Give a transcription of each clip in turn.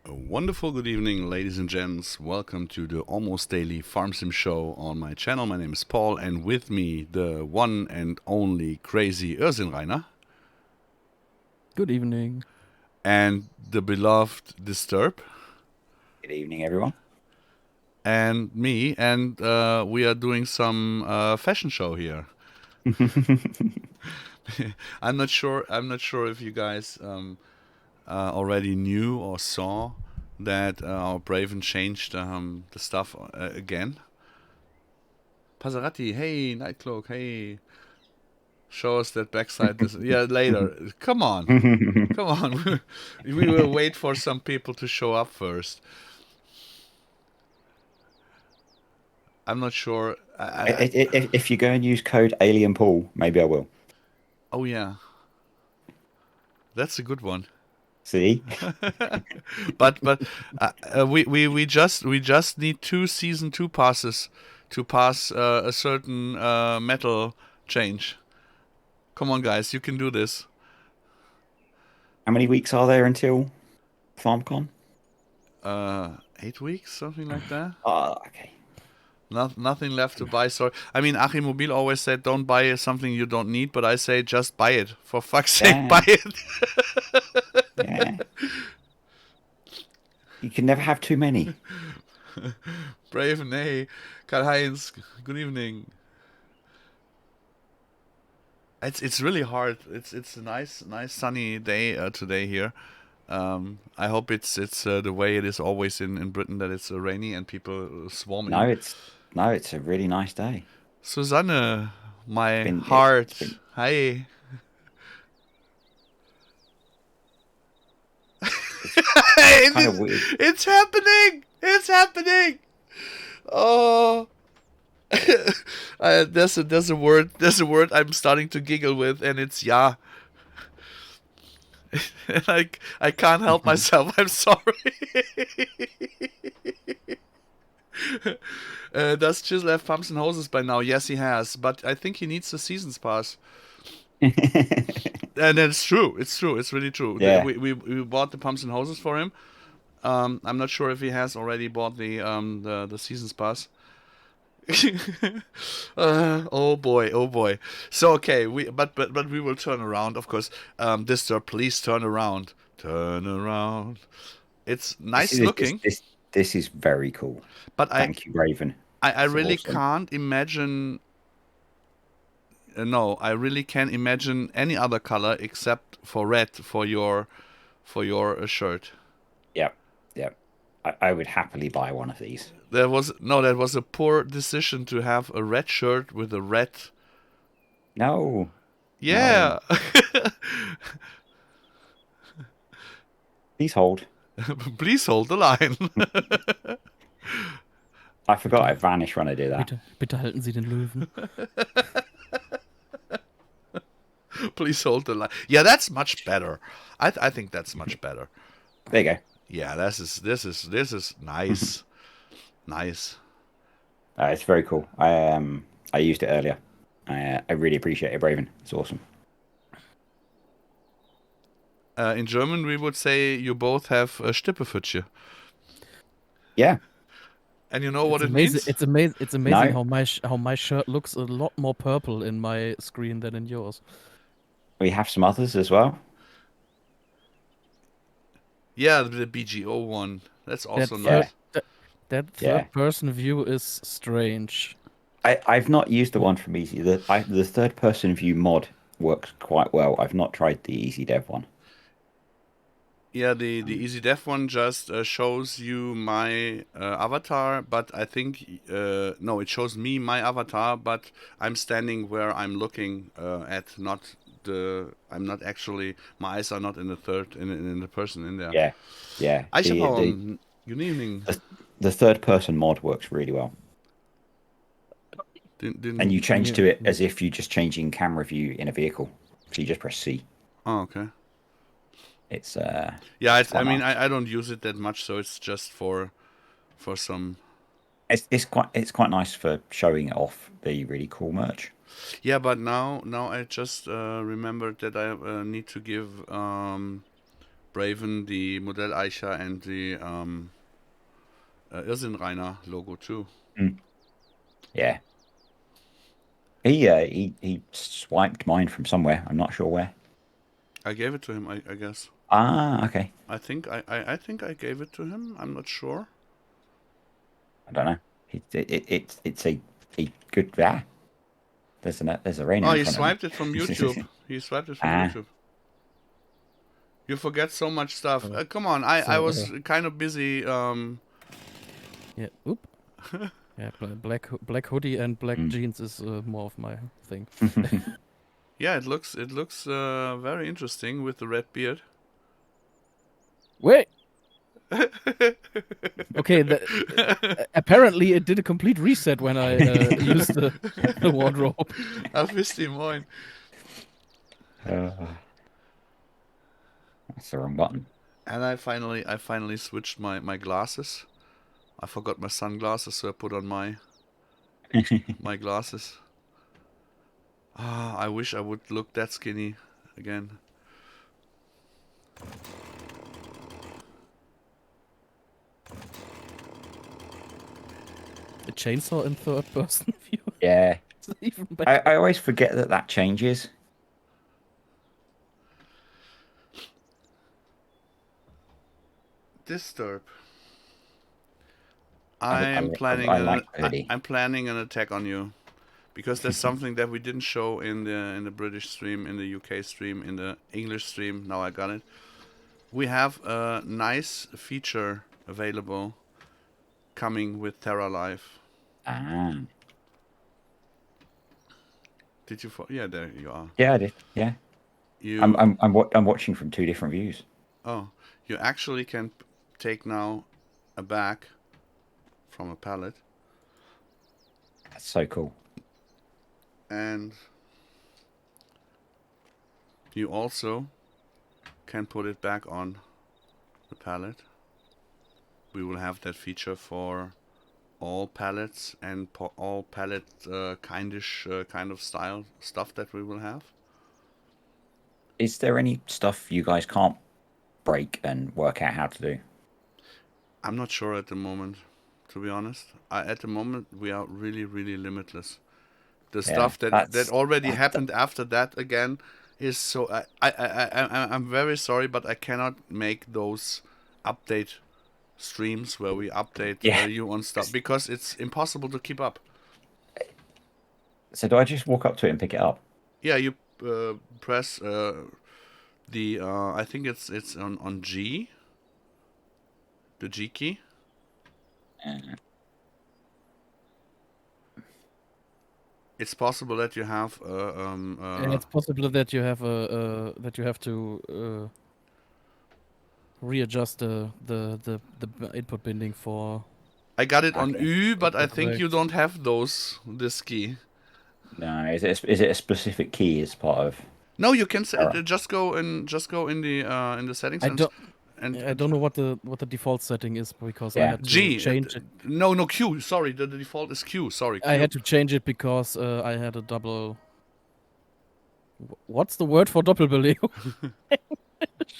A wonderful good evening, ladies and gents. Welcome to the almost daily FarmSimShow on my channel. My name is Paul, and with me, the one and only crazy Rainer. Good evening. And the beloved Disturb. Good evening, everyone. And me, and we are doing some fashion show here. I'm not sure if you guys already knew or saw that our Braven changed the stuff again. Passerati, hey, Nightcloak, hey. Show us that backside. Yeah, later. Come on. Come on. We will wait for some people to show up first. I'm not sure. If you go and use code AlienPaul, maybe I will. Oh, yeah. That's a good one. See? but we just need 2 season 2 passes to pass a certain metal change. Come on, guys, you can do this. How many weeks are there until FarmCon? 8 weeks, something like that. Oh, okay. Nothing left to buy. Sorry, I mean Achim Mobil always said, "Don't buy something you don't need," but I say, just buy it. For fuck's sake, buy it. Yeah. You can never have too many. Brave and hey, Karl Heinz. Good evening. It's really hard. It's a nice sunny day today here. I hope it's the way it is always in Britain, that it's rainy and people swarming. No, it's a really nice day. Susanne, my heart. Hi. It's kind of weird. It's happening. It's happening. Oh. There's a word I'm starting to giggle with, and it's yeah. I can't help myself. I'm sorry. Does Chisel have pumps and hoses by now? Yes, he has, but I think he needs the season's pass. And it's true. It's true. It's really true. Yeah. We bought the pumps and hoses for him. I'm not sure if he has already bought the season's pass. Oh boy. So okay, but we will turn around, of course. Disturb, please turn around. Turn around. It's nice looking. This is very cool. But thank you, Raven. I really can't imagine. No, I really can't imagine any other color except for red for your shirt. Yep. I would happily buy one of these. That was a poor decision to have a red shirt with a red. No. Yeah. No. Please hold. Please hold the line. I forgot I vanished when I did that. Bitte halten Sie den Löwen. Please hold the line. Yeah, that's much better. I think that's much better. There you go. Yeah, this is nice. Nice. It's very cool. I used it earlier. I really appreciate it, Braven. It's awesome. In German, we would say you both have Stippefütche. Yeah. And you know what it means? It's amazing how my shirt looks a lot more purple in my screen than in yours. We have some others as well. Yeah, the BGO one. That's also nice. That third-person view is strange. I've not used the one from Easy. The third-person view mod works quite well. I've not tried the Easy Dev one. Yeah, the Easy Dev one just shows you my avatar, but I think no, it shows me my avatar, but I'm standing where I'm looking at, not the. I'm not actually. My eyes are not in the third in the person in there. Yeah. Good evening. The third-person mod works really well. And you change to it as if you're just changing camera view in a vehicle. So you just press C. Oh, okay. It's yeah. I mean, I don't use it that much, so it's just for some. It's quite nice for showing off the really cool merch. Yeah, but now I just remembered that I need to give Braven, the Modelleicher, and the Irrsinnreiner logo too. Yeah. He swiped mine from somewhere. I'm not sure where. I gave it to him, I guess. Ah, okay. I think I gave it to him. I'm not sure. I don't know. It's a good There's a rain Oh, in he front of me. swiped it from YouTube. He swiped it from Ah. YouTube. You forget so much stuff. Oh. Come on, I So, was kind of busy. Yeah. Oop. Yeah. Black hoodie and black jeans is more of my thing. Yeah, it looks very interesting with the red beard. Wait. Okay. Apparently, it did a complete reset when I used the wardrobe. Ach, wisst ihr, moin. That's the wrong button. And I finally switched my glasses. I forgot my sunglasses, so I put on my glasses. Ah, I wish I would look that skinny again. A chainsaw in third person view. Yeah. It's even better. I always forget that changes. Disturb. I I'm planning like hoodie. I'm planning an attack on you. Because there's something that we didn't show in the British stream, in the UK stream, in the English stream. Now I got it. We have a nice feature available coming with TerraLife. Ah. Did you? Yeah, there you are. Yeah, I did. Yeah. You. I'm watching from two different views. Oh, you actually can take now a bag from a pallet. That's so cool. And you also can put it back on the pallet. We will have that feature for all pallets and all pallet kind of style stuff that we will have. Is there any stuff you guys can't break and work out how to do? I'm not sure at the moment, to be honest. At the moment, we are really, really limitless. The stuff that already happened after that again is so. I'm very sorry, but I cannot make those update streams where we update you on stuff because it's impossible to keep up. So do I just walk up to it and pick it up? Yeah, you press the. I think it's on G. The G key. It's possible that you have. And it's possible that you have that you have to readjust the input binding for. I got it on Okay. Ü, but I think you don't have this key. No, is it a specific key as part of? No, you can just go in the settings. I don't know what the default setting is because I had to G change it. No, Q. Sorry, the default is Q. Sorry, Q. I had to change it because I had a double. What's the word for Doppelbelegung?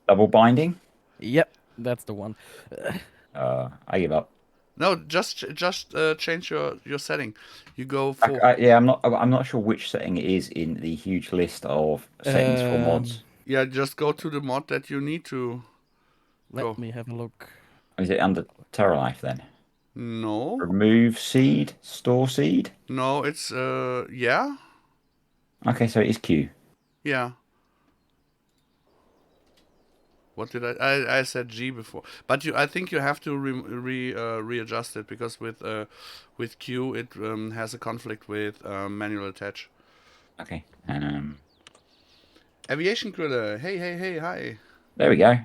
Double binding? Yep, that's the one. I give up. No, just change your setting. You go for. I'm not sure which setting it is in the huge list of settings for mods. Yeah, just go to the mod that you need to. Let me have a look. Is it under TerraLife then? No. Remove seed, store seed? No, it's yeah. Okay, so it is Q. Yeah. What did I said G before, but I think you have to readjust it because with Q it has a conflict with manual attach. Okay. Aviation Griller, hey, hi. There we go.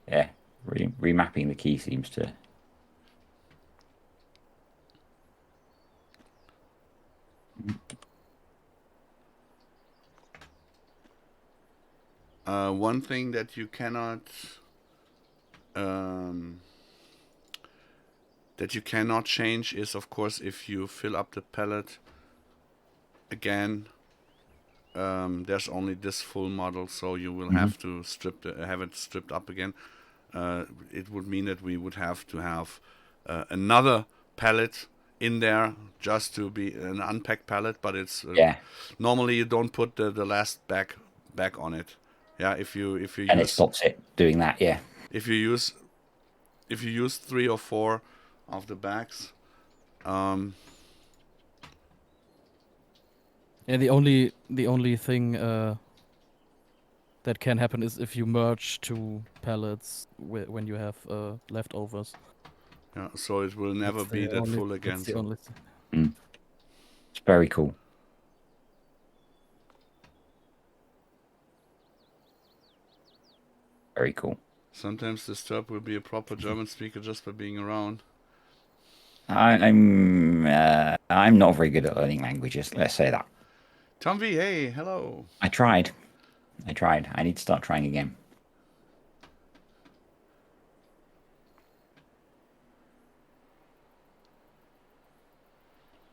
Yeah, remapping the key seems to. One thing that you cannot change is, of course, if you fill up the pallet again there's only this full model, so you will Mhm. have to have it stripped up again. It would mean that we would have to have another pallet in there just to be an unpacked pallet, but it's Yeah, normally you don't put the last back on it. Yeah, if you and it use stops it doing that. Yeah. if you use 3 or 4 of the bags, Yeah, the only thing that can happen is if you merge two pallets when you have leftovers. yeah, so it will never That's be the that only, full again. That's the So only thing. Mm. It's very cool. Very cool. sometimes Disturb will be a proper German speaker just by being around. I'm not very good at learning languages. Let's say that. Tom V, hey, hello. I tried. I need to start trying again.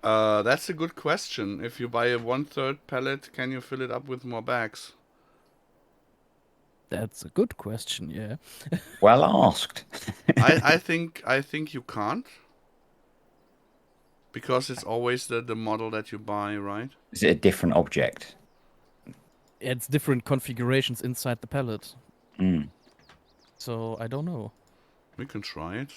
That's a good question. If you buy a 1/3 pallet, can you fill it up with more bags? That's a good question. Yeah. Well asked. I think you can't, because it's always the model that you buy, right? Is it a different object? It's different configurations inside the pallet. Mm. So I don't know. We can try it.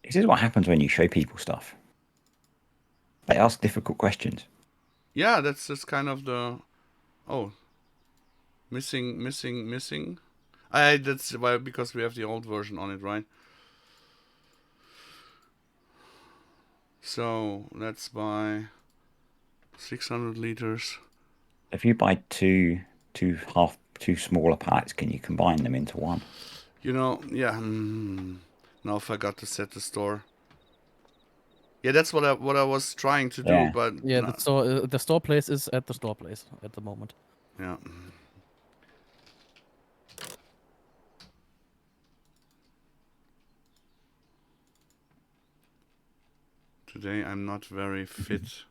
This is what happens when you show people stuff. They ask difficult questions. Yeah, that's kind of the missing. That's why, because we have the old version on it, right? So let's buy 600 liters. If you buy two smaller pallets, can you combine them into one? You know, yeah. Now I forgot to set the store. Yeah, that's what I was trying to do, Yeah. but Yeah, no, the store place is at the store place at the moment. yeah. Today I'm not very fit.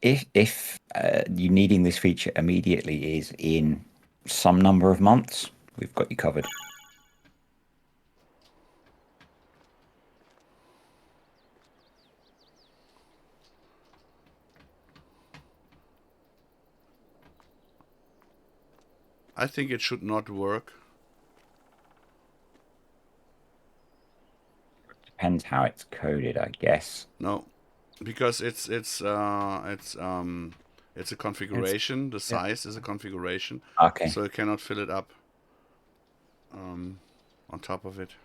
If you needing this feature immediately is in some number of months, we've got you covered. I think it should not work. Depends how it's coded, I guess. No, because it's a configuration. The size is a configuration, Okay. so you cannot fill it up on top of it.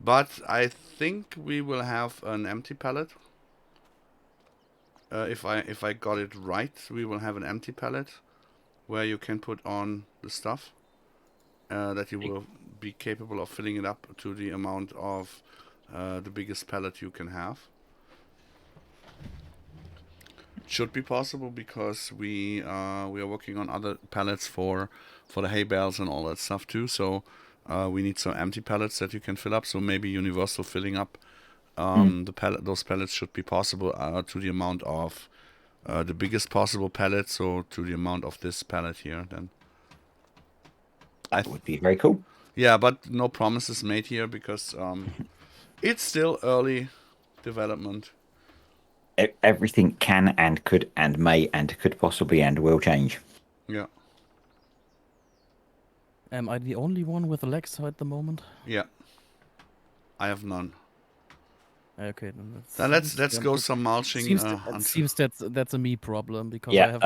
But I think we will have an empty pallet. If I got it right, we will have an empty pallet where you can put on the stuff that you will be capable of filling it up to the amount of the biggest pallet you can have. Should be possible, because we are working on other pallets for the hay bales and all that stuff too. So we need some empty pallets that you can fill up. So maybe universal filling up. Those pallets should be possible to the amount of the biggest possible pallet. So to the amount of this pallet here, then. That would be very cool. Yeah, but no promises made here, because it's still early development. Everything can and could and may and could possibly and will change. Yeah. Am I the only one with Alexa at the moment? Yeah. I have none. Okay, then that's. Then let's go some mulching. Seems that's a me problem, because Yeah,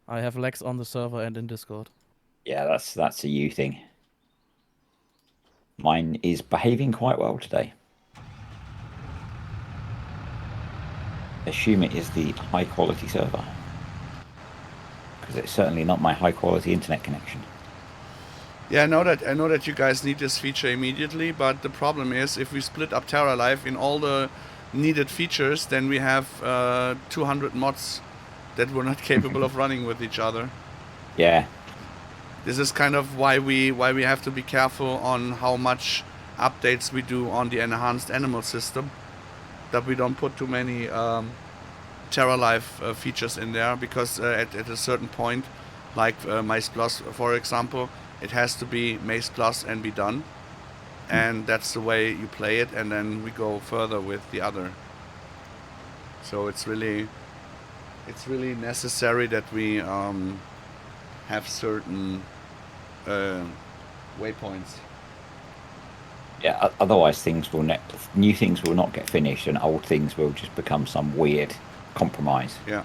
I have Lex on the server and in Discord. Yeah, that's a you thing. Mine is behaving quite well today. Assume it is the high quality server, because it's certainly not my high quality internet connection. Yeah, I know that you guys need this feature immediately, but the problem is, if we split up TerraLife in all the needed features, then we have 200 mods that were not capable of running with each other. Yeah, this is kind of why we have to be careful on how much updates we do on the enhanced animal system, that we don't put too many TerraLife features in there, because at a certain point, like Maze Plus, for example, it has to be Maze Plus and be done, and that's the way you play it, and then we go further with the other. So it's really necessary that we have certain waypoints. Yeah, otherwise new things will not get finished, and old things will just become some weird compromise. Yeah.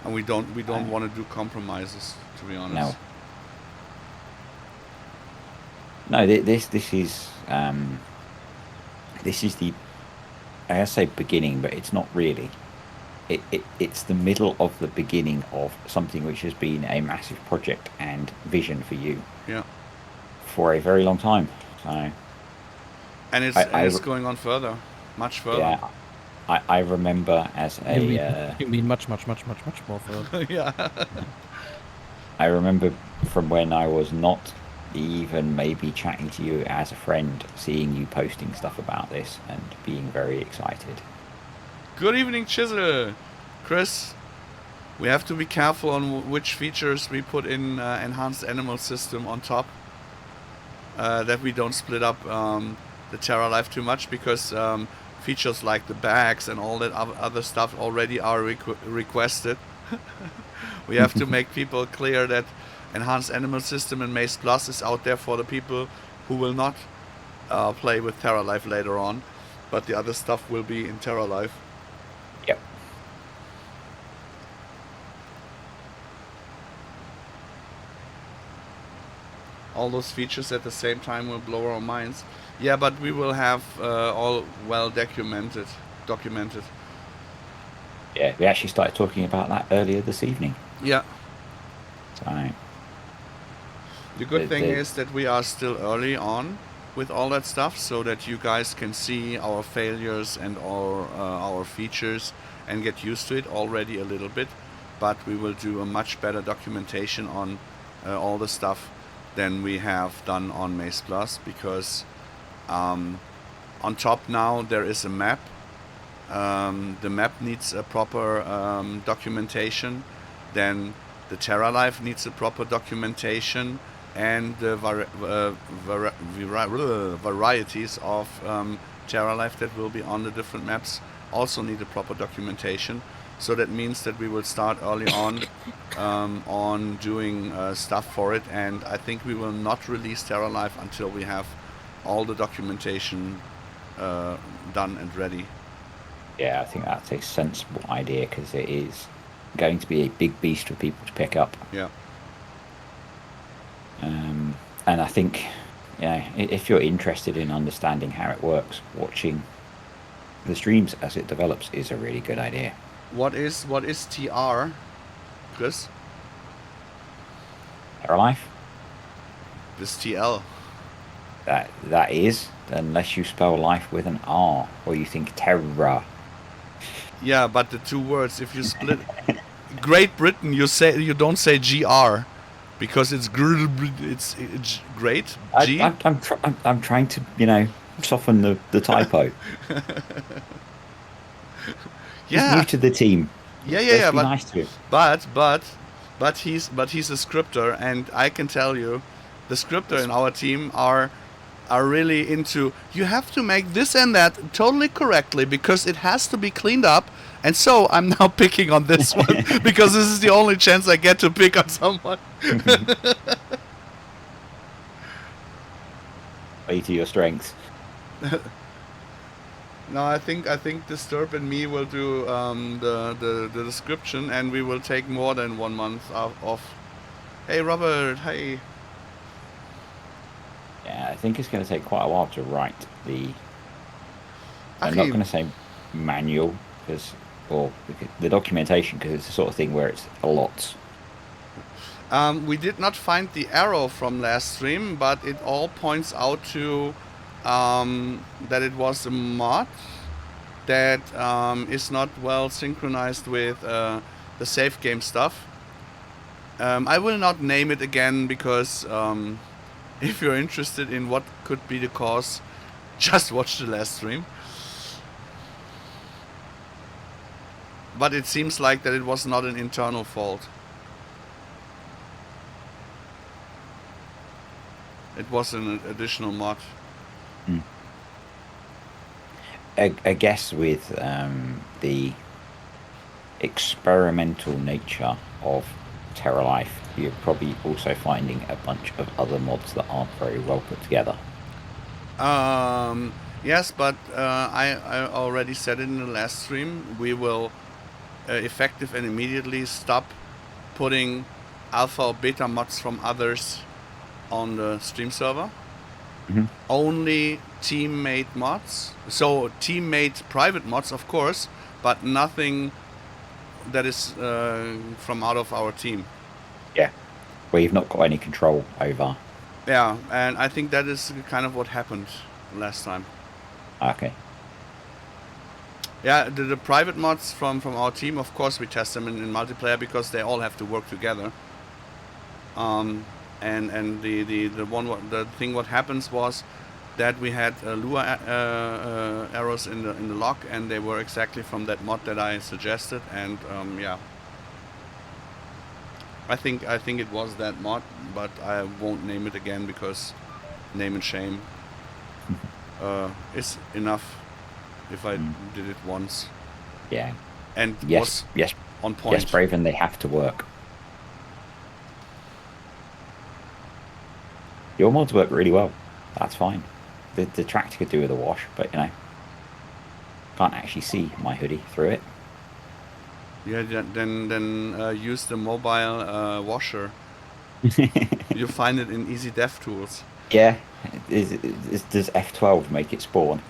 And we don't want to do compromises, to be honest. No, this is the, I say beginning, but it's not really. It's the middle of the beginning of something which has been a massive project and vision for you. Yeah. For a very long time. So. And it's going on further, much further. Yeah. I remember as a... You mean much more further. Yeah. I remember from when I was not even maybe chatting to you as a friend, seeing you posting stuff about this and being very excited. Good evening, Chisel. Chris, we have to be careful on which features we put in enhanced animal system on top, that we don't split up the TerraLife too much, because features like the bags and all that other stuff already are requested. We have to make people clear that enhanced animal system and Maze Plus is out there for the people who will not play with TerraLife later on, but the other stuff will be in TerraLife. Yep. All those features at the same time will blow our minds. Yeah, but we will have all well documented. Yeah, we actually started talking about that earlier this evening. Yeah. So, the good thing is that we are still early on with all that stuff, so that you guys can see our failures and our features and get used to it already a little bit. But we will do a much better documentation on all the stuff than we have done on Maze Plus, because on top now there is a map. The map needs a proper documentation. Then the TerraLife needs a proper documentation, and the varieties of TerraLife that will be on the different maps also need a proper documentation. So that means that we will start early on doing stuff for it, and I think we will not release TerraLife until we have all the documentation done and ready. Yeah, I think that's a sensible idea, because it is going to be a big beast for people to pick up. Yeah. And I think, if you're interested in understanding how it works, watching the streams as it develops is a really good idea. What is TR, Chris? TerraLife? This TL. That is, unless you spell life with an R, or you think terra. Yeah, but the two words, if you split Great Britain, you don't say GR, because it's great. G. I'm trying to soften the typo. Yeah. He's new to the team. Yeah. But nice to him. But he's a scripter, and I can tell you, the scripter in our team are really into, you have to make this and that totally correctly because it has to be cleaned up. And so I'm now picking on this one because this is the only chance I get to pick on someone. Play to your strengths. No, I think Disturb and me will do the description, and we will take more than 1 month off. Hey Robert, hey. Yeah, I think it's going to take quite a while to write I'm not going to say manual, or the documentation, because it's the sort of thing where it's a lot. We did not find the arrow from last stream, but it all points out to that it was a mod that is not well synchronized with the save game stuff. I will not name it again because if you're interested in what could be the cause, just watch the last stream. But it seems like that it was not an internal fault. It was an additional mod. I guess with the experimental nature of TerraLife, you're probably also finding a bunch of other mods that aren't very well put together. Yes, but I already said it in the last stream. We will effective and immediately stop putting alpha or beta mods from others on the stream server. Only teammate mods. So teammate private mods, of course, but nothing that is from out of our team. Yeah, where you've not got any control over. Yeah, and I think that is kind of what happened last time. Okay. Yeah, the private mods from our team, of course, we test them in multiplayer because they all have to work together. And the thing what happens was that we had lure arrows in the lock, and they were exactly from that mod that I suggested, and yeah. I think it was that mod, but I won't name it again because name and shame is enough if I did it once. Yeah. And yes, on point. Yes, Braven, they have to work. Your mods work really well. That's fine. The tractor could do with a wash, but you know, can't actually see my hoodie through it. Yeah, then use the mobile washer. You find it in Easy Dev tools. Yeah. Does F12 make it spawn?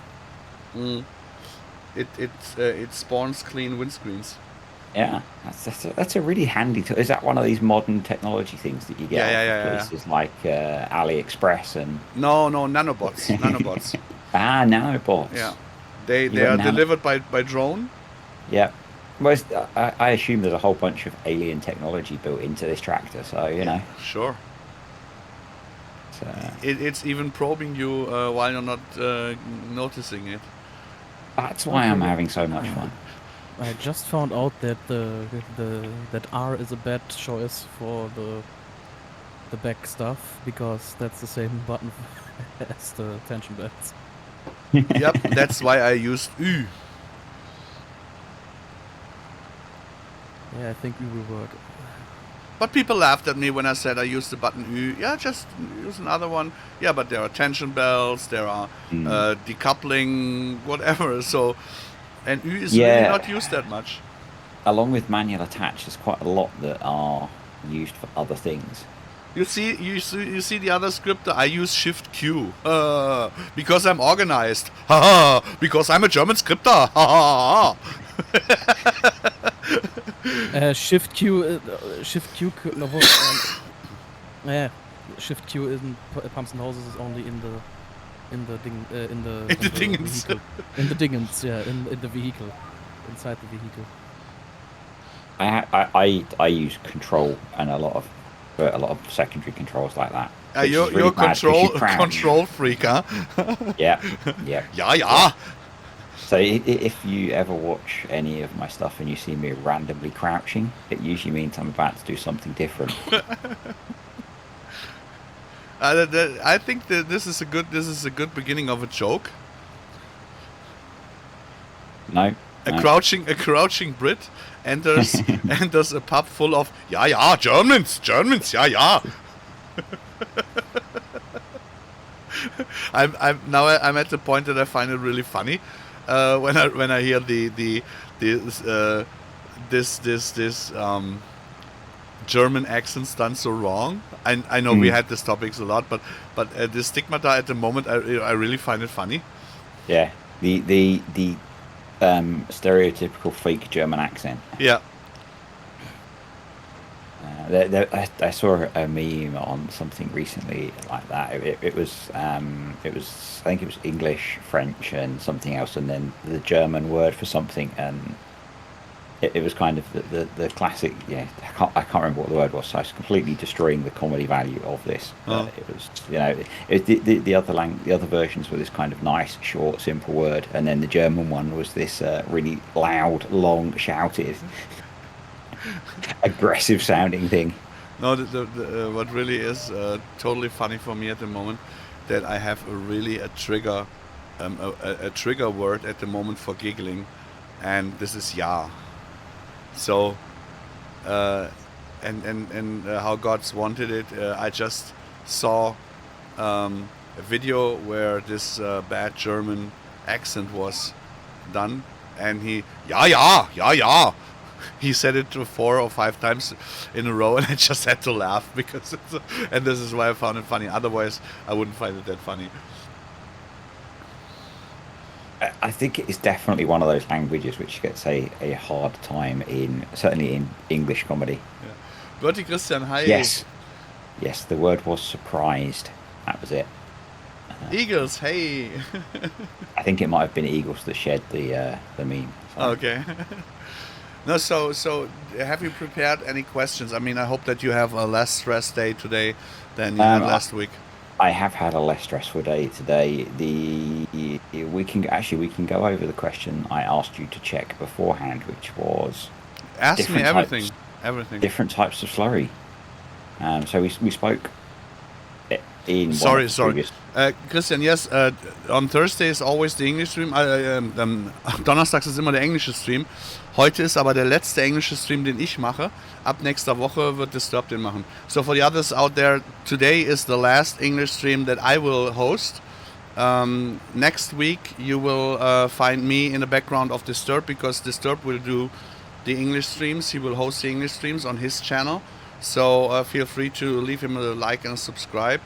It spawns clean windscreens. Yeah, that's a really handy tool. Is that one of these modern technology things that you get off places like AliExpress and? No, nanobots. Nanobots. Nanobots. Yeah, they are delivered by drone. Yeah. I assume there's a whole bunch of alien technology built into this tractor, so you know. Sure. It's even probing you while you're not noticing it. That's why I'm having so much fun. I just found out that that R is a bad choice for the back stuff because that's the same button as the tension belts. Yep, that's why I used Ü. Yeah, I think Ü will work. But people laughed at me when I said I used the button Ü. Yeah, just use another one. Yeah, but there are tension belts, there are decoupling, whatever. So, and Ü is really not used that much. Along with manual attach, there's quite a lot that are used for other things. You see the other script. I use Shift Q because I'm organized. Because I'm a German scripter. Shift Q. No, yeah, Shift Q in pumps and hoses is only in the dingens. Vehicle. In the dingens, yeah, in the vehicle, inside the vehicle. I use control and a lot of secondary controls like that. You're really control freak, huh? Yeah. Yeah. So if you ever watch any of my stuff and you see me randomly crouching, it usually means I'm about to do something different. I think that this is a good beginning of a joke. No. A crouching Brit enters a pub full of Germans, yeah. I'm at the point that I find it really funny when I hear this German accents done so wrong. I know we had these topics a lot, but the stigmata at the moment I really find it funny. Yeah, the stereotypical fake German accent. Yeah. I saw a meme on something recently like that. It was I think it was English, French, and something else, and then the German word for something, and it was kind of the classic. Yeah, I can't remember what the word was. So it's completely destroying the comedy value of this. Oh. It was, the other versions were this kind of nice, short, simple word, and then the German one was this really loud, long, shouted, aggressive sounding thing. No, what really is totally funny for me at the moment, that I have a trigger, a trigger word at the moment for giggling, and this is ja. So, and how God's wanted it. I just saw a video where this bad German accent was done, and he ja. He said it 4 or 5 times in a row, and I just had to laugh because and this is why I found it funny. Otherwise, I wouldn't find it that funny. I think it is definitely one of those languages which gets a hard time certainly in English comedy. Yeah. Bertie Christian, hi. Yes, the word was surprised. That was it. Eagles, hey. I think it might have been Eagles that shared the meme. So. Okay. No, so have you prepared any questions? I mean, I hope that you have a less stressed day today than you had last week. I have had a less stressful day today. We can go over the question I asked you to check beforehand, which was ask me everything. Different types of slurry. So we spoke in sorry. Christian, yes, on Thursday is always the English stream. Donnerstags ist immer der englische Stream. Heute ist aber der letzte englische Stream, den ich mache. Ab nächster Woche wird Disturbed den machen. So for the others out there, today is the last English stream that I will host. Next week you will find me in the background of Disturbed, because Disturbed will do the English streams. He will host the English streams on his channel. So feel free to leave him a like and subscribe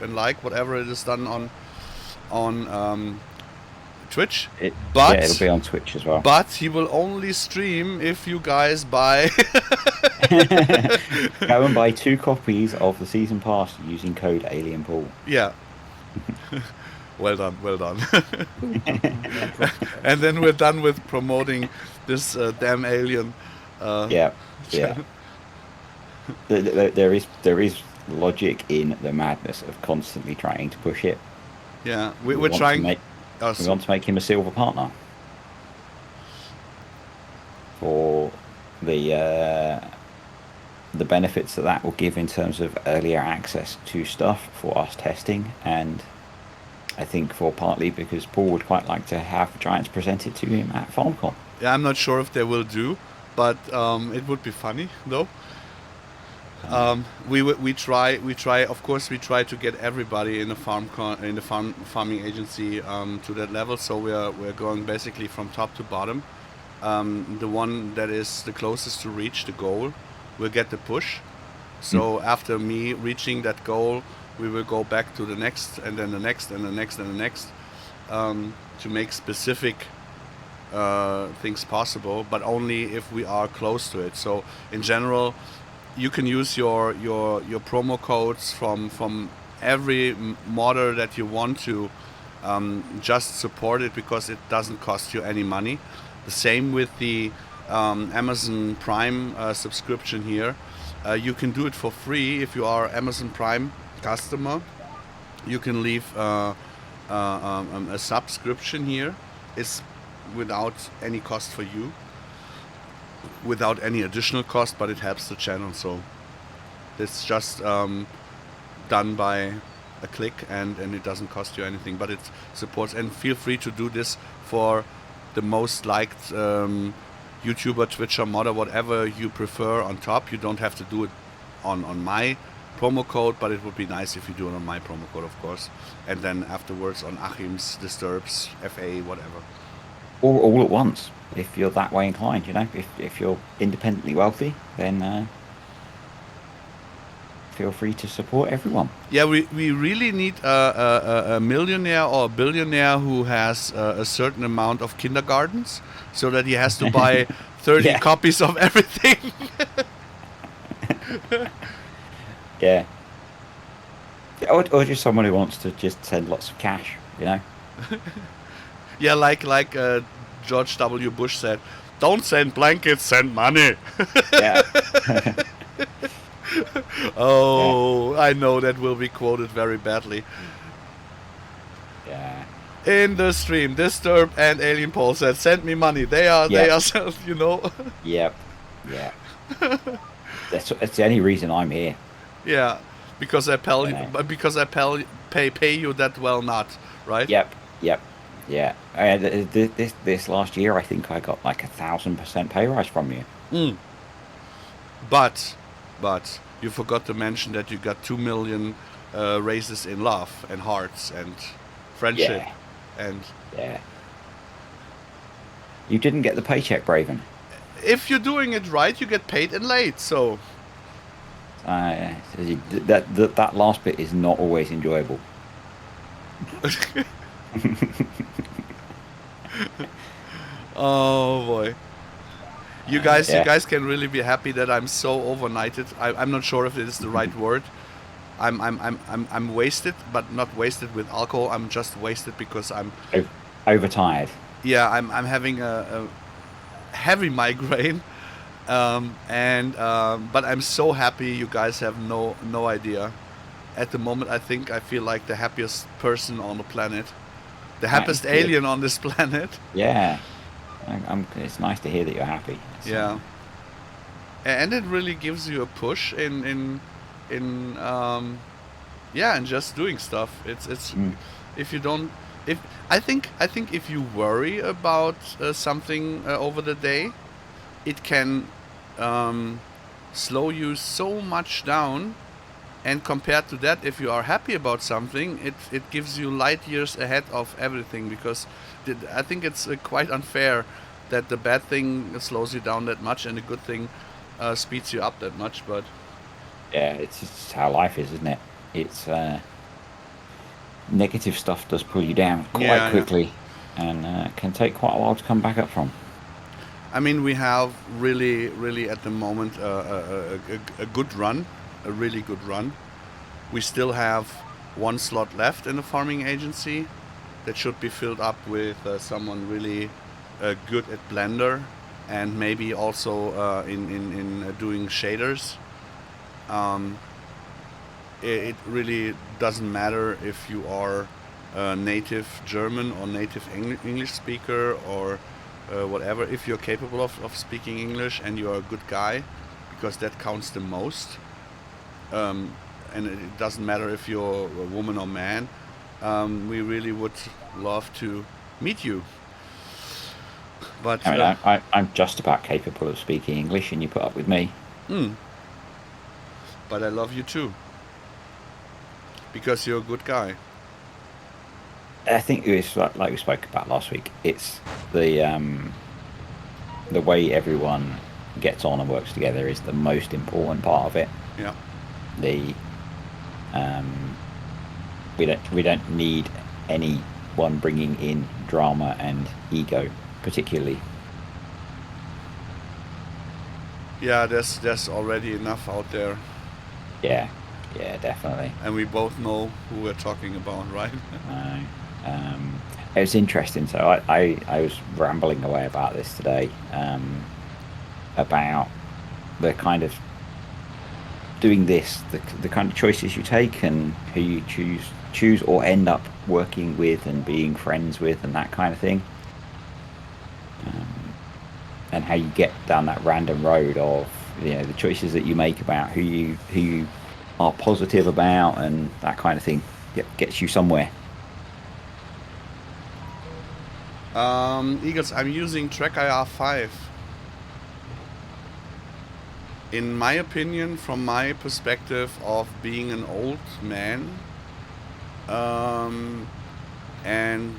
and like whatever it is done on Twitch. It'll be on Twitch as well. But he will only stream if you guys buy. Go and buy 2 copies of the season pass using code AlienPaul. Yeah. Well done. And then we're done with promoting this damn alien. Yeah. There is logic in the madness of constantly trying to push it. Yeah, we're trying. We want to make him a silver partner for the benefits that will give in terms of earlier access to stuff for us testing, and I think for partly because Paul would quite like to have Giants presented to him at FarmCon. Yeah, I'm not sure if they will do, but it would be funny though. We try. Of course, we try to get everybody in the farming agency to that level. So we're going basically from top to bottom. The one that is the closest to reach the goal will get the push. So after me reaching that goal, we will go back to the next, and then the next, and the next, and the next, to make specific things possible, but only if we are close to it. So in general, you can use your promo codes from every modder that you want to just support it, because it doesn't cost you any money. The same with the Amazon Prime subscription here. You can do it for free if you are Amazon Prime customer. You can leave a subscription here. It's without any cost for you, without any additional cost, but it helps the channel. So it's just done by a click, and it doesn't cost you anything, but it supports. And feel free to do this for the most liked YouTuber, Twitcher, modder, whatever you prefer on top. You don't have to do it on my promo code, but it would be nice if you do it on my promo code, of course, and then afterwards on Achim's, Disturbs, FA, whatever. Or all at once, if you're that way inclined. If you're independently wealthy, then feel free to support everyone. Yeah, we really need a millionaire or a billionaire who has a certain amount of kindergartens, so that he has to buy 30 copies of everything. Yeah. Or just someone who wants to just send lots of cash, Yeah, like George W. Bush said, don't send blankets, send money. Yeah. Oh, I know that will be quoted very badly. Yeah. In the stream, Disturb and Alien Paul said, "Send me money." They are, you know. Yep. Yeah. That's the only reason I'm here. Yeah, because I pay you that well, not right. Yep. Yeah. This last year, I think I got like 1,000% pay rise from you. But you forgot to mention that you got 2 million raises in love and hearts and friendship and. Yeah. You didn't get the paycheck, Braven. If you're doing it right, you get paid in late. So. That last bit is not always enjoyable. Oh boy. You guys can really be happy that I'm so overnighted. I'm not sure if it is the right word. I'm wasted, but not wasted with alcohol. I'm just wasted because I'm overtired. Yeah, I'm having a heavy migraine, but I'm so happy. You guys have no idea. At the moment, I think I feel like the happiest person on the planet, the happiest alien on this planet. Yeah. It's nice to hear that you're happy. Yeah, and it really gives you a push in just doing stuff. It's if you don't, I think if you worry about something over the day, it can slow you so much down. And compared to that, if you are happy about something, it gives you light years ahead of everything, because I think it's quite unfair that the bad thing slows you down that much and the good thing speeds you up that much. But yeah, it's just how life is, isn't it? It's negative stuff does pull you down quite quickly, and can take quite a while to come back up from. I mean, we have really at the moment a good run. A really good run. We still have one slot left in the farming agency that should be filled up with someone really good at Blender, and maybe also in doing shaders. It really doesn't matter if you are a native German or native English speaker or whatever. If you're capable of speaking English and you're a good guy, because that counts the most. And it doesn't matter if you're a woman or man. We really would love to meet you. But I mean, I'm just about capable of speaking English, and you put up with me. But I love you too, because you're a good guy. I think it's like we spoke about last week. It's the way everyone gets on and works together is the most important part of it. Yeah. We don't need anyone bringing in drama and ego, particularly. Yeah, there's already enough out there. Yeah, definitely. And we both know who we're talking about, right? It was interesting. So I was rambling away about this today, about the kind of doing this, the kind of choices you take and who you choose or end up working with and being friends with and that kind of thing, and how you get down that random road of the choices that you make about who you are positive about and that kind of thing gets you somewhere. Eagles, I'm using TrackIR 5. In my opinion, from my perspective of being an old man, and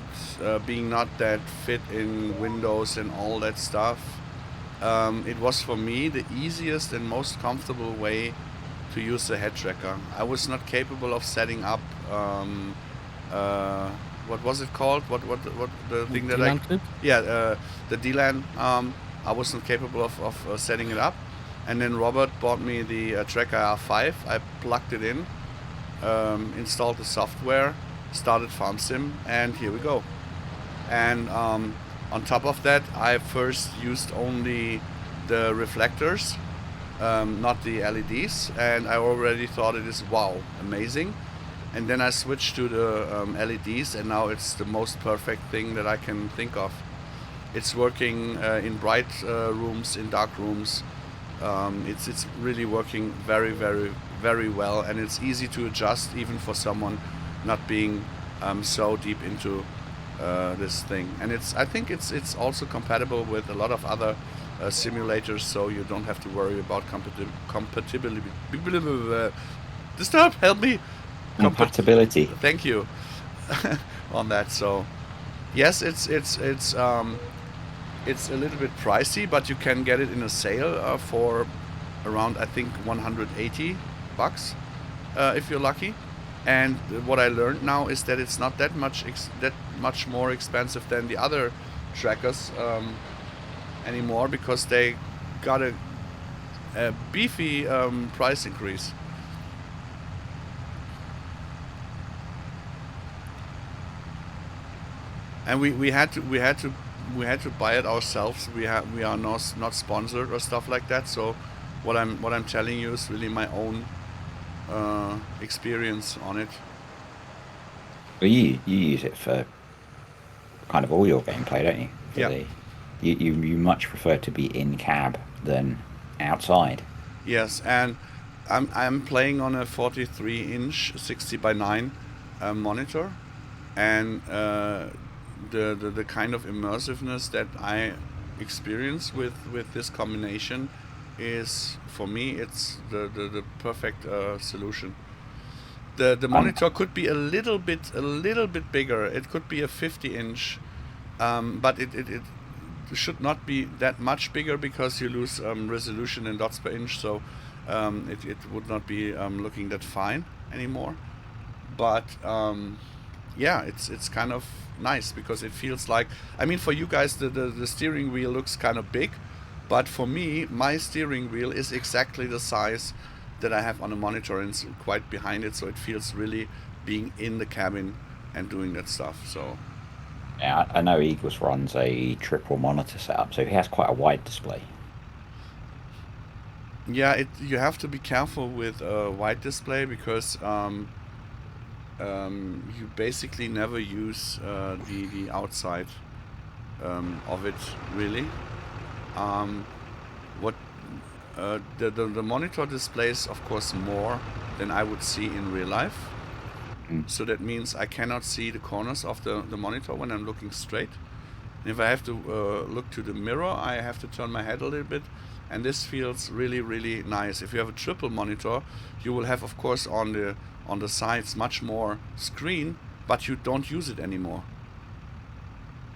being not that fit in Windows and all that stuff, it was for me the easiest and most comfortable way to use the head tracker. I was not capable of setting up what was it called? What the thing that DLAN clip? Yeah, the DLAN. I wasn't capable of setting it up. And then Robert bought me the TrackIR 5. I plugged it in, installed the software, started FarmSim, and here we go. And On top of that, I first used only the reflectors, not the LEDs, and I already thought it is wow, amazing. And then I switched to the LEDs, and now it's the most perfect thing that I can think of. It's working in bright rooms, in dark rooms. It's really working very, very, very well, and it's easy to adjust even for someone not being so deep into this thing. And I think it's also compatible with a lot of other simulators, so you don't have to worry about compatibility. Stop! Help me! Compatibility. Thank you on that. So yes, it's a little bit pricey, but you can get it in a sale for around, I think, 180 bucks if you're lucky. And what I learned now is that it's not that much more expensive than the other trackers anymore, because they got a beefy price increase. And we had to buy it ourselves. We are not sponsored or stuff like that. So what I'm telling you is really my own experience on it. Well, you use it for kind of all your gameplay, don't you? Yeah. You much prefer to be in cab than outside. Yes, and I'm playing on a 43-inch 60:9 monitor, and the kind of immersiveness that I experience with this combination is, for me, it's the perfect solution. The monitor could be a little bit bigger. It could be a 50-inch, but it should not be that much bigger, because you lose resolution in dots per inch, so it would not be looking that fine anymore. But yeah, it's kind of nice, because it feels like, I mean, for you guys the steering wheel looks kind of big, but for me, my steering wheel is exactly the size that I have on a monitor, and it's quite behind it, so it feels really being in the cabin and doing that stuff. So Yeah, I know Eagles runs a triple monitor setup, so he has quite a wide display. yeah, you have to be careful with a wide display, because you basically never use the outside of it, really. What the monitor displays, of course, more than I would see in real life. So that means I cannot see the corners of the monitor when I'm looking straight. And if I have to look to the mirror, I have to turn my head a little bit, and this feels really, really nice. If you have a triple monitor, you will have, of course, on the sides much more screen, but you don't use it anymore.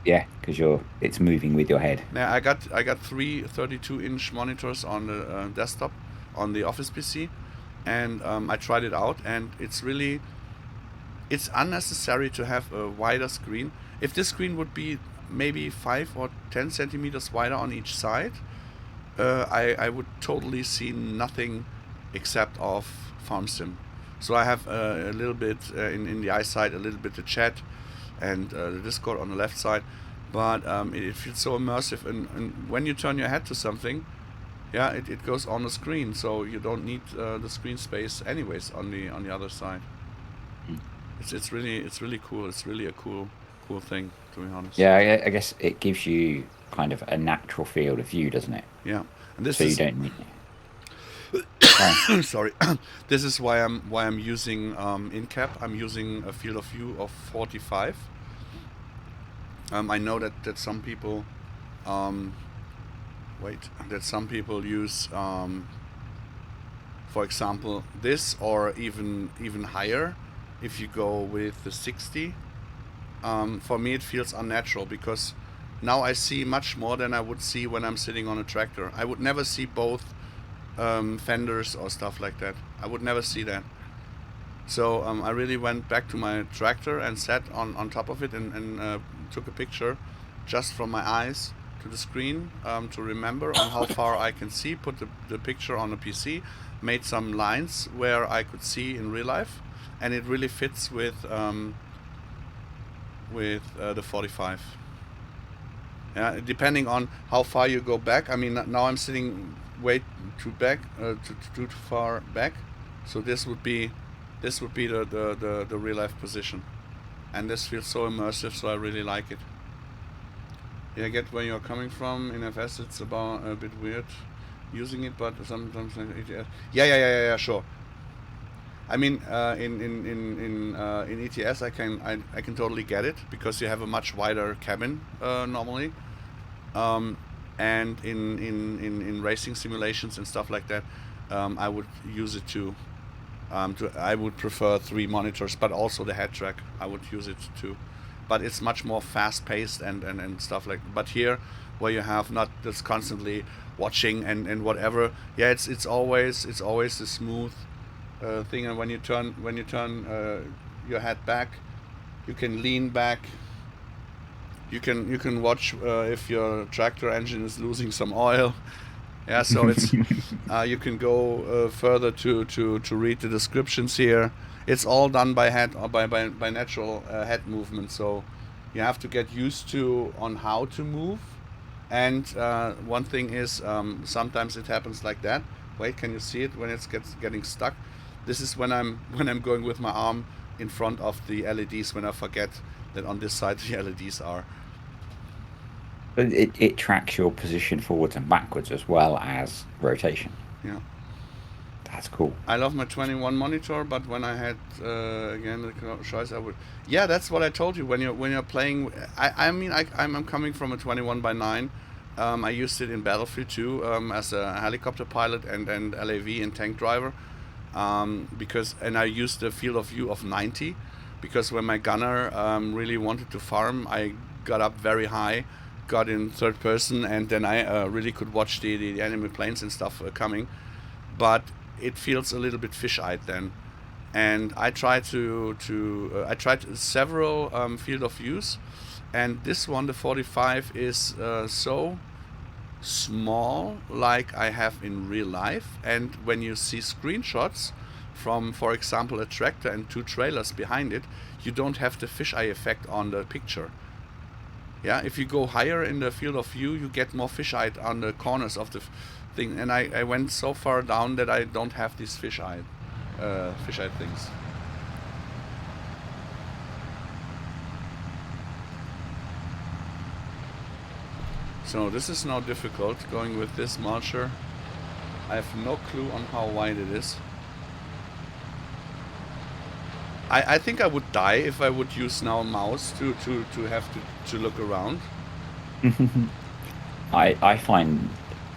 Yeah, because it's moving with your head. Now I got three 32-inch monitors on the desktop, on the Office PC, and I tried it out, and it's unnecessary to have a wider screen. If this screen would be maybe 5 or 10 centimeters wider on each side, I would totally see nothing except of FarmSim. So I have a little bit in the eyesight, a little bit the chat and the Discord on the left side, but it feels so immersive. And when you turn your head to something, yeah, it goes on the screen, so you don't need the screen space anyways on the other side. It's really cool. It's really a cool thing, to be honest. Yeah, I guess it gives you kind of a natural field of view, doesn't it? Yeah, and this So is you don't need. sorry. This is why I'm using in cap. I'm using a field of view of 45. I know that some people that some people use for example this, or even higher if you go with the 60. For me it feels unnatural, because now I see much more than I would see when I'm sitting on a tractor. I would never see both fenders or stuff like that. I would never see that. So I really went back to my tractor and sat on top of it and took a picture just from my eyes to the screen to remember on how far I can see, put the picture on the PC, made some lines where I could see in real life, and it really fits with the 45. Yeah, depending on how far you go back. I mean, now I'm sitting way too back, too far back. So this would be the real life position, and this feels so immersive. So I really like it. Yeah, I get where you're coming from. In FS, it's about a bit weird using it, but sometimes yeah, sure. I mean, in ETS, I can totally get it because you have a much wider cabin normally, and in racing simulations and stuff like that, I would use it too. I would prefer 3 monitors, but also the head track. I would use it too, but it's much more fast paced and stuff like. But here, where you have not just constantly watching and whatever, yeah, it's always a smooth thing. And when you turn your head back, you can lean back. You can watch if your tractor engine is losing some oil. Yeah, so it's you can go further to read the descriptions here. It's all done by head or by natural head movement. So you have to get used to on how to move. And one thing is sometimes it happens like that. Wait, can you see it when it's getting stuck? This is when I'm going with my arm in front of the LEDs when I forget that on this side the LEDs are. But it tracks your position forwards and backwards as well as rotation. Yeah. That's cool. I love my 21 monitor, but when I had again the choice, I would. Yeah, that's what I told you. When you're playing, I'm coming from a 21:9. I used it in Battlefield 2 as a helicopter pilot and LAV and tank driver, and I used the field of view of 90, because when my gunner really wanted to farm, I got up very high, got in third person, and then I really could watch the enemy planes and stuff coming, but it feels a little bit fish-eyed then. And I tried I tried several field of views, and this one, the 45, is so small, like I have in real life. And when you see screenshots from, for example, a tractor and 2 trailers behind it, you don't have the fisheye effect on the picture. Yeah, if you go higher in the field of view, you get more fisheye on the corners of the thing. And I went so far down that I don't have these fisheye things. So this is now difficult going with this mulcher. I have no clue on how wide it is. I think I would die if I would use now a mouse to have to look around. I find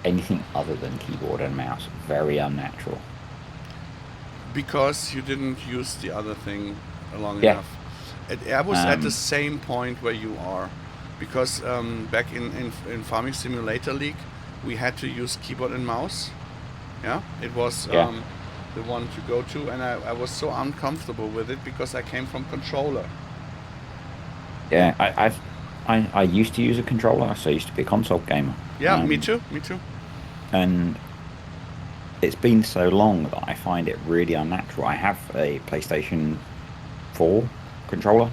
anything other than keyboard and mouse very unnatural. Because you didn't use the other thing long enough. I was at the same point where you are. Because back in Farming Simulator League, we had to use keyboard and mouse. Yeah, it was the one to go to, and I was so uncomfortable with it because I came from controller. Yeah, I used to use a controller, so I used to be a console gamer. Yeah, me too. And it's been so long that I find it really unnatural. I have a PlayStation 4 controller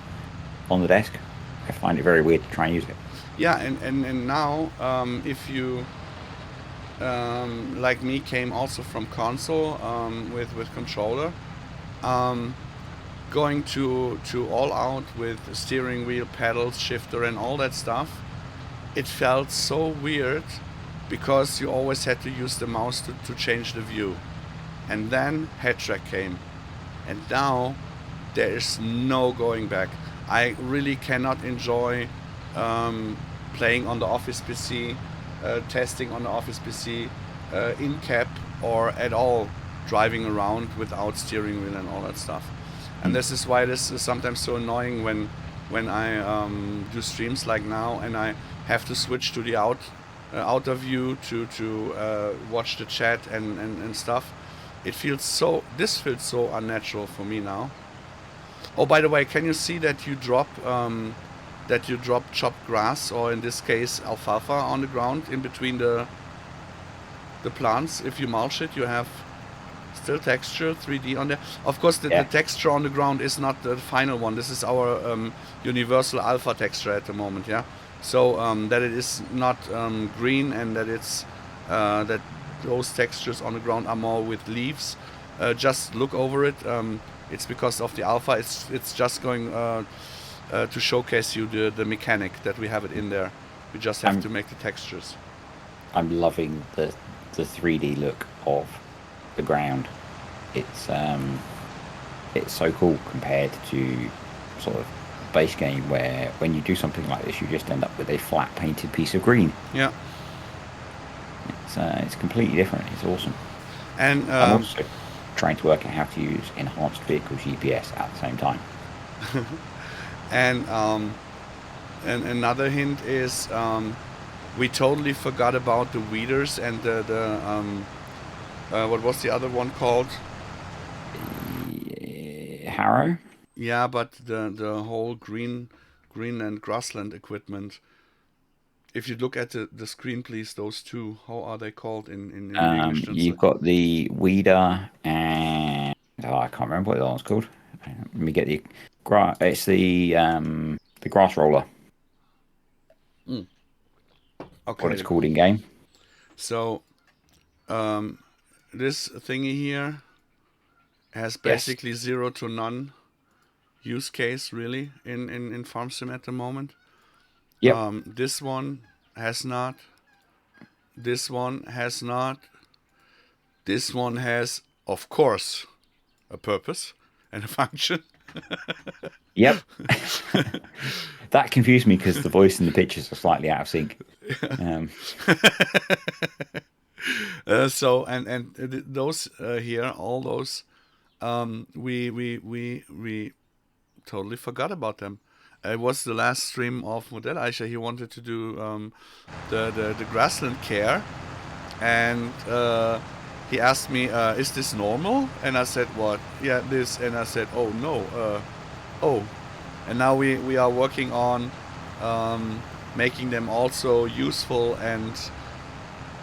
on the desk. I find it very weird to try and use it. Yeah, and now if you like me came also from console with controller, going to all out with steering wheel, pedals, shifter and all that stuff, it felt so weird because you always had to use the mouse to change the view. And then head track came, and now there is no going back. I really cannot enjoy playing on the office PC, testing on the office PC, in cab or at all driving around without steering wheel and all that stuff. And this is why this is sometimes so annoying when I do streams like now and I have to switch to the outer view to watch the chat and stuff. This feels so unnatural for me now. Oh, by the way, can you see that you drop chopped grass, or in this case alfalfa, on the ground in between the plants? If you mulch it, you have still texture, 3D on there. Of course, the texture on the ground is not the final one. This is our universal alpha texture at the moment. Yeah. so that it is not green, and that it's that those textures on the ground are more with leaves. Just look over it. It's because of the alpha. It's just going to showcase you the mechanic that we have it in there. We just have to make the textures. I'm loving the 3D look of the ground. It's so cool compared to sort of base game where when you do something like this, you just end up with a flat painted piece of green. Yeah. It's completely different. It's awesome. And I'm also trying to work out how to use enhanced vehicle GPS at the same time. and another hint is we totally forgot about the weeders and the what was the other one called? Harrow? Yeah, but the whole green and grassland equipment. If you look at the screen, please, those two, how are they called in English translation? You've got the weeder and I can't remember what the other one's called. Let me get the it's the grass roller. Okay. What it's called in game. So this thingy here has basically 0 to none use case really in FarmSim at the moment. Yep. This one has not. This one has not. This one has, of course, a purpose and a function. Yep. That confused me because the voice and the pictures are slightly out of sync. So those here, all those, we totally forgot about them. It was the last stream of Modell Eicher. He wanted to do the grassland care, and he asked me, "Is this normal?" And I said, "What? Yeah, this." And I said, "Oh no, And now we are working on making them also useful, and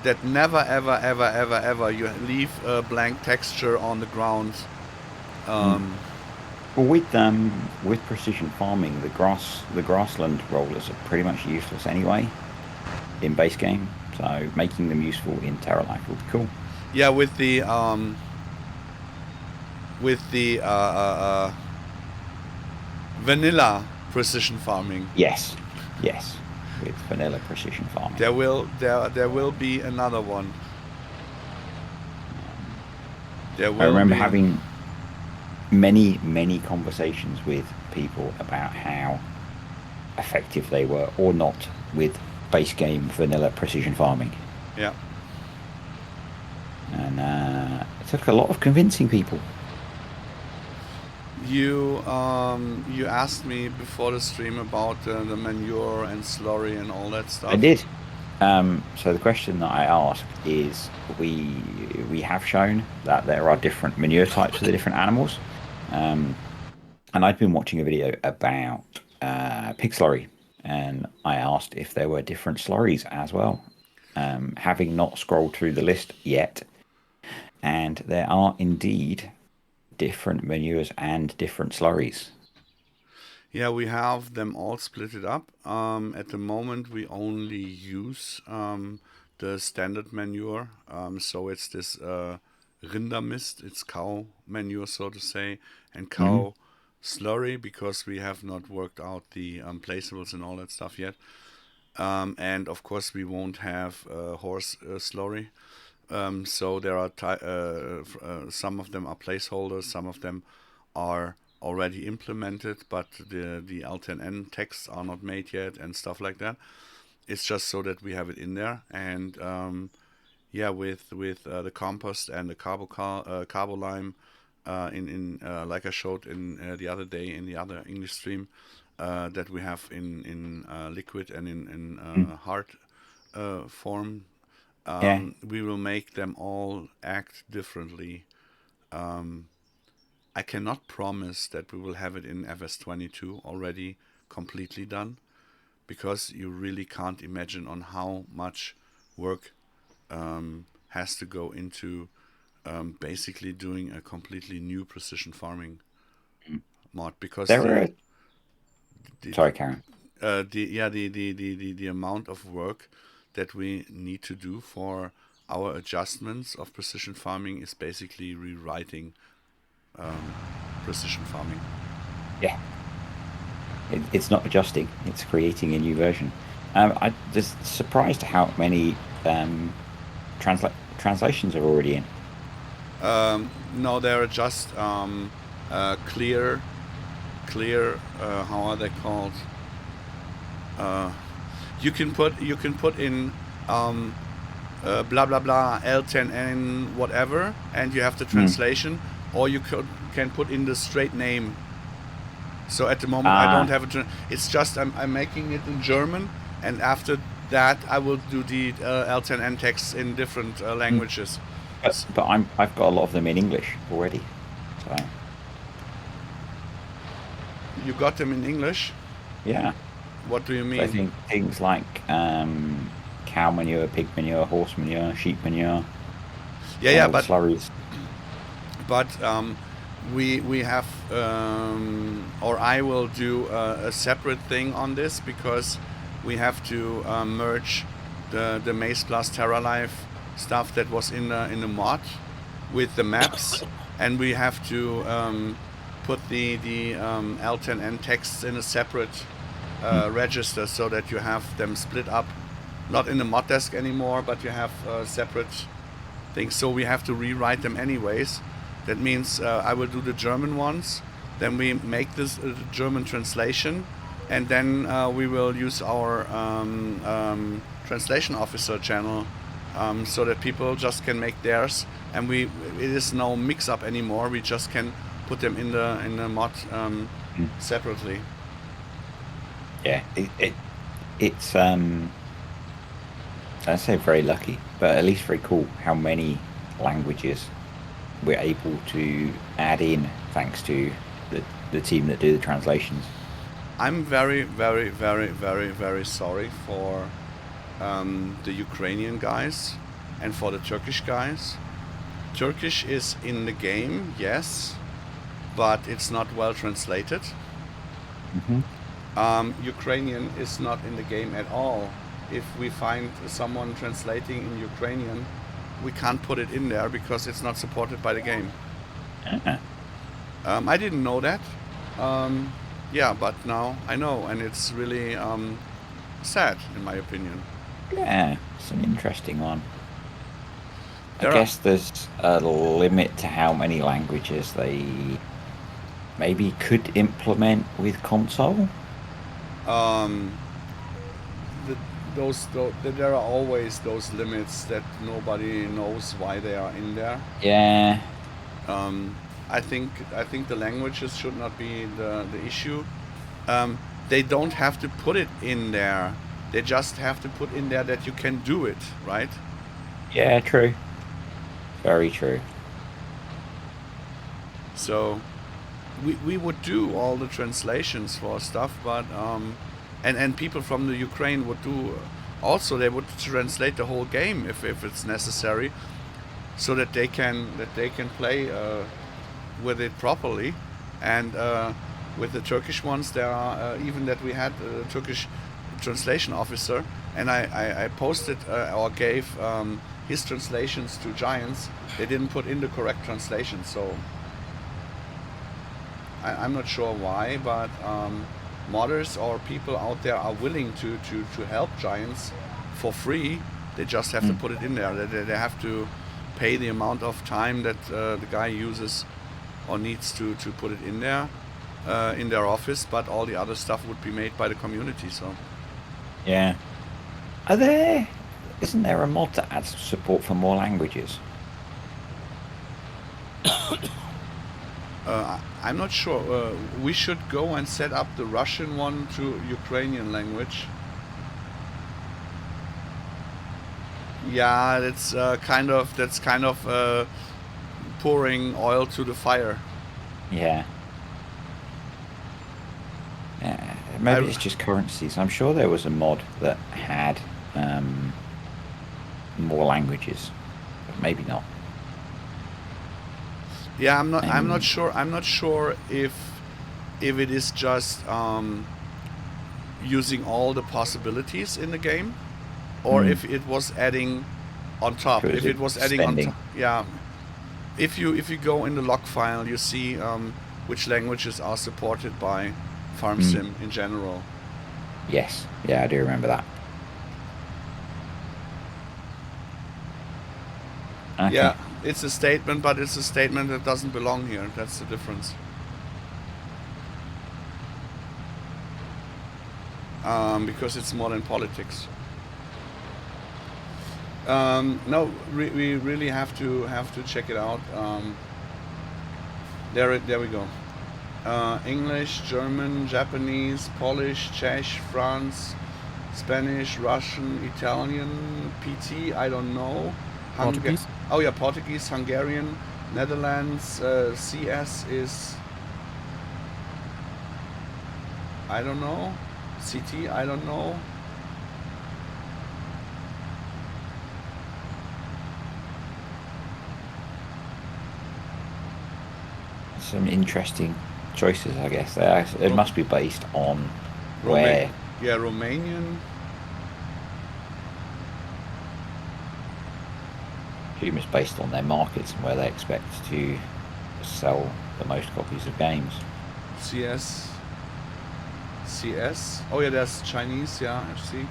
that never ever you leave a blank texture on the ground. Well, with precision farming, the grassland rollers are pretty much useless anyway in base game. So making them useful in TerraLife would be cool. Yeah, with the vanilla precision farming. Yes, with vanilla precision farming. There will be another one. I remember having many conversations with people about how effective they were or not with base game vanilla precision farming. Yeah. And it took a lot of convincing people. You asked me before the stream about the manure and slurry and all that stuff. I did. So the question that I asked is, we have shown that there are different manure types for the different animals, and I'd been watching a video about pig slurry, and I asked if there were different slurries as well, having not scrolled through the list yet, and there are indeed different manures and different slurries. Yeah, we have them all split it up. At the moment, we only use the standard manure. So it's this Rindermist, it's cow manure, so to say, and cow slurry, because we have not worked out the placeables and all that stuff yet. And of course, we won't have horse slurry. So there are some of them are placeholders, some of them are already implemented, but the L10N texts are not made yet and stuff like that. It's just so that we have it in there. And with the compost and the carbo lime, in like I showed in the other day in the other English stream, that we have in liquid and in hard form. We will make them all act differently. I cannot promise that we will have it in FS22 already completely done, because you really can't imagine on how much work has to go into basically doing a completely new precision farming mod. Because sorry, Karen. the amount of work that we need to do for our adjustments of precision farming is basically rewriting precision farming. Yeah. It's not adjusting, it's creating a new version. I'm just surprised how many translations are already in. No, they're just clear. How are they called? You can put in blah blah blah L10N whatever, and you have the translation, or you can put in the straight name. So at the moment I don't have a. It's just I'm making it in German, and after that I will do the L10N texts in different languages. But I've got a lot of them in English already. So you got them in English? Yeah. What do you mean? So I think things like cow manure, pig manure, horse manure, sheep manure. Yeah, but slurries. But we have, or I will do a separate thing on this, because we have to merge the Maize Plus TerraLife stuff that was in the mod with the maps, and we have to put the L10N texts in a separate register, so that you have them split up, not in the mod desk anymore, but you have separate things. So we have to rewrite them anyways. That means I will do the German ones, then we make this German translation, and then we will use our translation officer channel, so that people just can make theirs, and it is no mix-up anymore. We just can put them in the mod separately. Yeah, it's I'd say very lucky, but at least very cool how many languages we're able to add in thanks to the team that do the translations. I'm very, very, very, very, very sorry for the Ukrainian guys and for the Turkish guys. Turkish is in the game, yes, but it's not well translated. Ukrainian is not in the game at all. If we find someone translating in Ukrainian, we can't put it in there because it's not supported by the game. I didn't know that. Yeah, but now I know, and it's really sad, in my opinion. Yeah, it's an interesting one. I guess there's a limit to how many languages they maybe could implement with console. There are always those limits that nobody knows why they are in there. Yeah. I think the languages should not be the issue. They don't have to put it in there. They just have to put in there that you can do it, right? Yeah, true. Very true. So we would do all the translations for stuff, but and people from the Ukraine would do also. They would translate the whole game if it's necessary, so that they can play with it properly. And with the Turkish ones, there are even that we had a Turkish translation officer, and I posted or gave his translations to Giants. They didn't put in the correct translation, so I'm not sure why, but modders or people out there are willing to help Giants for free. They just have to put it in there. They have to pay the amount of time that the guy uses or needs to put it in there in their office, but all the other stuff would be made by the community. So yeah, isn't there a mod that adds support for more languages? I'm not sure. We should go and set up the Russian one to Ukrainian language. Yeah, that's kind of pouring oil to the fire. Yeah. Maybe it's just currencies. I'm sure there was a mod that had more languages, but maybe not. Yeah, I'm not sure. I'm not sure if it is just using all the possibilities in the game, or if it was adding on top. If it was adding on top, yeah. If you go in the log file, you see which languages are supported by FarmSim in general. Yes, yeah, I do remember that. Okay. Yeah, it's a statement, but it's a statement that doesn't belong here. That's the difference. Because it's more than politics. No, we really have to check it out. There we go. English, German, Japanese, Polish, Czech, France, Spanish, Russian, Italian, PT, I don't know. Portuguese? Oh yeah, Portuguese, Hungarian, Netherlands, CS is... I don't know. CT, I don't know. Some interesting choices, I guess. It must be based on where... Yeah, Romanian. It's based on their markets and where they expect to sell the most copies of games. CS. Oh yeah, there's Chinese, yeah, FC.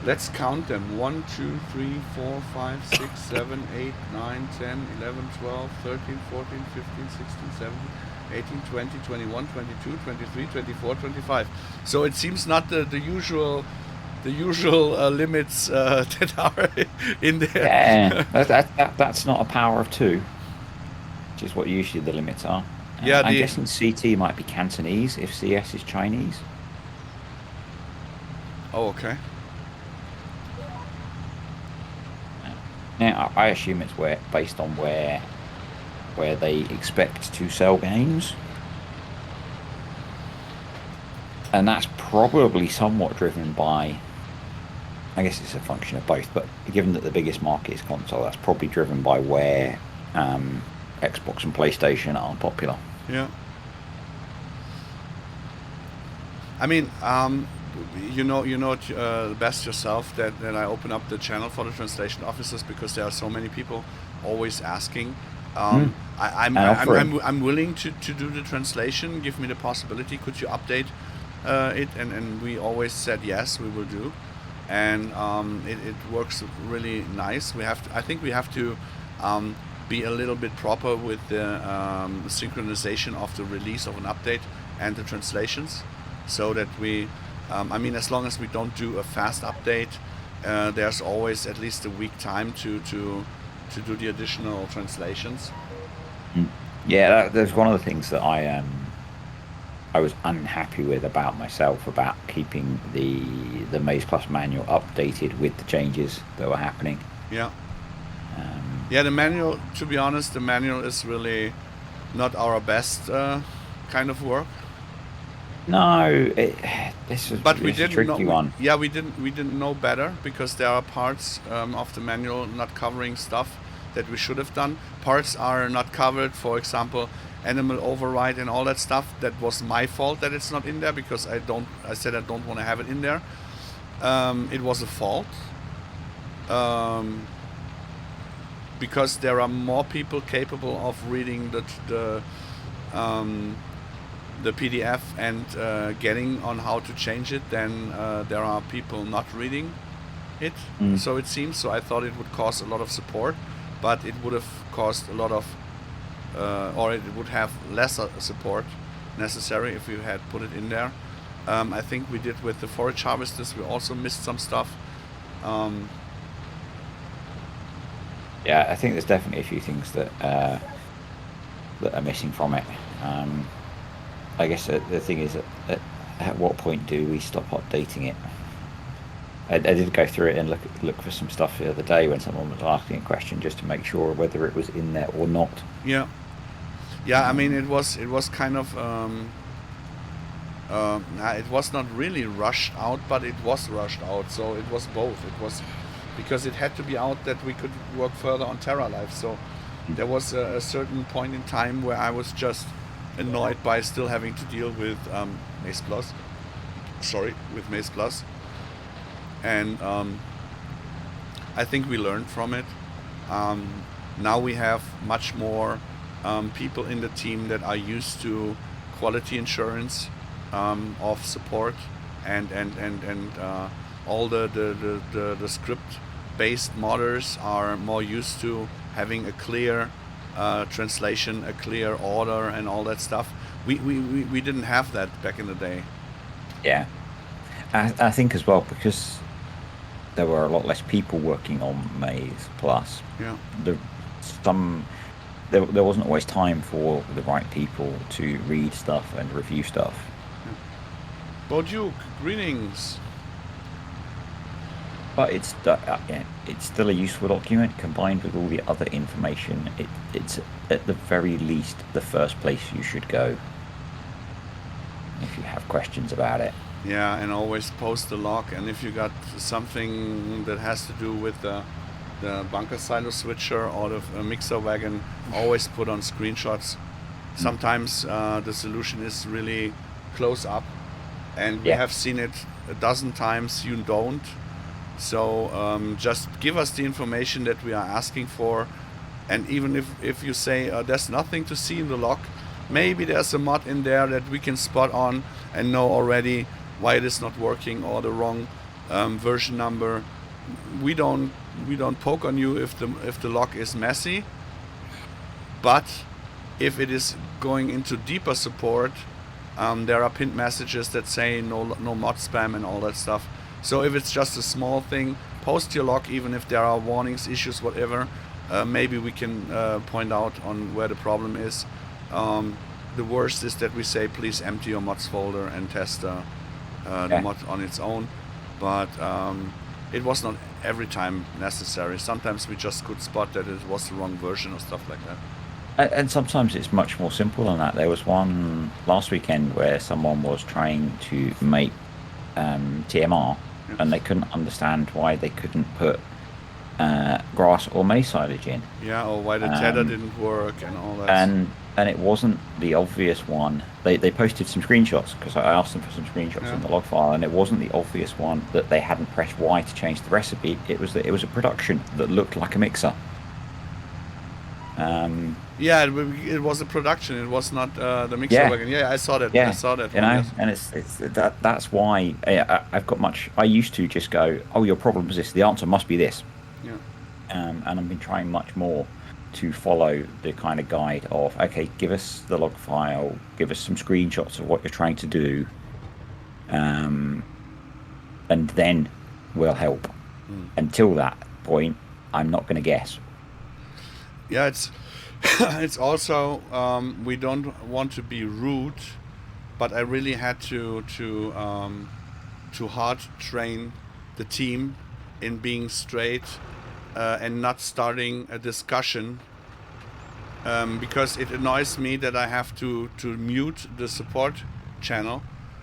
Let's count them. 1, 2, 3, 4, 5, 6, 7, 8, 9, 10, 11, 12, 13, 14, 15, 16, 17, 18, 20, 21, 22, 23, 24, 25. So it seems not the usual limits that are in there. Yeah, that's not a power of 2, which is what usually the limits are. Yeah, I'm guessing CT might be Cantonese if CS is Chinese. Oh, okay. Now, I assume it's based on where they expect to sell games. And that's probably somewhat driven by, I guess it's a function of both, but given that the biggest market is console, that's probably driven by where Xbox and PlayStation are popular. Yeah. I mean, you know best yourself that I open up the channel for the translation officers because there are so many people always asking. I'm willing to do the translation. Give me the possibility. Could you update it? And we always said yes, we will do. And it works really nice. I think we have to be a little bit proper with the synchronization of the release of an update and the translations, so that we. I mean, as long as we don't do a fast update, there's always at least a week time to do the additional translations. Yeah, that's one of the things that I was unhappy with about myself, about keeping the Maze Plus manual updated with the changes that were happening. Yeah. Yeah, the manual, to be honest, the manual is really not our best kind of work. No, this is a tricky one. Yeah, we didn't know better because there are parts of the manual not covering stuff that we should have done. Parts are not covered, for example, animal override and all that stuff. That was my fault that it's not in there because I said I don't want to have it in there. It was a fault. Because there are more people capable of reading the PDF and getting on how to change it than there are people not reading it. So it seems. So I thought it would cause a lot of support, but it would have caused a lot of, or it would have less support necessary if you had put it in there. I think we did with the forage harvesters. We also missed some stuff. Yeah, I think there's definitely a few things that are missing from it. I guess the thing is, at what point do we stop updating it? I did go through it and look for some stuff the other day when someone was asking a question just to make sure whether it was in there or not. Yeah. I mean, it was kind of it was not really rushed out, but it was rushed out. So it was both. It was because it had to be out that we could work further on TerraLife. So there was a certain point in time where I was just annoyed by still having to deal with Maze Plus. Sorry, with Maze Plus. And I think we learned from it. Now we have much more people in the team that are used to quality insurance of support and all the script-based modders are more used to having a clear translation, a clear order, and all that stuff. We didn't have that back in the day. Yeah, I think as well, because there were a lot less people working on Maze Plus. Yeah. There wasn't always time for the right people to read stuff and review stuff. Boduke, greetings. But it's still a useful document combined with all the other information. It's at the very least the first place you should go if you have questions about it. Yeah, and always post the log. And if you got something that has to do with the bunker silo switcher or the mixer wagon, always put on screenshots. Sometimes the solution is really close up, and we have seen it a dozen times. You don't. So just give us the information that we are asking for. And even if you say there's nothing to see in the log, maybe there's a mod in there that we can spot on and know already why it is not working or the wrong version number. We don't poke on you if the log is messy, but if it is going into deeper support, there are pinned messages that say no mod spam and all that stuff. So if it's just a small thing, post your log, even if there are warnings, issues, whatever. Maybe we can point out on where the problem is. The worst is that we say please empty your mods folder and test the mod on its own. But it was not every time necessary. Sometimes we just could spot that it was the wrong version or stuff like that. And sometimes it's much more simple than that. There was one last weekend where someone was trying to make TMR, and they couldn't understand why they couldn't put grass or maize silage in. Yeah, or why the tether didn't work and all that. And it wasn't the obvious one. They posted some screenshots because I asked them for some screenshots in the log file, and it wasn't the obvious one that they hadn't pressed Y to change the recipe. It was that it was a production that looked like a mixer. Yeah, it was a production. It was not the mixer wagon. Yeah, I saw that. Yeah, I saw that. You know, and it's that's why I've got much. I used to just go, oh, your problem is this. The answer must be this. Yeah. And I've been trying much more to follow the kind of guide of, okay, give us the log file, give us some screenshots of what you're trying to do, and then we'll help. Until that point, I'm not going to guess. Yeah, it's also we don't want to be rude, but I really had to hard train the team in being straight and not starting a discussion, because it annoys me that I have to mute the support channel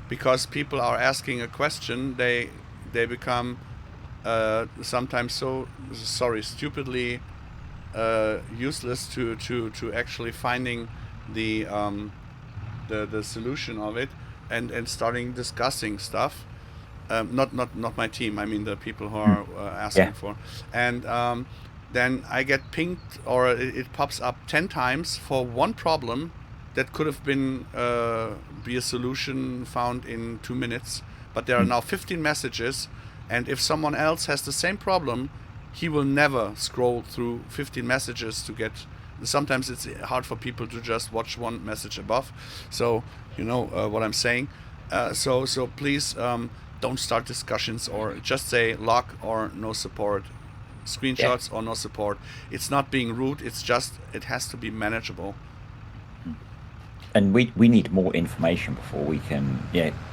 because people are asking a question. They become sometimes so stupidly useless to actually finding the solution of it and starting discussing stuff. Not my team. I mean the people who are asking for. And then I get pinged, or it pops up 10 times for one problem that could have been be a solution found in 2 minutes. But there are now 15 messages, and if someone else has the same problem, he will never scroll through 15 messages to get. Sometimes it's hard for people to just watch one message above. So you know what I'm saying. So please. Don't start discussions, or just say log or no support, screenshots or no support. It's not being rude, it's just it has to be manageable. And we need more information before we can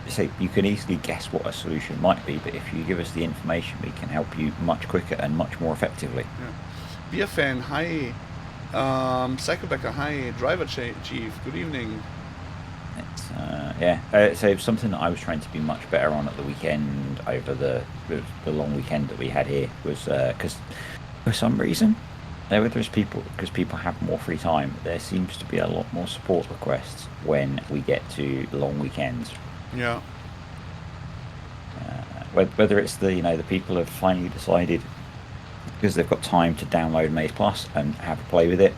say you can easily guess what a solution might be, but if you give us the information, we can help you much quicker and much more effectively. Beer fan, hi. Psychobacker, hi. Driver chief, good evening. It's so something that I was trying to be much better on at the weekend, over the long weekend that we had here, was because for some reason whether it's people because people have more free time, there seems to be a lot more support requests when we get to long weekends. Yeah. Whether it's the people have finally decided because they've got time to download Maze Plus and have a play with it,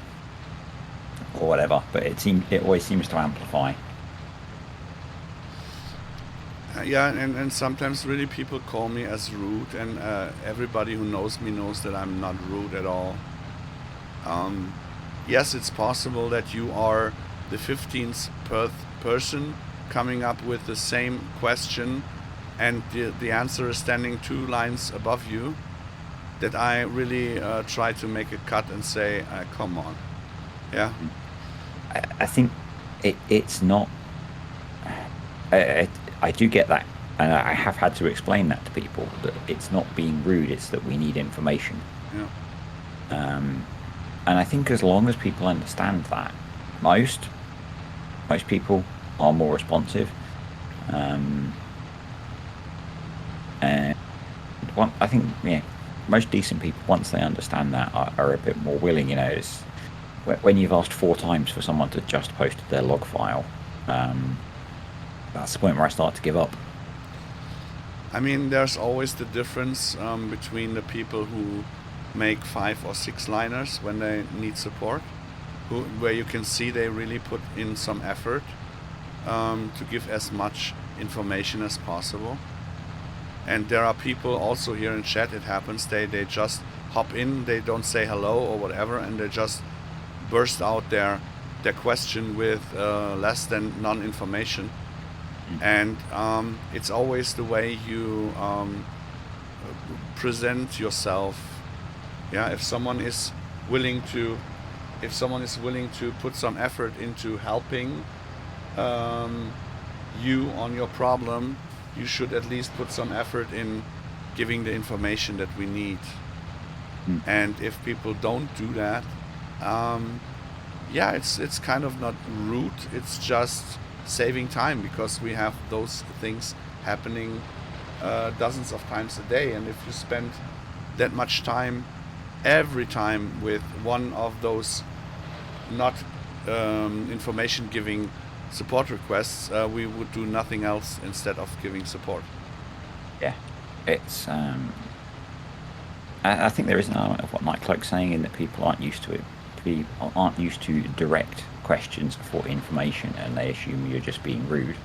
or whatever. But it always seems to amplify. Yeah, and sometimes really people call me as rude, and everybody who knows me knows that I'm not rude at all. Yes, it's possible that you are the 15th person coming up with the same question, and the answer is standing 2 lines above you, that I really try to make a cut and say, come on. Yeah. I think it's not... I do get that, and I have had to explain that to people, that it's not being rude, it's that we need information. Yeah. And I think as long as people understand that, most people are more responsive. And I think, most decent people, once they understand that, are a bit more willing. It's when you've asked 4 times for someone to just post their log file, that's the point where I start to give up. I mean, there's always the difference between the people who make 5 or 6 liners when they need support, where you can see they really put in some effort to give as much information as possible. And there are people also here in chat, it happens, they just hop in, they don't say hello or whatever, and they just burst out their question with less than non-information. And it's always the way you present yourself. Yeah, if someone is willing to put some effort into helping you on your problem, you should at least put some effort in giving the information that we need. And if people don't do that, it's kind of not rude, it's just saving time, because we have those things happening dozens of times a day, and if you spend that much time every time with one of those not information giving support requests, we would do nothing else instead of giving support. Yeah, it's I think there is an element of what Nightcloak's saying, in that people aren't used to it. People aren't used to direct questions for information, and they assume you're just being rude.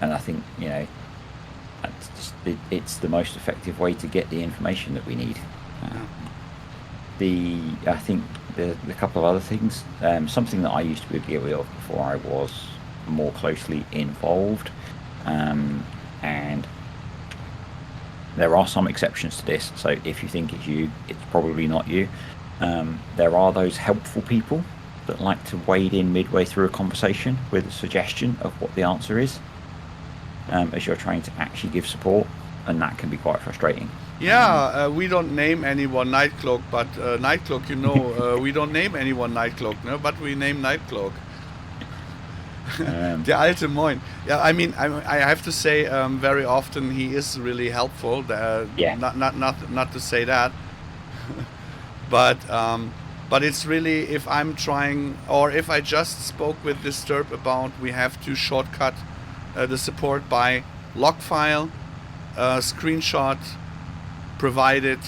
And I think it's the most effective way to get the information that we need. I think the couple of other things, something that I used to be guilty of before I was more closely involved, and there are some exceptions to this, so if you think it's you, it's probably not you. There are those helpful people that like to wade in midway through a conversation with a suggestion of what the answer is, as you're trying to actually give support, and that can be quite frustrating. Yeah, we don't name anyone Nightcloak, but Nightcloak, we don't name anyone Nightcloak, no? But we name Nightcloak. Der alte Moin. Yeah, I mean, I have to say, very often he is really helpful. Not to say that, but it's really, if I'm trying, or if I just spoke with Disturb about, we have to shortcut the support by log file, screenshot, provided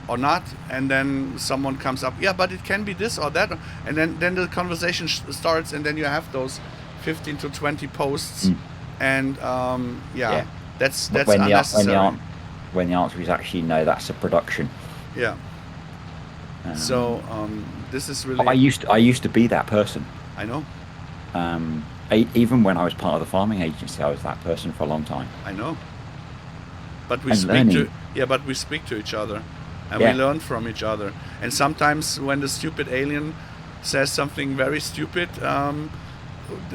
or not, and then someone comes up, yeah, but it can be this or that, and then the conversation starts, and then you have those 15 to 20 posts, and that's unnecessary. When the answer is actually no, that's a production. Yeah. So this is really. I used to be that person. I know. Even when I was part of the farming agency, I was that person for a long time. I know. But we speak to each other, and we learn from each other. And sometimes when the stupid alien says something very stupid,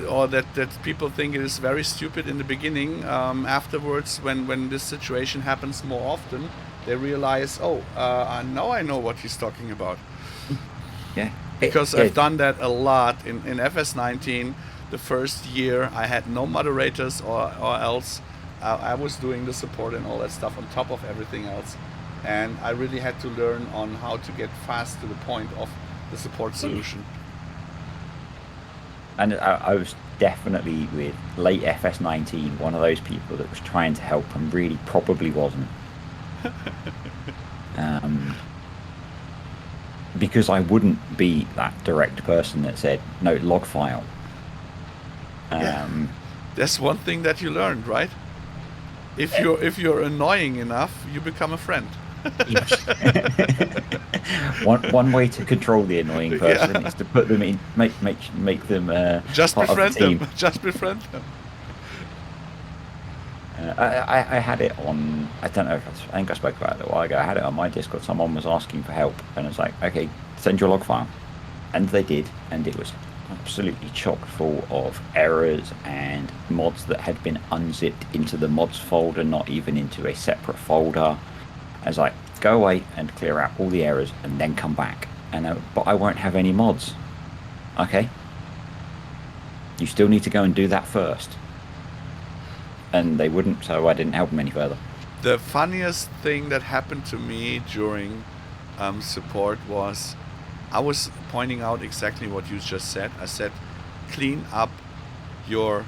or that people think it is very stupid in the beginning, afterwards, when this situation happens more often, they realize, now I know what he's talking about. Yeah. Because I've done that a lot in FS19. The first year I had no moderators or else. I was doing the support and all that stuff on top of everything else. and I really had to learn on how to get fast to the point of the support solution. And I was definitely with late FS19, one of those people that was trying to help and really probably wasn't. Because I wouldn't be that direct person that said, no, log file. That's one thing that you learned, right? If you're annoying enough, you become a friend. One way to control the annoying person is to put them in, make them just part befriend of the team. them. Just befriend them. I had it on. I don't know if I think I spoke about it a while ago. I had it on my Discord. Someone was asking for help, and it's like, okay, send your log file, and they did, and it was absolutely chock full of errors and mods that had been unzipped into the mods folder, not even into a separate folder. I was like, go away and clear out all the errors and then come back. And but I won't have any mods. Okay. You still need to go and do that first. And they wouldn't, so I didn't help them any further. The funniest thing that happened to me during support was I was pointing out exactly what you just said. I said, clean up your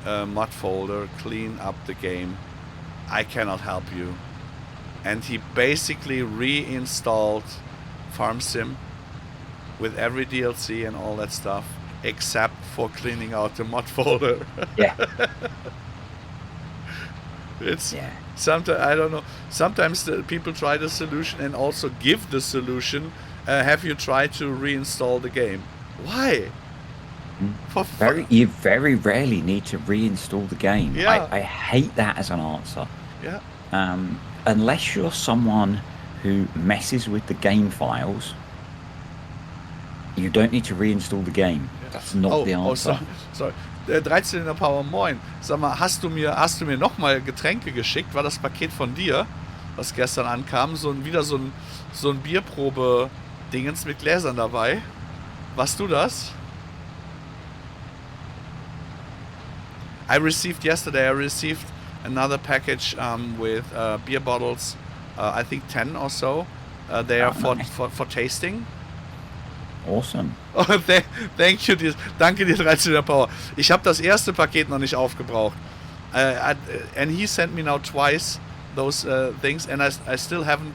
mod folder, clean up the game. I cannot help you. And he basically reinstalled FarmSim with every DLC and all that stuff, except for cleaning out the mod folder. Yeah. It's sometimes, I don't know, sometimes the people try the solution and also give the solution. Have you tried to reinstall the game? Why? You very rarely need to reinstall the game. Yeah. I hate that as an answer. Yeah. Unless you're someone who messes with the game files, you don't need to reinstall the game. That's not the answer. Sorry. 13er Power, moin. Sag mal, hast du mir nochmal Getränke geschickt? War das Paket von dir, was gestern ankam? Wieder so ein Bierprobe-Dingens mit Gläsern dabei? Warst du das? I received another package with beer bottles, I think 10 or so. They are for tasting. Awesome. Oh, thank you, danke dir 13er Power. Ich habe das erste Paket noch nicht aufgebraucht. And he sent me now twice those things, and I still haven't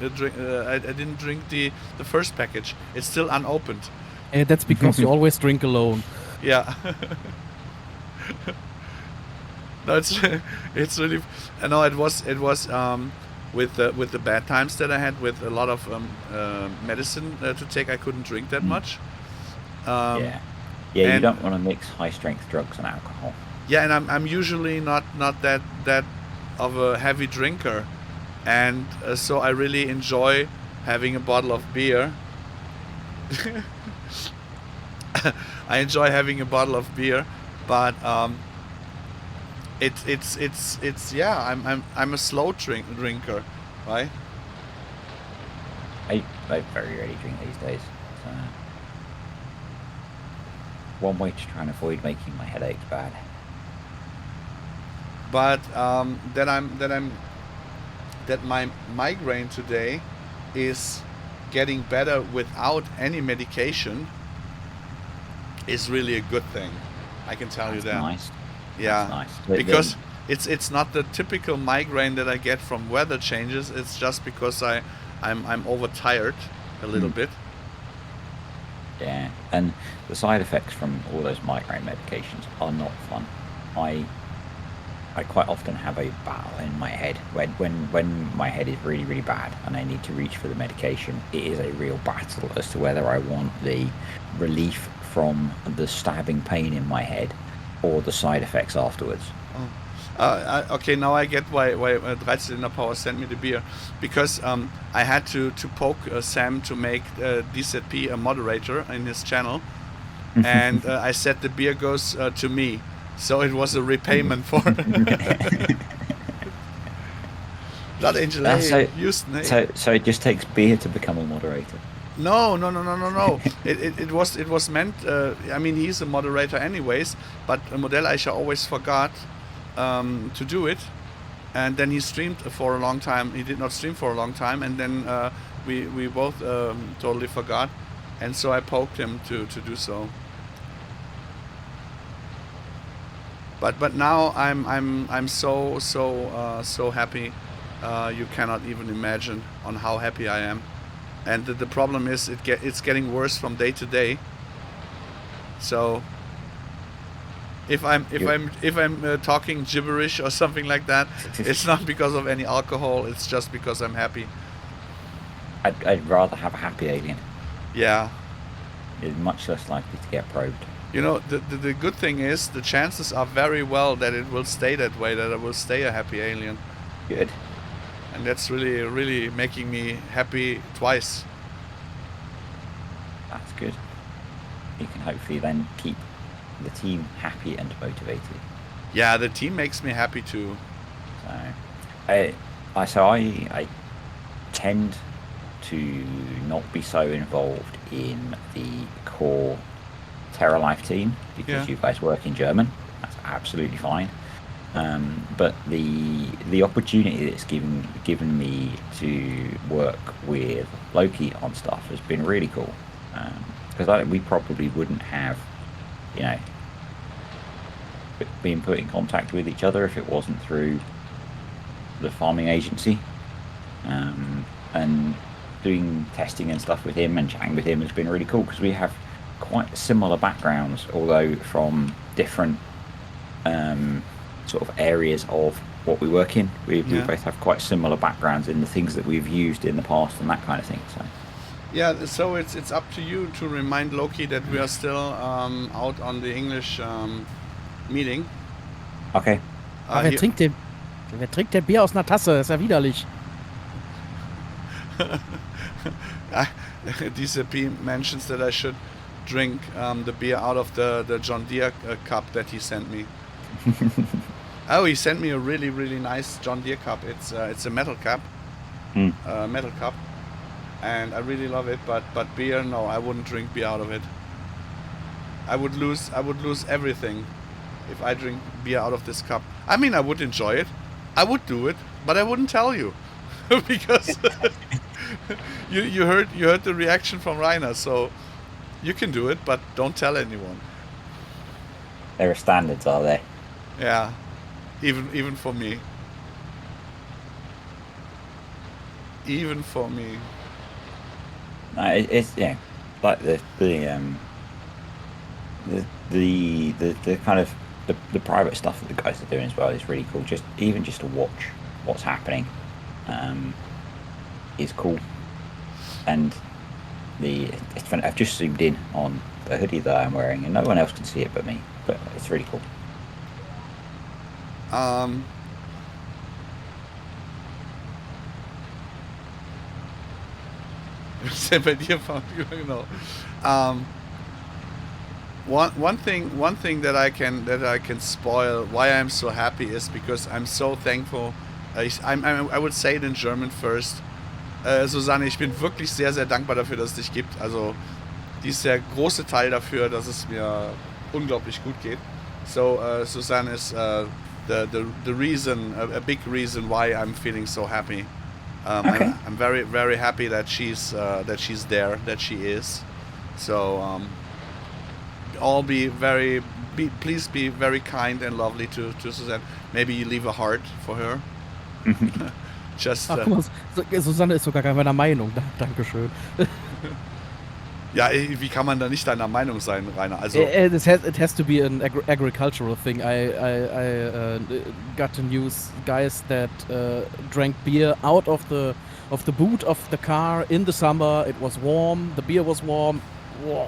I didn't drink the first package. It's still unopened. That's because you always drink alone. Yeah. No, it's really. No, it was with the bad times that I had with a lot of medicine to take. I couldn't drink that much. You don't want to mix high strength drugs and alcohol. Yeah, and I'm usually not that of a heavy drinker, and so I really enjoy having a bottle of beer. I enjoy having a bottle of beer, but it's yeah. I'm a slow drinker, right? I very rarely drink these days. So one way to try and avoid making my headaches bad. But that my migraine today is getting better without any medication is really a good thing. I can tell you that. Nice. Yeah, nice. Because it's not the typical migraine that I get from weather changes. It's just because I'm overtired a little bit. Yeah, and the side effects from all those migraine medications are not fun. I quite often have a battle in my head when my head is really, really bad and I need to reach for the medication. It is a real battle as to whether I want the relief from the stabbing pain in my head or the side effects afterwards. Okay, now I get why 13er Power sent me the beer, because I had to poke Sam to make DZP a moderator in his channel, and I said the beer goes to me, so it was a repayment for. Blood Angel, so it just takes beer to become a moderator. No. It was meant. I mean, he's a moderator anyways, but Modelleicher always forgot to do it, and then he streamed for a long time. He did not stream for a long time, and then we both totally forgot, and so I poked him to do so. But now I'm so happy. You cannot even imagine on how happy I am. And the problem is it's getting worse from day to day. So if I'm talking gibberish or something like that, it's not because of any alcohol. It's just because I'm happy. I'd rather have a happy alien. Yeah. It's much less likely to get probed. You know, the good thing is the chances are very well that it will stay that way, that I will stay a happy alien. Good. And that's really making me happy twice. That's good. You can hopefully then keep the team happy and motivated. Yeah, the team makes me happy too. So, I tend to not be so involved in the core TerraLife team because you guys work in German. That's absolutely fine. But the opportunity that's given me to work with Loki on stuff has been really cool. Because we probably wouldn't have, been put in contact with each other if it wasn't through the farming agency. And doing testing and stuff with him and chatting with him has been really cool because we have quite similar backgrounds, although from different sort of areas of what we work in. We both have quite similar backgrounds in the things that we've used in the past and that kind of thing. So yeah, so it's up to you to remind Loki that we are still out on the English meeting. Okay. Wer trinkt denn Bier aus einer Tasse? Ist ja widerlich. DCP mentions that I should drink the beer out of the John Deere cup that he sent me. Oh, he sent me a really nice John Deere cup. It's a metal cup, metal cup, and I really love it. But beer, no, I wouldn't drink beer out of it. I would lose everything if I drink beer out of this cup. I mean, I would enjoy it. I would do it, but I wouldn't tell you because you heard the reaction from Rainer. So you can do it, but don't tell anyone. There are standards, are there? Yeah, even for me. Even for me. No, it's like the kind of the private stuff that the guys are doing as well is really cool. Just to watch what's happening is cool. And it's fun. I've just zoomed in on the hoodie that I'm wearing, and no one else can see it but me. But it's really cool. Bei dir, genau. One thing that I can spoil why I'm so happy is because I'm so thankful. I would say it in German first. Susanne, ich bin wirklich sehr, sehr dankbar dafür, dass es dich gibt. Also, die ist der große Teil dafür, dass es mir unglaublich gut geht. So, Susanne is the reason, a big reason why I'm feeling so happy. Okay. I'm very, very happy that she's there, that she is. So, please be very kind and lovely to Susanne. Maybe you leave a heart for her. Just. Ach, guck mal, Susanne ist sogar meiner Meinung. Dankeschön. Ja, wie kann man da nicht deiner Meinung sein, Rainer? Also, it has to be an agricultural thing. I got to news guys that drank beer out of the boot of the car in the summer. It was warm. The beer was warm. Whoa.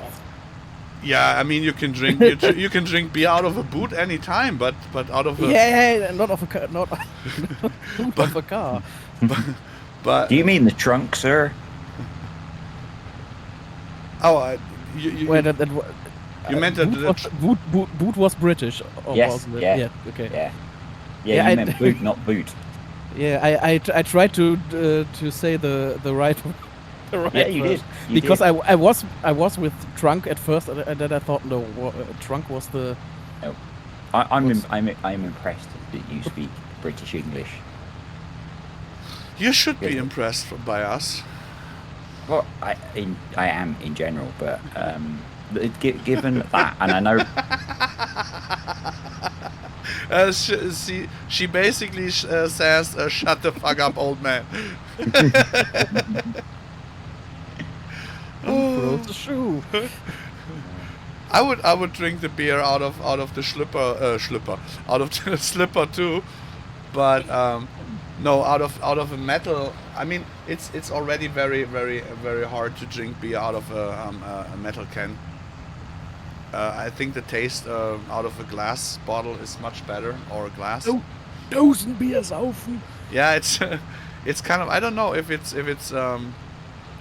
Yeah, I mean you can drink you can drink beer out of a boot anytime, but out of a not of a car, not boot of a car. But do you mean the trunk, sir? Oh, you meant that boot was British. Or Yes. wasn't it? Yeah. Yeah. Okay. Yeah. Yeah, You meant boot, not boot. Yeah, I tried to say the right. Yeah, you word. did. Because I was with trunk at first, and then I thought no, trunk was the. No. I'm impressed that you speak British English. You should be Yes. impressed by us. Well, I am in general, but given that, and I know She basically says, "Shut the fuck up, old man." Who throws a shoe? I would drink the beer out of the slipper out of the slipper too, but no, out of a metal. I mean, it's already very hard to drink beer out of a metal can. I think the taste out of a glass bottle is much better, or a glass. Dosenbier saufen. Yeah, it's kind of, I don't know if it's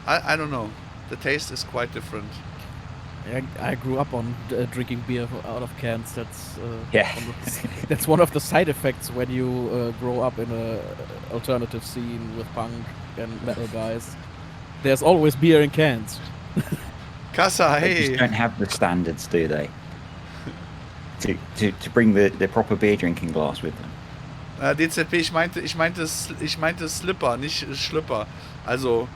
I don't know. The taste is quite different. I grew up on drinking beer out of cans. That's Yeah. that's one of the side effects when you grow up in a alternative scene with punk and metal guys. There's always beer in cans. Kassa, they hey. just don't have the standards, do they? To bring the proper beer drinking glass with them. DZP, ich meinte Slipper, nicht Schlüpper. Also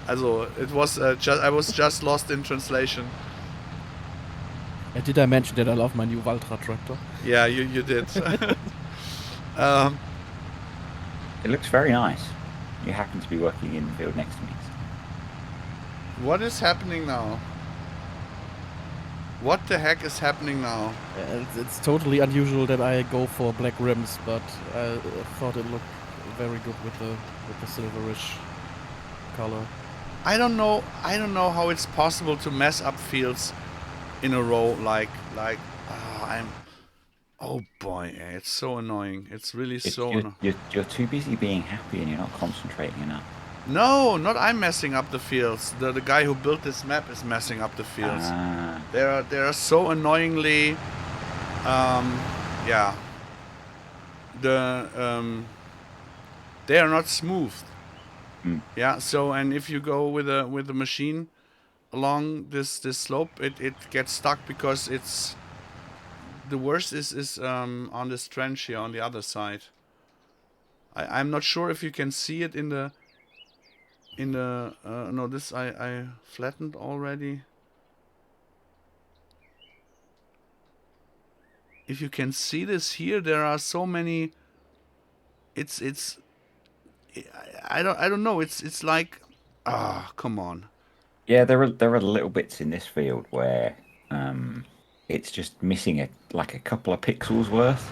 it was I was just lost in translation. Did I mention that I love my new Valtra tractor? Yeah, you did. It looks very nice. You happen to be working in the field next to me. What is happening now? What the heck is happening now? It's totally unusual that I go for black rims, but I thought it looked very good with the silverish color. I don't know how it's possible to mess up fields in a row like oh boy, it's so annoying. It's really so annoying. You're too busy being happy and you're not concentrating enough. No, not I'm messing up the fields. The guy who built this map is messing up the fields. They are so annoyingly yeah. They are not smooth. Yeah, so and if you go with a machine along this slope, it gets stuck because it's the worst is on this trench here on the other side. I'm not sure if you can see it in the no, this I flattened already. If you can see this here, there are so many. It's I don't know. It's like come on. Yeah, there are little bits in this field where it's just missing a couple of pixels worth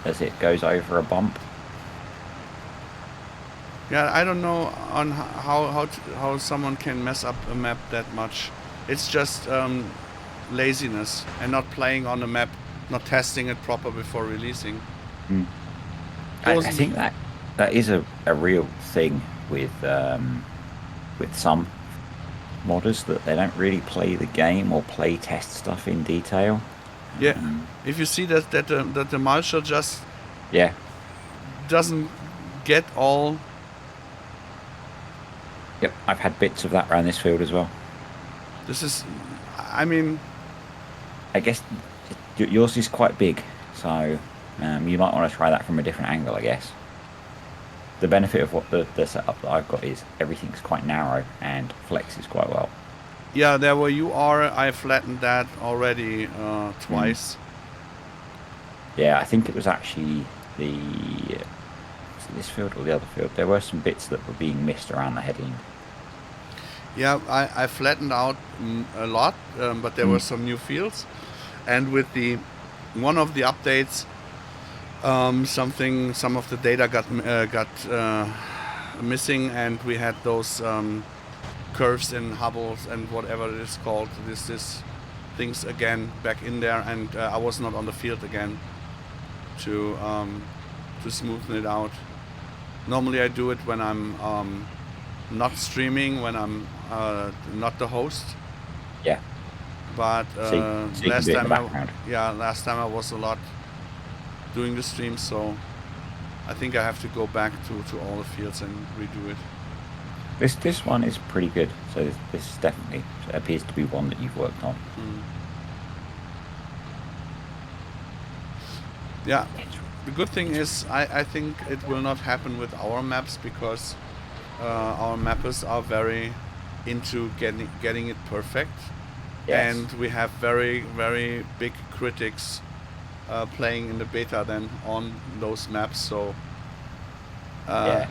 as it goes over a bump. Yeah, I don't know on how someone can mess up a map that much. It's just laziness and not playing on the map, not testing it proper before releasing. I think that is a real thing with some modders, that they don't really play the game or play test stuff in detail. Yeah, if you see that the mulcher just doesn't get all. Yep, I've had bits of that around this field as well. This is, I mean, I guess yours is quite big, so you might want to try that from a different angle, I guess. The benefit of what the setup that I've got is everything's quite narrow and flexes quite well. Yeah, there where you are, I flattened that already twice. Yeah, I think it was actually this field or the other field. There were some bits that were being missed around the headland. Yeah, I flattened out a lot, but there were some new fields, and with one of the updates, some of the data got missing, and we had those curves and hubbles and whatever it is called, this things again back in there, and I was not on the field again to smoothen it out. Normally I do it when I'm not streaming, when I'm not the host. Yeah. But so last time I was a lot doing the stream, so I think I have to go back to all the fields and redo it. This one is pretty good, so this definitely appears to be one that you've worked on. Yeah, the good thing is I think it will not happen with our maps because our mappers are very into getting it perfect. Yes. And we have very, very big critics playing in the beta then on those maps. So Yeah.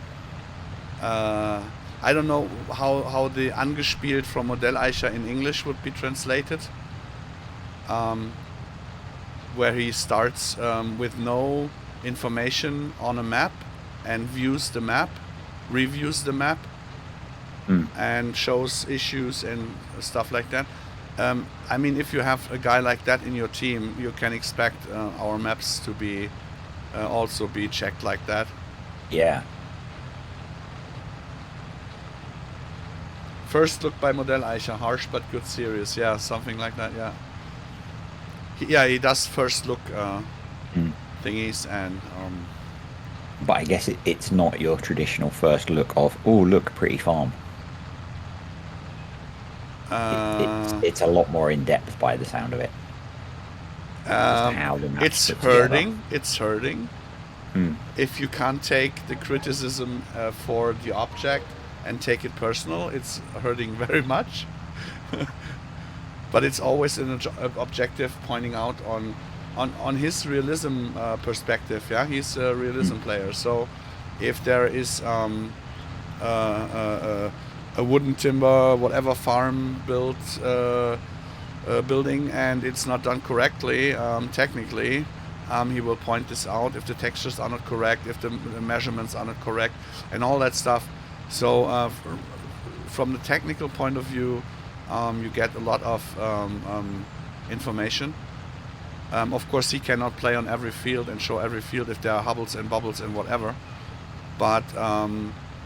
I don't know how the angespielt from Modelleicher in English would be translated. Where he starts with no information on a map and views the map, reviews the map, and shows issues and stuff like that. I mean, if you have a guy like that in your team, you can expect our maps to be also be checked like that. Yeah. First look by Modelleicher, harsh but good series. Yeah, something like that. Yeah. He does first look thingies and. But I guess it's not your traditional first look of, oh, look, pretty farm. It's a lot more in depth by the sound of it. How the maps It's put hurting. together. It's hurting. If you can't take the criticism for the object and take it personal, it's hurting very much. But it's always an objective pointing out on his realism perspective. Yeah, he's a realism player. So if there is a wooden timber, whatever farm building, and it's not done correctly technically, he will point this out if the textures are not correct, if the measurements are not correct, and all that stuff. So from the technical point of view, you get a lot of information. Of course, he cannot play on every field and show every field if there are hubbles and bubbles and whatever, but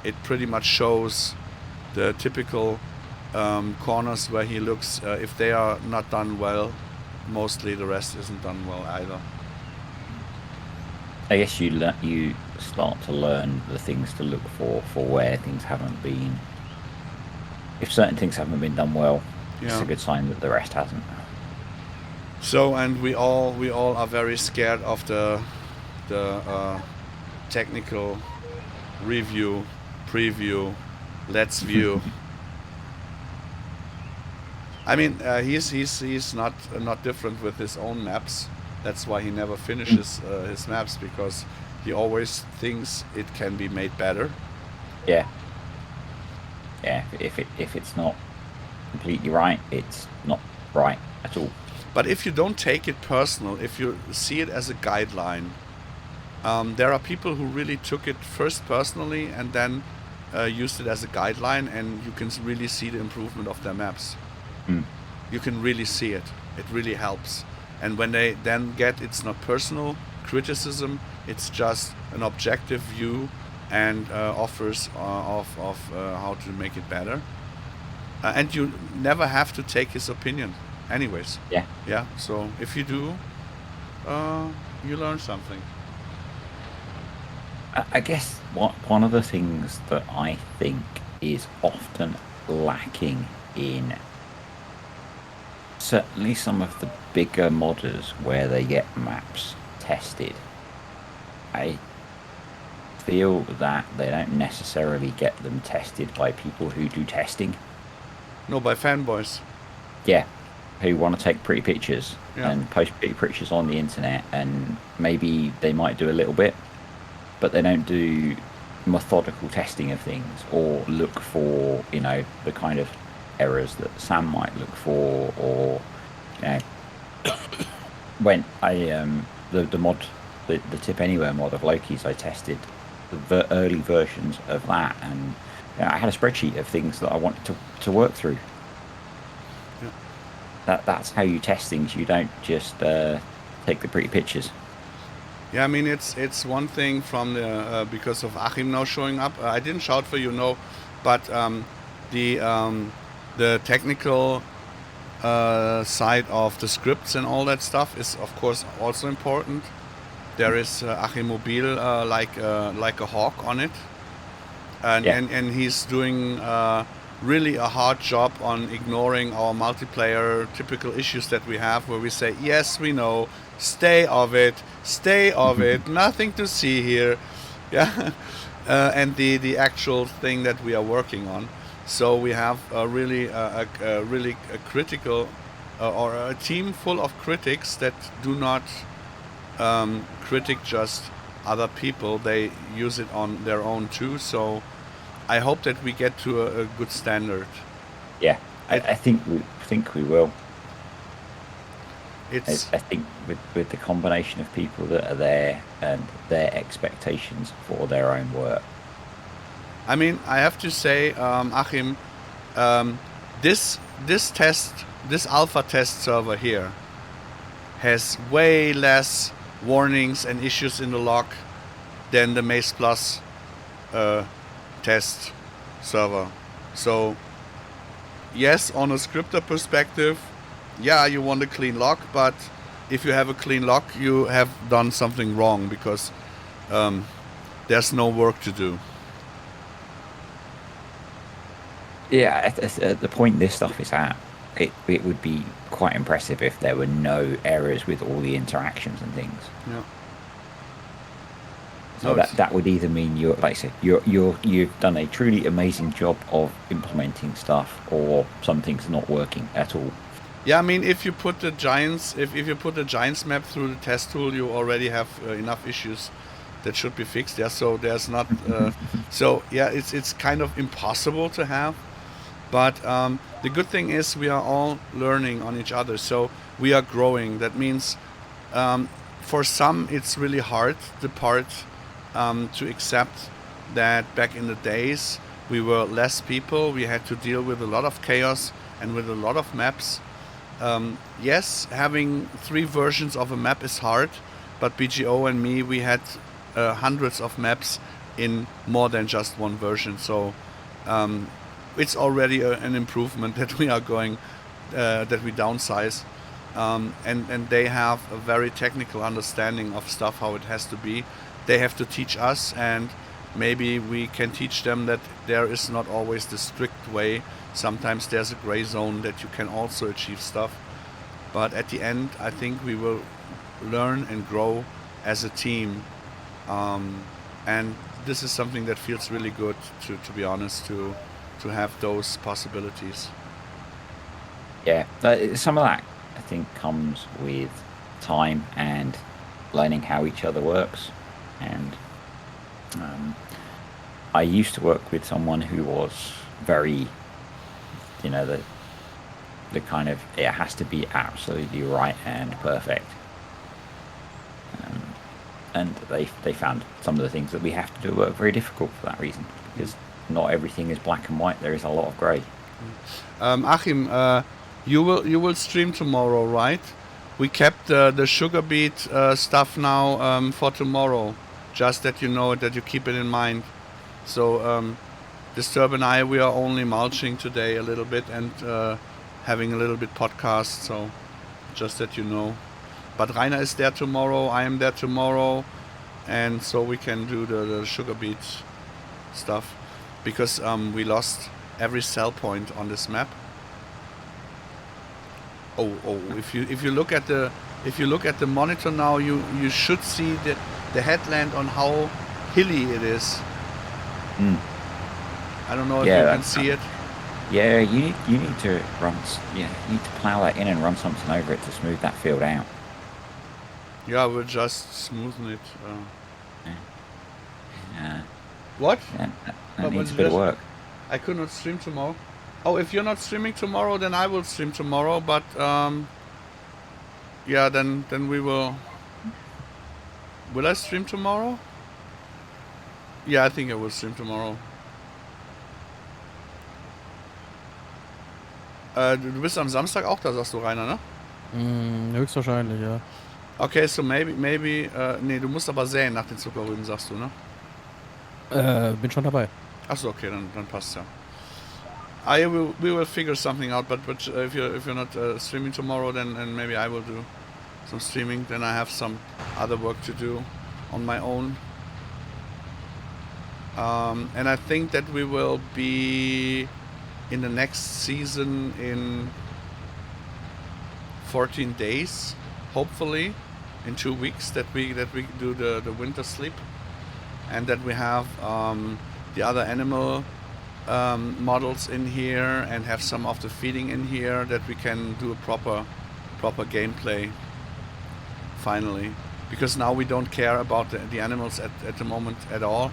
it pretty much shows the typical corners where he looks. If they are not done well, mostly the rest isn't done well either. I guess you start to learn the things to look for where things haven't been. If certain things haven't been done well, it's a good sign that the rest hasn't. So, and we all are very scared of the technical review, preview, let's view. I mean, he's not different with his own maps. That's why he never finishes his maps, because he always thinks it can be made better. Yeah. Yeah. If it's not completely right, it's not right at all. But if you don't take it personal, if you see it as a guideline, there are people who really took it first personally and then used it as a guideline, and you can really see the improvement of their maps. You can really see it. It really helps. And when they then get, it's not personal criticism, it's just an objective view and offers of how to make it better. And you never have to take his opinion anyways. Yeah, so if you do, you learn something. I guess one of the things that I think is often lacking in certainly some of the bigger modders where they get maps tested, I feel that they don't necessarily get them tested by people who do testing. No, by fanboys. Yeah, who want to take pretty pictures and post pretty pictures on the internet, and maybe they might do a little bit, but they don't do methodical testing of things or look for, the kind of errors that Sam might look for, or, when I, the Tip Anywhere mod of Loki's, I tested the early versions of that, and I had a spreadsheet of things that I wanted to work through. That's how you test things. You don't just take the pretty pictures. Yeah, I mean, it's one thing from the because of Achim now showing up. I didn't shout for you, no, but the technical side of the scripts and all that stuff is, of course, also important. There is Achim Mobil like a hawk on it, and he's doing really a hard job on ignoring our multiplayer typical issues that we have, where we say, yes, we know, stay of it, nothing to see here. Yeah. And the actual thing that we are working on. So we have a really critical or a team full of critics that do not critic just other people. They use it on their own too. So I hope that we get to a good standard. Yeah, I think we will. It's I think with the combination of people that are there and their expectations for their own work. I mean, I have to say, Achim, this alpha test server here has way less warnings and issues in the log than the Maze Plus test server. So yes, on a scripter perspective, yeah, you want a clean log, but if you have a clean log, you have done something wrong, because there's no work to do. Yeah, at the point this stuff is at, it would be quite impressive if there were no errors with all the interactions and things. Yeah. So that would either mean you're, like I said, you've done a truly amazing job of implementing stuff, or something's not working at all. Yeah, I mean, if you put the giants, if you put the giants map through the test tool, you already have enough issues that should be fixed. Yeah, so there's not. So yeah, it's kind of impossible to have. But the good thing is we are all learning on each other, so we are growing. That means for some it's really hard, the part to accept that back in the days we were less people, we had to deal with a lot of chaos and with a lot of maps. Yes, having 3 versions of a map is hard, but BGO and me, we had hundreds of maps in more than just one version, so it's already an improvement that we are going, that we downsize, and they have a very technical understanding of stuff, how it has to be. They have to teach us, and maybe we can teach them that there is not always the strict way. Sometimes there's a gray zone that you can also achieve stuff. But at the end, I think we will learn and grow as a team. And this is something that feels really good, to be honest, to have those possibilities. Yeah, some of that I think comes with time and learning how each other works. And I used to work with someone who was very, the kind of, it has to be absolutely right and perfect. And they found some of the things that we have to do work very difficult for that reason, because not everything is black and white. There is a lot of grey. Achim, you will stream tomorrow, right? We kept the sugar beet stuff now for tomorrow, just that you know it, that you keep it in mind. So Disturb and I, we are only mulching today a little bit and having a little bit podcast, so just that you know. But Rainer is there tomorrow, I am there tomorrow, and so we can do the sugar beet stuff, because we lost every cell point on this map. If you look at the monitor now, you should see the headland on how hilly it is. I don't know if you can see it. Yeah, you need to run. Yeah, you need to plow that in and run something over it to smooth that field out. Yeah, we'll just smoothen it. What? Yeah, that needs a bit of work. I could not stream tomorrow. Oh, if you're not streaming tomorrow, then I will stream tomorrow. But yeah, then we will. Will I stream tomorrow? Yeah, I think I will stream tomorrow. Du bist am Samstag auch da, sagst du, Rainer, ne? Höchstwahrscheinlich, ja. Okay, so maybe, nee, du musst aber säen nach den Zuckerrüben, sagst du, ne? Bin schon dabei. Achso, okay, dann passt's ja. We will figure something out, but if you're not streaming tomorrow, then maybe I will do some streaming. Then I have some other work to do on my own. And I think that we will be in the next season in 14 days, hopefully, in 2 weeks that we do the winter sleep, and that we have the other animal models in here and have some of the feeding in here, that we can do a proper gameplay finally, because now we don't care about the animals at the moment at all,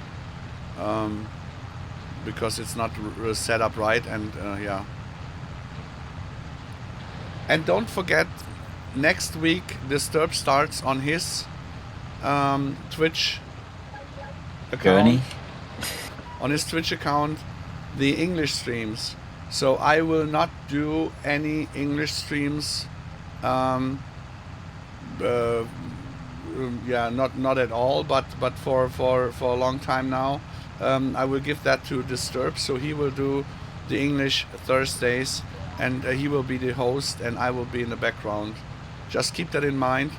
because it's not set up right, and yeah. And don't forget, next week Disturb starts on his Twitch account. Gurney. On his Twitch account, the English streams. So I will not do any English streams. Yeah, not at all. But for a long time now, I will give that to Disturb. So he will do the English Thursdays, and he will be the host, and I will be in the background. Just keep that in mind.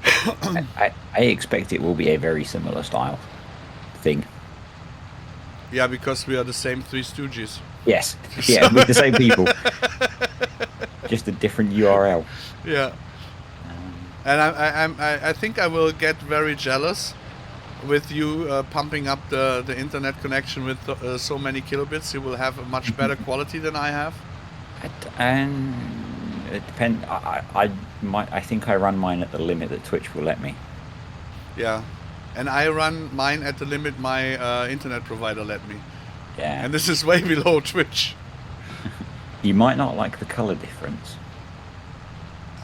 I expect it will be a very similar style thing. Yeah, because we are the same Three Stooges. Yes, yeah, with the same people, just a different URL. Yeah, and I think I will get very jealous with you pumping up the internet connection with so many kilobits. You will have a much better quality than I have. And it depends. I think I run mine at the limit that Twitch will let me. Yeah. And I run mine at the limit my internet provider let me. Yeah. And this is way below Twitch. You might not like the color difference.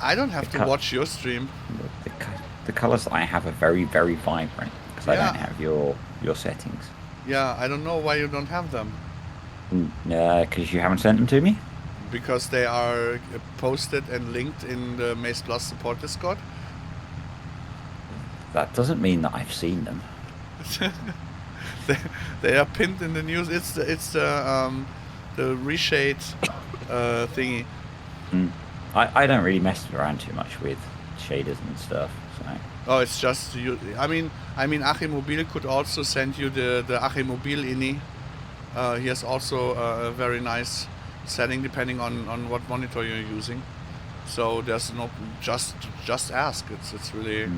I don't have to watch your stream. The colors that I have are very, very vibrant, because I don't have your settings. Yeah, I don't know why you don't have them. Because you haven't sent them to me? Because they are posted and linked in the Maze Plus support Discord. That doesn't mean that I've seen them. they are pinned in the news. It's the reshade thingy. I don't really mess around too much with shaders and stuff. So. Oh, it's just you. I mean, Achimobil could also send you the Achimobil ini. He has also a very nice setting depending on what monitor you're using. So there's no just ask. It's really.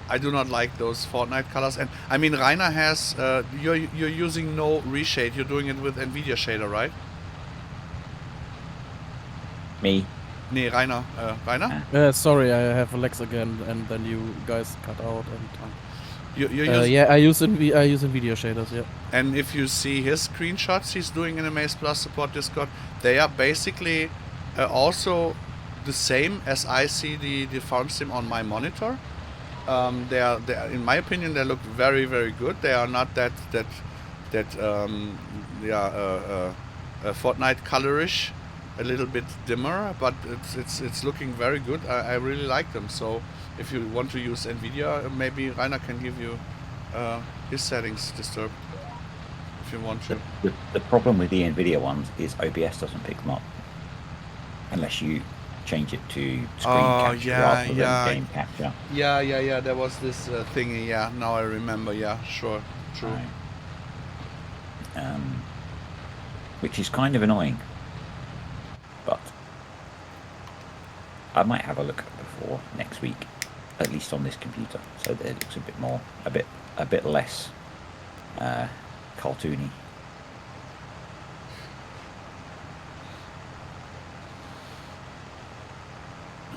I do not like those Fortnite colors, and I mean Rainer has. You're using no reshade. You're doing it with NVIDIA shader, right? Me? Nee, Rainer. Rainer? Sorry, I have Alex again, and then you guys cut out. And yeah, I use NVIDIA shaders. Yeah. And if you see his screenshots he's doing in the Maze Plus support Discord, they are basically also the same as I see the FarmSim on my monitor. They are, in my opinion, they look very, very good. They are not that Fortnite colorish, a little bit dimmer, but it's looking very good. I really like them. So if you want to use NVIDIA, maybe Rainer can give you his settings disturbed if you want to. The problem with the NVIDIA ones is OBS doesn't pick them up unless you change it to screen capture rather than game capture. Yeah. There was this thingy. Yeah, now I remember. Yeah, sure, true. Right. Which is kind of annoying, but I might have a look before next week, at least on this computer, so that it looks a bit more, a bit less cartoony.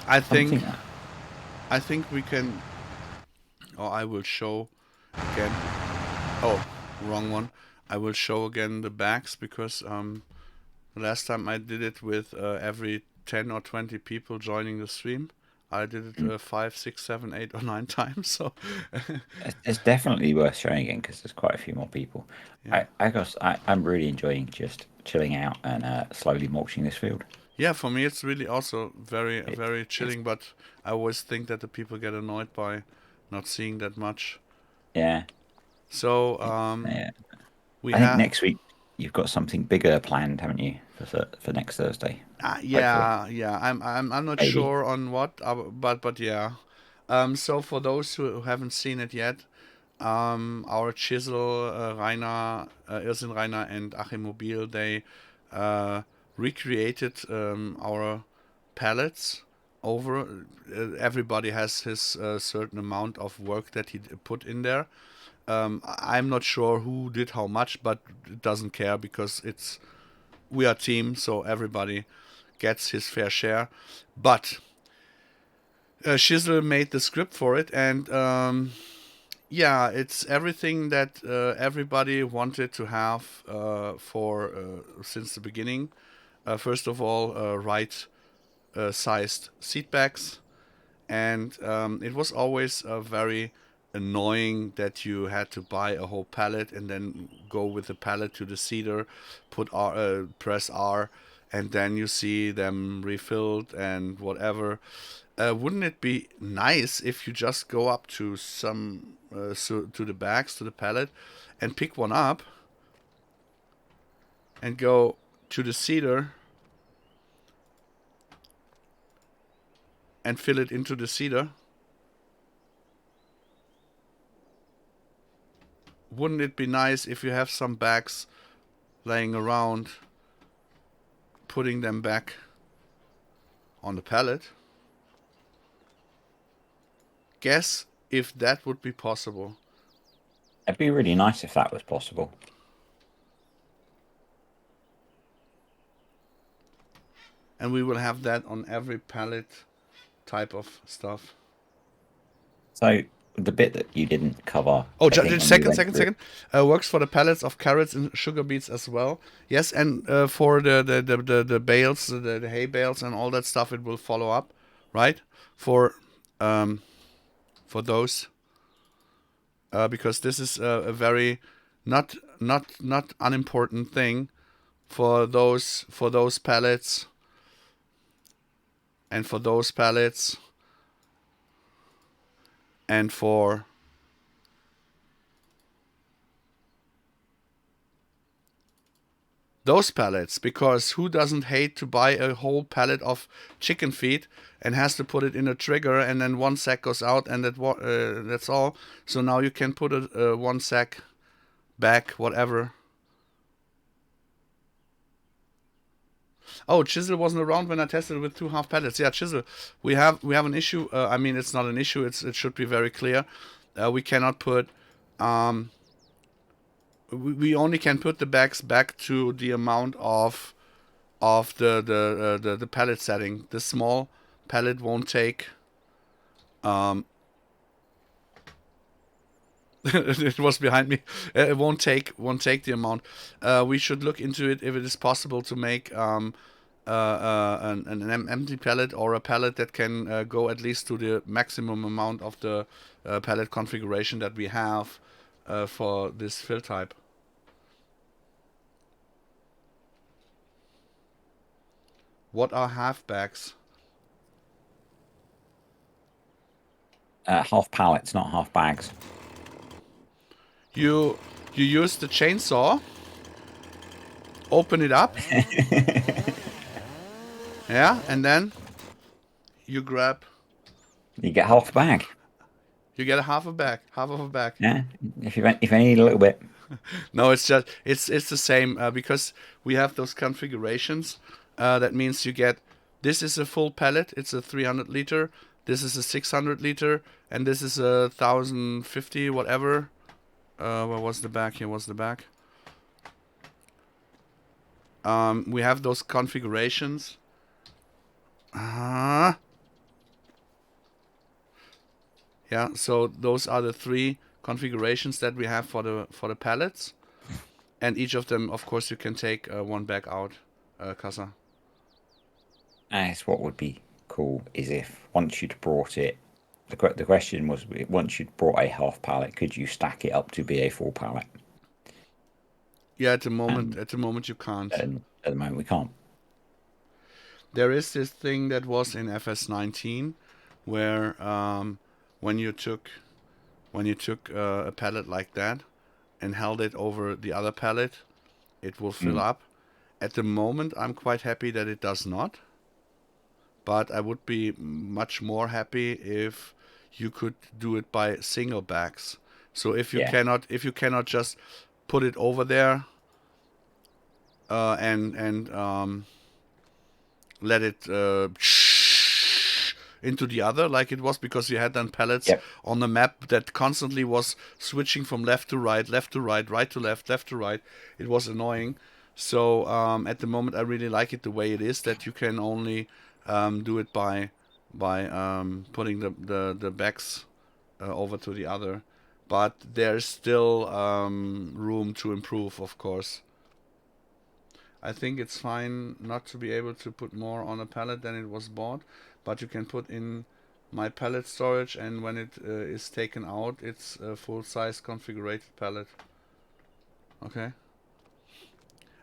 I think we can. Oh, I will show again. Oh, wrong one. I will show again the bags because last time I did it with every 10 or 20 people joining the stream. I did it 5, 6, 7, 8 or 9 times. So it's definitely worth showing again because there's quite a few more people. Yeah. I'm really enjoying just chilling out and slowly mulching this field. Yeah, for me it's really also very chilling, but I always think that the people get annoyed by not seeing that much. Yeah. So I think next week you've got something bigger planned, haven't you, for next Thursday? Yeah. I'm not sure on what, but yeah. So for those who haven't seen it yet, our chisel, Rainer, Irsin Rainer and Achim Mobil, they recreated our pallets over. Everybody has his certain amount of work that he put in there. I'm not sure who did how much, but it doesn't care because we are a team, so everybody gets his fair share. But Shizzle made the script for it, and yeah, it's everything that everybody wanted to have for since the beginning. First of all, right sized seat backs, and it was always very annoying that you had to buy a whole pallet and then go with the pallet to the seeder, press R, and then you see them refilled and whatever. Wouldn't it be nice if you just go up to to the bags, to the pallet, and pick one up and go to the seeder and fill it into the seeder? Wouldn't it be nice if you have some bags laying around, putting them back on the pallet? Guess if that would be possible. It'd be really nice if that was possible. And we will have that on every pallet type of stuff. So the bit that you didn't cover. Oh, I think, second. Works for the pallets of carrots and sugar beets as well. Yes, and for the bales, the hay bales and all that stuff, it will follow up, right? For those, because this is a very not unimportant thing for those pallets and for those pallets and for those pallets, because who doesn't hate to buy a whole pallet of chicken feed and has to put it in a trigger and then one sack goes out and that's all. So now you can put a one sack back, whatever. Oh, Chisel wasn't around when I tested with 2 half pallets. Yeah, Chisel, we have an issue. I mean, it's not an issue. It should be very clear. We cannot put. We only can put the bags back to the amount of the pallet setting. The small pallet won't take. It was behind me. It won't take the amount. We should look into it if it is possible to make an empty pallet or a pallet that can go at least to the maximum amount of the pallet configuration that we have for this fill type. What are half bags? half pallets, not half bags. You use the chainsaw, open it up, yeah, and then you grab. You get half a bag. You get half of a bag. Yeah, if you need a little bit. No, it's just it's the same because we have those configurations. That means you get, this is a full pallet. It's a 300 liter. This is a 600 liter, and this is a 1050 whatever. Where was the back? Here was the back. We have those configurations. Yeah, so those are the 3 configurations that we have for the pallets, and each of them, of course, you can take one bag out, Kasa. As what would be cool is if once you'd brought it, the question was, once you'd brought a half pallet, could you stack it up to be a full pallet? Yeah, at the moment you can't. At the moment we can't. There is this thing that was in FS19 where when you took a pallet like that and held it over the other pallet, it will fill up. At the moment, I'm quite happy that it does not. But I would be much more happy if you could do it by single bags. So if you Yeah. cannot just put it over there and let it into the other like it was, because you had then pellets Yep. on the map that constantly was switching from left to right, right to left, left to right. It was annoying. So at the moment I really like it the way it is, that you can only do it by putting the backs over to the other. But there's still room to improve, of course. I think it's fine not to be able to put more on a pallet than it was bought, but you can put in my pallet storage, and when it is taken out, it's a full-size configured pallet. Okay.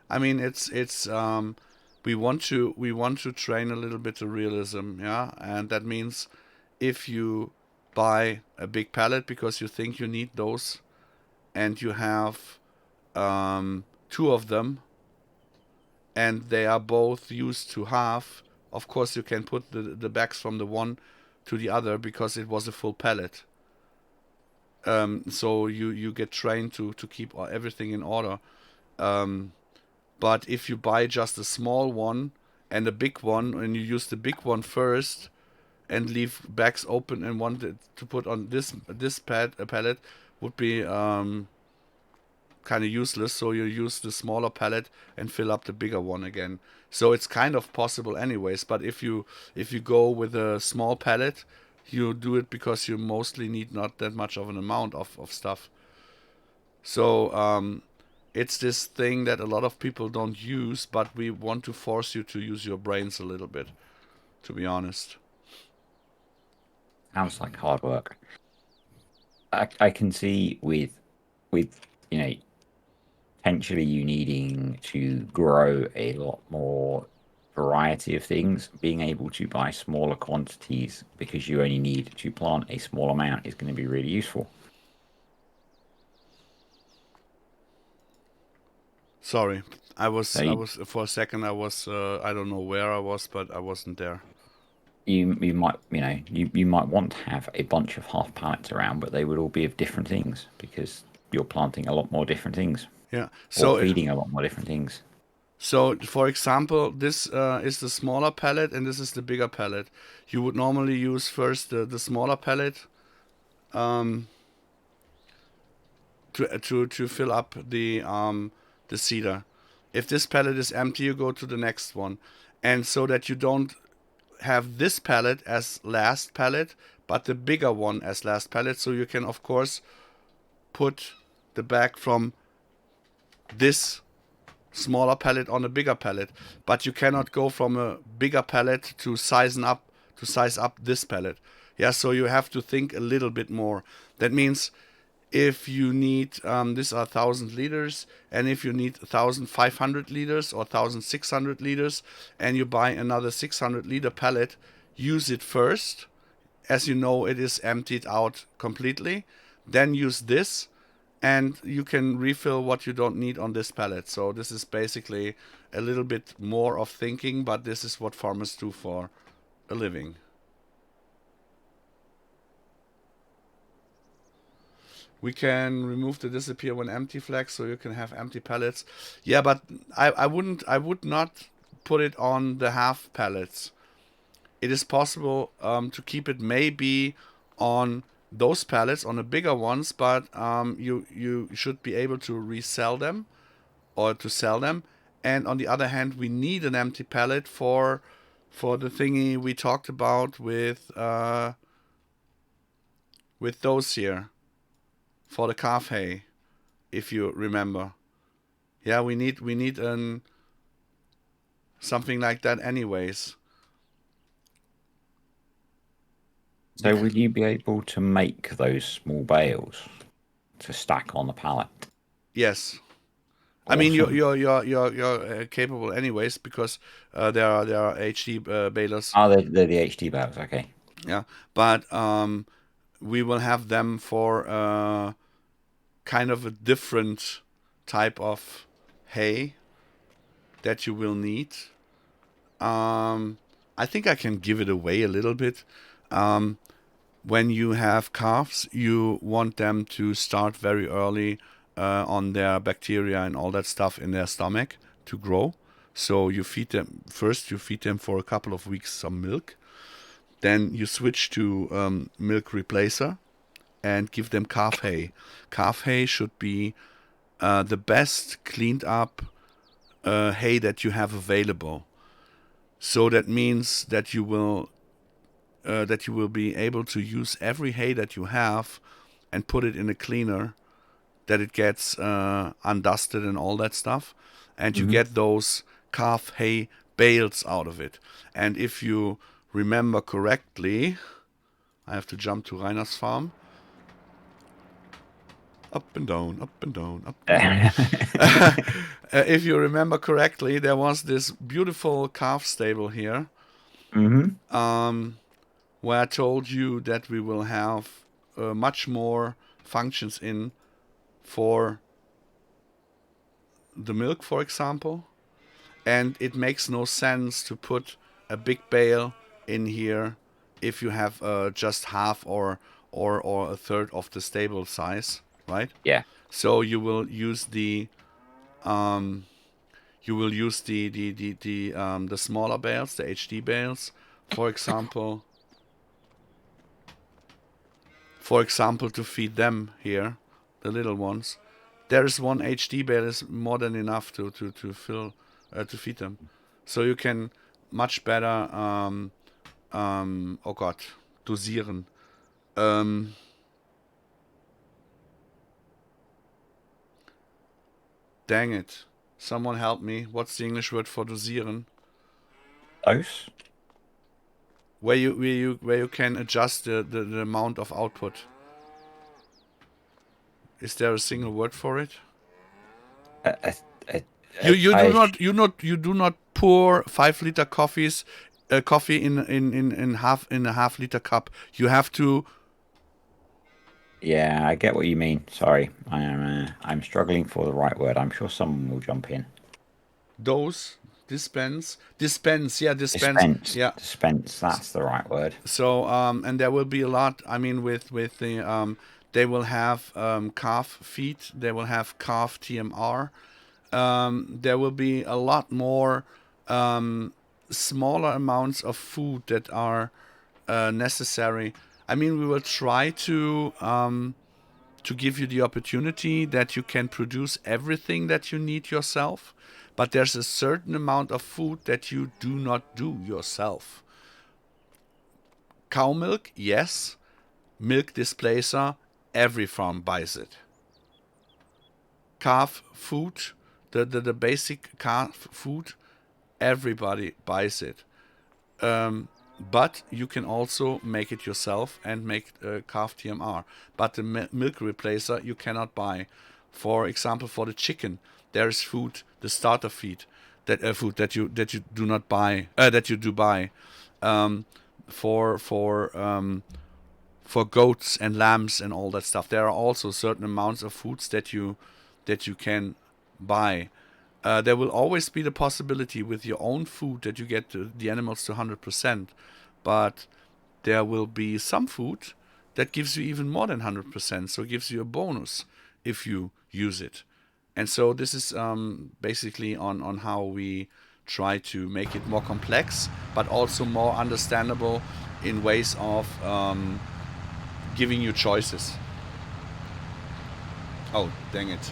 I mean, it's we want to train a little bit of realism, yeah, and that means if you buy a big pallet because you think you need those, and you have two of them, and they are both used to half, of course you can put the backs from the one to the other because it was a full pallet. So you get trained to keep everything in order. But if you buy just a small one and a big one, and you use the big one first and leave backs open and want it to put on this pallet, would be kind of useless. So you use the smaller pallet and fill up the bigger one again. So it's kind of possible anyways. But if you go with a small pallet, you do it because you mostly need not that much of an amount of stuff. So it's this thing that a lot of people don't use, but we want to force you to use your brains a little bit, to be honest. Sounds like hard work. I can see with you know, potentially you needing to grow a lot more variety of things, being able to buy smaller quantities because you only need to plant a small amount is going to be really useful. Sorry, I So was for a second I was I don't know where I was, but I wasn't there. you might you might want to have a bunch of half pallets around, but they would all be of different things because you're planting a lot more different things Yeah. or So feeding a lot more different things. So, for example, this is the smaller pallet and this is the bigger pallet. You would normally use first the smaller pallet to fill up the seeder. If this pallet is empty, you go to the next one, and so that you don't have this pallet as last pallet, but the bigger one as last pallet. So you can of course put the bag from this smaller pallet on a bigger pallet, but you cannot go from a bigger pallet to size up this pallet. Yeah, so you have to think a little bit more. That means if you need these are 1,000 liters, and if you need 1,500 liters or 1,600 liters, and you buy another 600-liter pallet, use it first, as you know it is emptied out completely. Then use this, and you can refill what you don't need on this pallet. So this is basically a little bit more of thinking, but this is what farmers do for a living. We can remove the disappear when empty flag, so you can have empty pallets. Yeah, but I would not put it on the half pallets. It is possible to keep it maybe on those pallets, on the bigger ones, but you should be able to resell them or to sell them. And on the other hand, we need an empty pallet for the thingy we talked about with those here, for the calf hay, if you remember. Yeah, we need something like that anyways. So will you be able to make those small bales to stack on the pallet? Yes. I mean, Awesome. you're capable anyways, because there are HD balers. Oh, they're the HD bales. Okay. Yeah, but we will have them for kind of a different type of hay that you will need. I think I can give it away a little bit. when you have calves, you want them to start very early on their bacteria and all that stuff in their stomach to grow. So you feed them first. You feed them for a couple of weeks some milk. Then you switch to milk replacer and give them calf hay. Calf hay should be the best cleaned up hay that you have available. So that means that you will be able to use every hay that you have and put it in a cleaner, that it gets undusted and all that stuff, and you get those calf hay bales out of it. And if you remember correctly, I have to jump to Rainer's farm. Up and down, up and down, up and down. If you remember correctly, there was this beautiful calf stable here, where I told you that we will have much more functions in for the milk, for example. And it makes no sense to put a big bale in here if you have just half or a third of the stable size, right? Yeah. So you will use the the smaller bales, the HD bales, for example. For example, to feed them here, the little ones. There is one HD bale is more than enough to fill to feed them. So you can much better oh Gott, dosieren. Dang it. Someone help me. What's the English word for dosieren? Dose? Where you can adjust the amount of output. Is there a single word for it? You do not pour 5 liter coffee in a half liter cup. You have to. Yeah, I get what you mean. Sorry, I'm struggling for the right word. I'm sure someone will jump in. Dispense. Dispense. Yeah, Dispense. That's the right word. So and there will be a lot. I mean, with the they will have calf feed. They will have calf TMR. There will be a lot more smaller amounts of food that are necessary. I mean, we will try to give you the opportunity that you can produce everything that you need yourself, but there's a certain amount of food that you do not do yourself. Cow milk, yes. Milk displacer, every farm buys it. Calf food, the basic calf food, everybody buys it. But you can also make it yourself and make calf TMR. But the milk replacer you cannot buy. For example, for the chicken, there is food, the starter feed, food that you do not buy, that you do buy. For goats and lambs and all that stuff, there are also certain amounts of foods that you can buy. There will always be the possibility with your own food that you get the animals to 100%, but there will be some food that gives you even more than 100%, so it gives you a bonus if you use it. And so this is basically on how we try to make it more complex, but also more understandable in ways of giving you choices. Oh, dang it.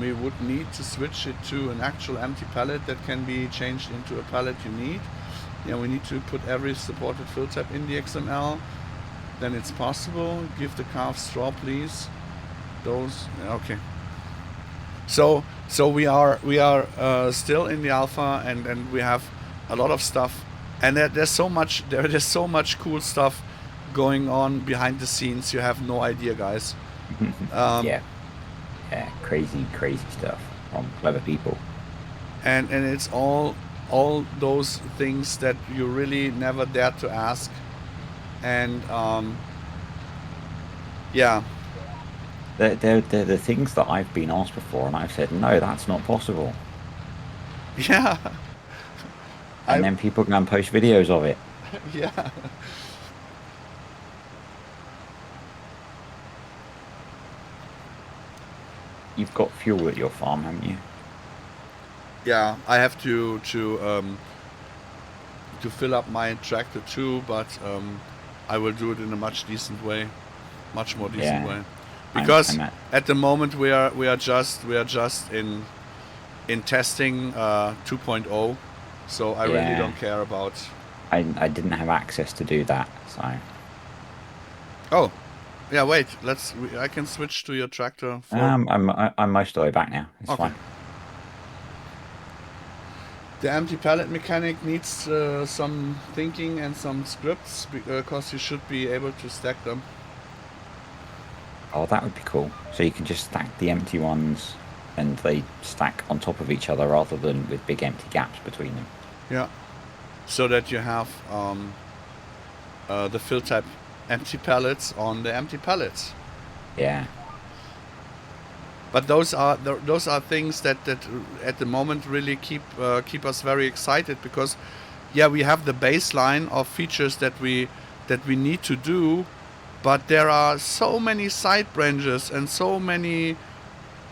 We would need to switch it to an actual empty pallet that can be changed into a pallet you need. Yeah, we need to put every supported fill tab in the XML. Then it's possible. Give the calf straw, please. Those, okay. So we are still in the alpha, and we have a lot of stuff, and there's so much cool stuff going on behind the scenes. You have no idea, guys. Yeah, crazy stuff from clever people, and it's all those things that you really never dared to ask, and yeah. They're the things that I've been asked before, and I've said, no, that's not possible. Yeah. And then people go and post videos of it. Yeah. you've got fuel at your farm, haven't you? Yeah, I have to fill up my tractor too, but I will do it in a much more decent way, because at the moment we are just in testing 2.0, so I really don't care about. I didn't have access to do that, so. Oh, yeah. Wait, I can switch to your tractor. I'm most of the way back now. It's fine. The empty pallet mechanic needs some thinking and some scripts, because you should be able to stack them. Oh, that would be cool. So you can just stack the empty ones and they stack on top of each other rather than with big empty gaps between them. Yeah. So that you have the fill type empty pallets on the empty pallets. Yeah. But those are things that at the moment really keep us very excited, because we have the baseline of features that we need to do, but there are so many side branches and so many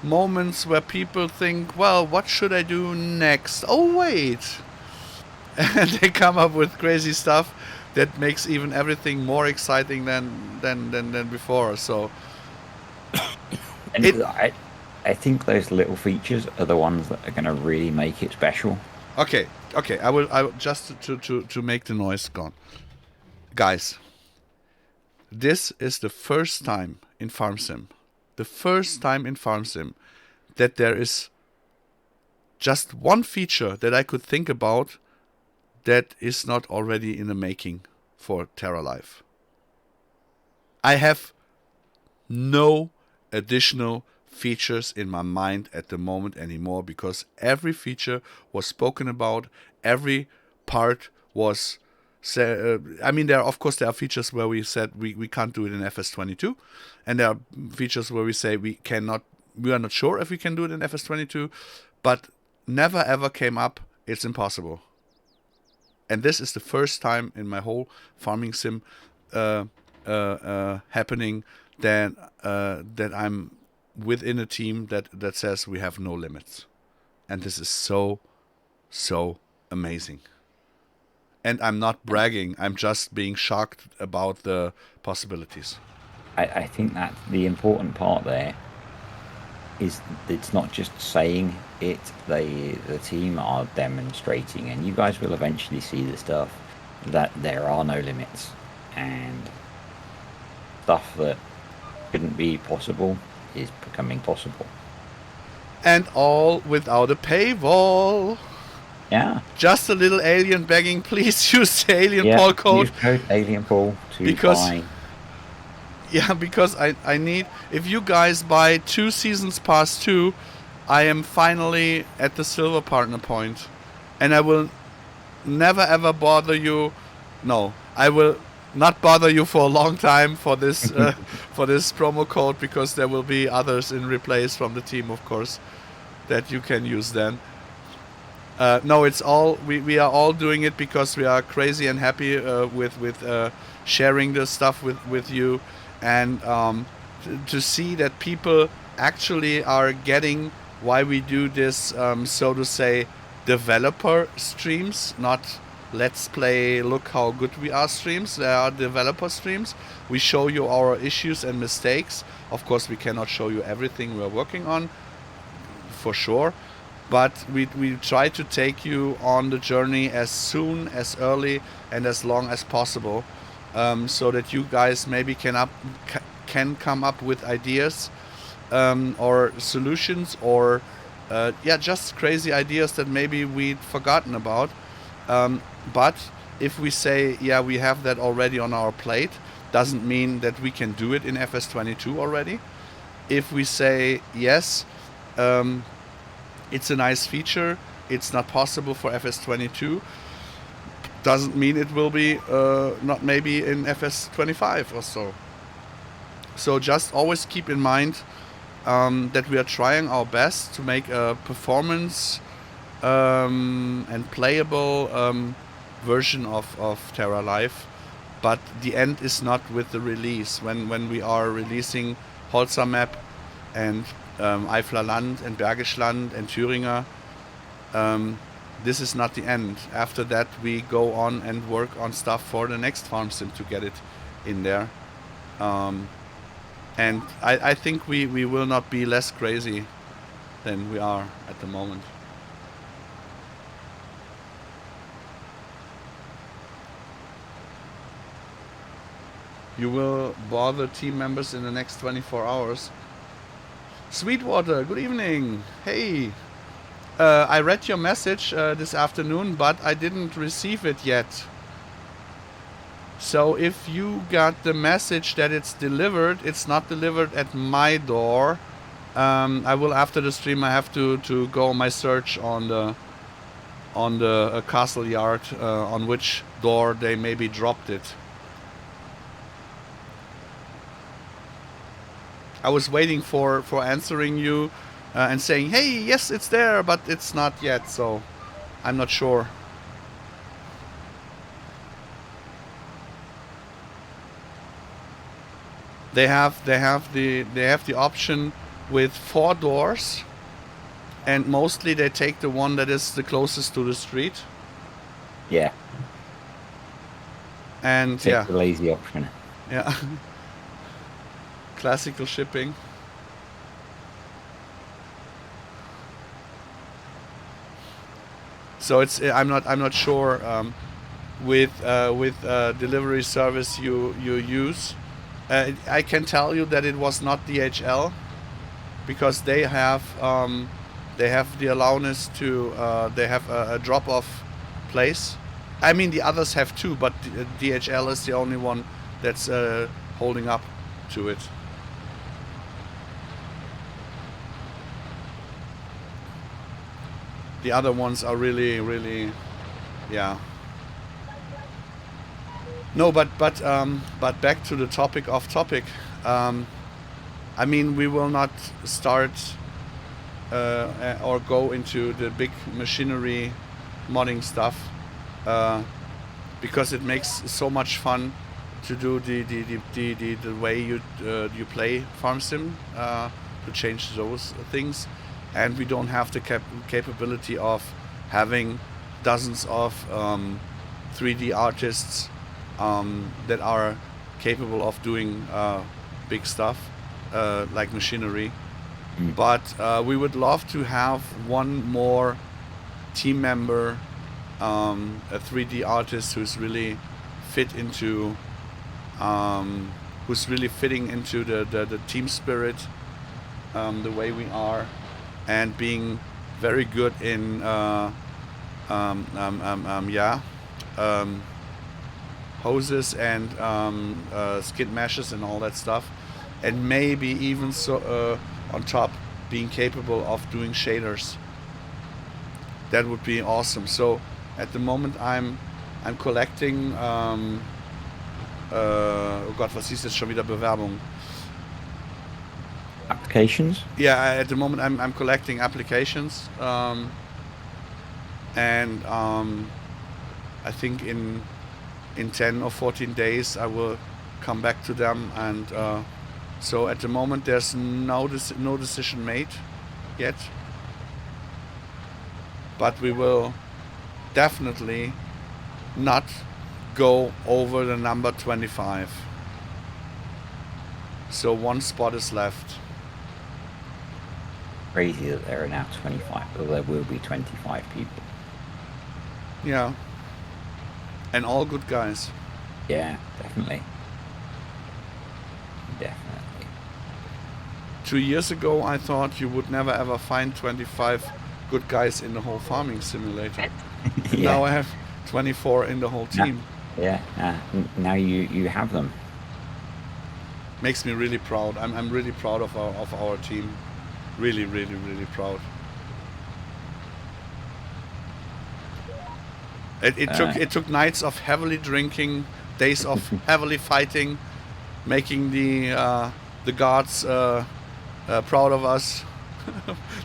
moments where people think, well, what should I do next? Oh wait. And they come up with crazy stuff that makes even everything more exciting than before. So and I think those little features are the ones that are going to really make it special. Okay. I will just to make the noise gone. Guys, this is the first time in FarmSim, that there is just one feature that I could think about that is not already in the making for TerraLife. I have no additional features in my mind at the moment anymore, because every feature was spoken about, every part was there are features where we said we can't do it in FS22, and there are features where we say we are not sure if we can do it in FS22, but never ever came up it's impossible. And this is the first time in my whole farming sim happening that I'm within a team that says we have no limits. And this is so amazing. And I'm not bragging, I'm just being shocked about the possibilities. I think that the important part there is it's not just saying it, the team are demonstrating, and you guys will eventually see the stuff that there are no limits, and stuff that couldn't be possible is becoming possible. And all without a paywall. Yeah. Just a little alien begging, please use the alien Paul code. Use code alien Paul to buy. Yeah, because I need, if you guys buy 2 Seasons Pass 2, I am finally at the silver partner point. And I will never ever bother you. No, I will not bother you for a long time for this for this promo code, because there will be others in replace from the team, of course, that you can use then. No, it's all we are all doing it because we are crazy and happy with sharing this stuff with you, and to see that people actually are getting why we do this, so to say, developer streams, not let's play, look how good we are streams. There are developer streams. We show you our issues and mistakes. Of course, we cannot show you everything we're working on, for sure. But we try to take you on the journey as soon, as early, and as long as possible, so that you guys maybe can come up with ideas or solutions, or just crazy ideas that maybe we'd forgotten about. But if we say, we have that already on our plate, doesn't mean that we can do it in FS22 already. If we say, yes, it's a nice feature, it's not possible for FS22, doesn't mean it will be not maybe in FS25 or so. So just always keep in mind that we are trying our best to make a performance and playable version of TerraLife, but the end is not with the release. When we are releasing Holzer map and Eifler Land and Bergisch Land and Thüringer. This is not the end. After that, we go on and work on stuff for the next farm sim to get it in there. And I think we will not be less crazy than we are at the moment. You will bother team members in the next 24 hours. Sweetwater, good evening. Hey. I read your message this afternoon, but I didn't receive it yet. So if you got the message that it's delivered, it's not delivered at my door. I will, after the stream, I have to go on my search on the castle yard on which door they maybe dropped it. I was waiting for answering you and saying, hey, yes, it's there, but it's not yet, so I'm not sure. They have the option with 4 doors, and mostly they take the one that is the closest to the street. Yeah. And Take the lazy option. Yeah. Classical shipping. So it's I'm not sure with delivery service you use. I can tell you that it was not DHL, because they have the allowance to they have a drop-off place. I mean, the others have too, but DHL is the only one that's holding up to it. The other ones are really, yeah. No, but back to the topic off topic. I mean, we will not start or go into the big machinery modding stuff because it makes so much fun to do the way you play farm sim, to change those things. And we don't have the capability of having dozens of 3D artists that are capable of doing big stuff like machinery. But we would love to have one more team member, a 3D artist who's really fit into, who's really fitting into the team spirit, the way we are. And being very good in hoses and skid meshes and all that stuff, and maybe even on top being capable of doing shaders. That would be awesome. So at the moment I'm collecting. Oh Gott, was hieß jetzt schon wieder Bewerbung? Applications? Yeah, at the moment I'm collecting applications, and I think in 10 or 14 days I will come back to them, and so at the moment there's no decision made yet, but we will definitely not go over the number 25. So one spot is left. Crazy that there are now 25, but there will be 25 people. Yeah. And all good guys. Yeah, definitely. Definitely. 2 years ago I thought you would never ever find 25 good guys in the whole farming simulator. Yeah. Now I have 24 in the whole team. Yeah, now you have them. Makes me really proud. I'm really proud of our team. Really proud. It took nights of heavily drinking, days of heavily fighting, making the gods proud of us,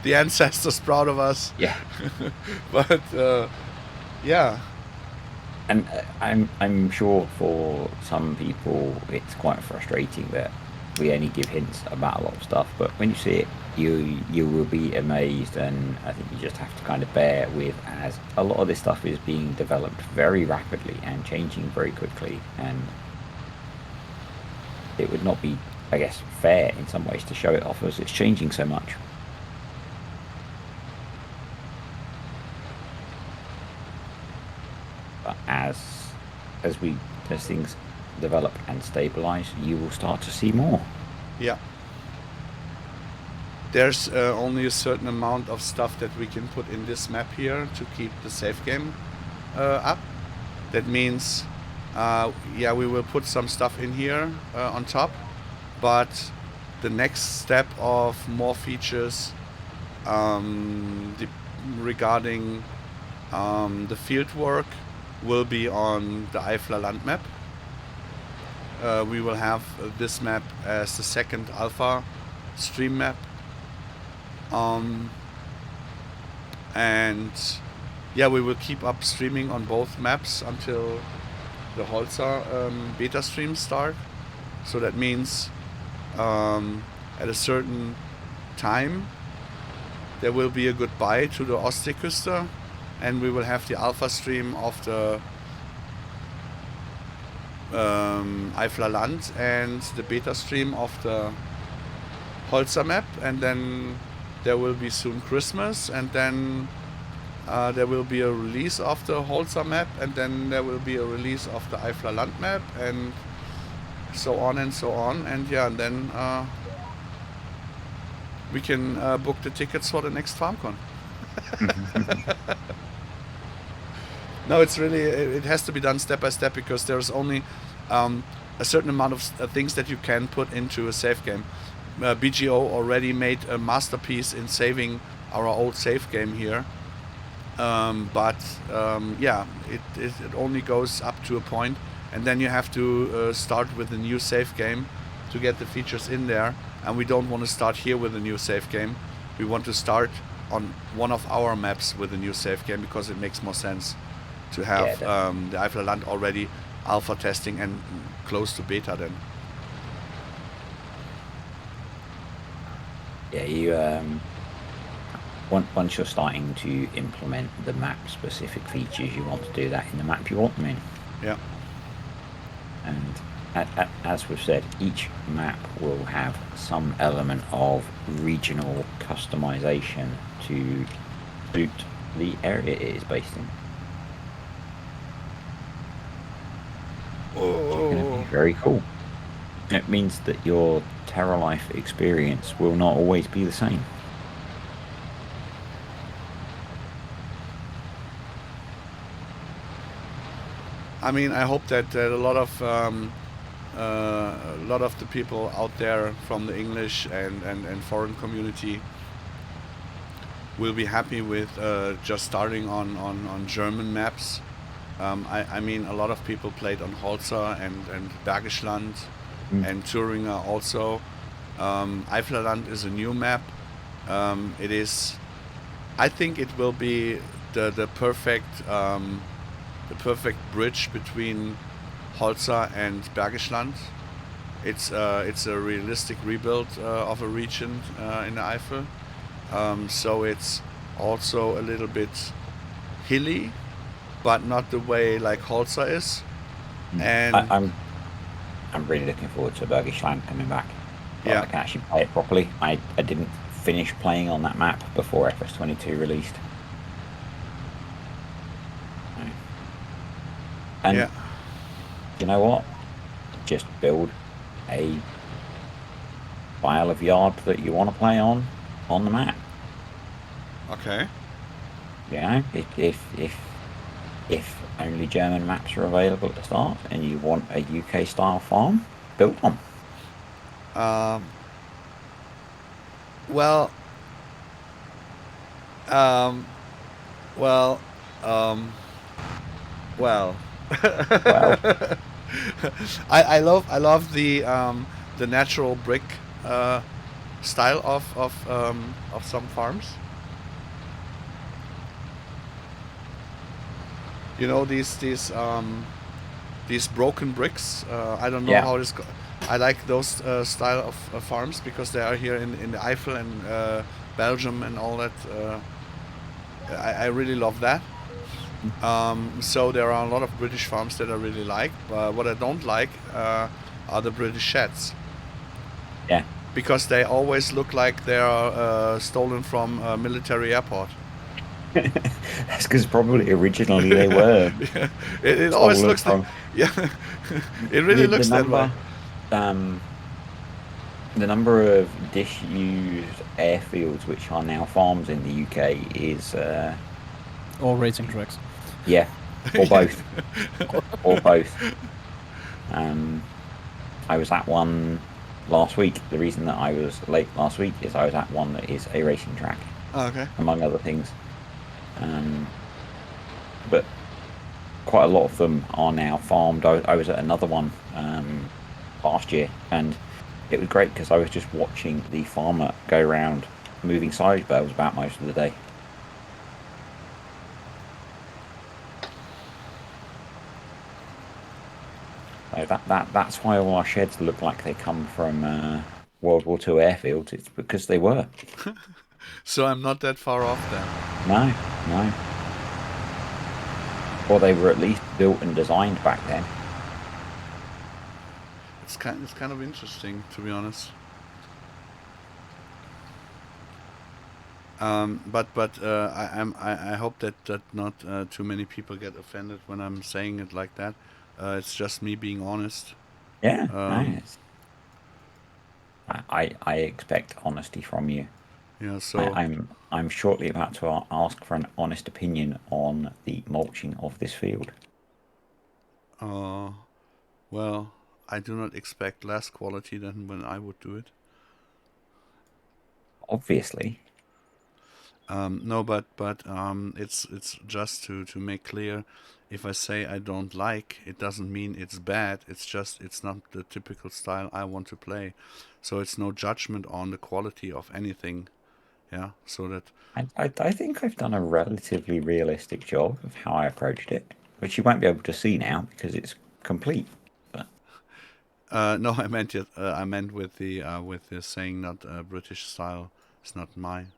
the ancestors proud of us. Yeah. But yeah. And I'm sure for some people it's quite frustrating that we only give hints about a lot of stuff, but when you see it you will be amazed, and I think you just have to kind of bear with, as a lot of this stuff is being developed very rapidly and changing very quickly, and it would not be, I guess, fair in some ways to show it off as it's changing so much. But as things develop and stabilize, you will start to see more. Yeah. There's only a certain amount of stuff that we can put in this map here to keep the save game up. That means, yeah, we will put some stuff in here on top, but the next step of more features regarding the field work will be on the Eifler Land map. We will have this map as the second alpha stream map. And yeah, we will keep up streaming on both maps until the Holzer beta streams start. So that means at a certain time there will be a goodbye to the Ostseeküste, and we will have the alpha stream of the Eifler Land and the beta stream of the Holzer map, and then there will be soon Christmas, and then there will be a release of the Holzer map, and then there will be a release of the Eifler Land map, and so on and so on. And yeah, and then we can book the tickets for the next FarmCon. No, it's really, it has to be done step by step, because there's only a certain amount of things that you can put into a save game. BGO already made a masterpiece in saving our old save game here, but yeah, it only goes up to a point, and then you have to start with a new save game to get the features in there. And we don't want to start here with a new save game. We want to start on one of our maps with a new save game, because it makes more sense to have the Eifler Land already alpha testing and close to beta then. Yeah, you once you're starting to implement the map specific features, you want to do that in the map you want them in. Yeah. And as we've said, each map will have some element of regional customization to suit the area it is based in. It's going to be very cool. It means that your TerraLife experience will not always be the same. I mean, I hope that a lot of the people out there from the English and foreign community will be happy with just starting on German maps. I mean, a lot of people played on Holzer and Bergisch Land and Thüringer also. Eifler Land is a new map. It is, I think it will be the perfect bridge between Holzer and Bergisch Land. It's a realistic rebuild of a region in the Eifel. So it's also a little bit hilly, but not the way like Holzer is. And I'm really looking forward to Bergisch Land coming back. Yeah. I can actually play it properly. I didn't finish playing on that map before FS22 released. And yeah. You know what? Just build a file of yard that you want to play on the map. Okay. You know, if only German maps are available at the start and you want a UK style farm, build one. Well, I love the natural brick style of some farms. You know, these broken bricks. I don't know how this I like those style of farms because they are here in the Eifel and Belgium and all that. I really love that. So there are a lot of British farms that I really like. What I don't like are the British sheds. Yeah. Because they always look like they are stolen from a military airport. That's because probably originally they were Yeah, it always stolen looks like, from yeah, it really the looks that way. the number of disused airfields which are now farms in the UK is Or racing tracks. yeah, or both, or both. I was at one last week. The reason that I was late last week is I was at one that is a racing track, Okay. among other things. But quite a lot of them are now farmed. I was at another one last year, and it was great because I was just watching the farmer go around moving silage bales about most of the day. So that's why all our sheds look like they come from World War II airfields. It's because they were. So I'm not that far off then. No, no. Or they were at least built and designed back then. It's kind of interesting, to be honest. But I hope that not too many people get offended when I'm saying it like that. It's just me being honest. Yeah, Um, I expect honesty from you. yeah. So I'm shortly about to ask for an honest opinion on the mulching of this field. well, I do not expect less quality than when I would do it. Obviously. No, but it's just to make clear. If I say I don't like, it doesn't mean it's bad. It's just it's not the typical style I want to play. So it's no judgment on the quality of anything. Yeah. So that I think I've done a relatively realistic job of how I approached it, which you won't be able to see now because it's complete. But no, I meant with the saying not British style. It's not mine.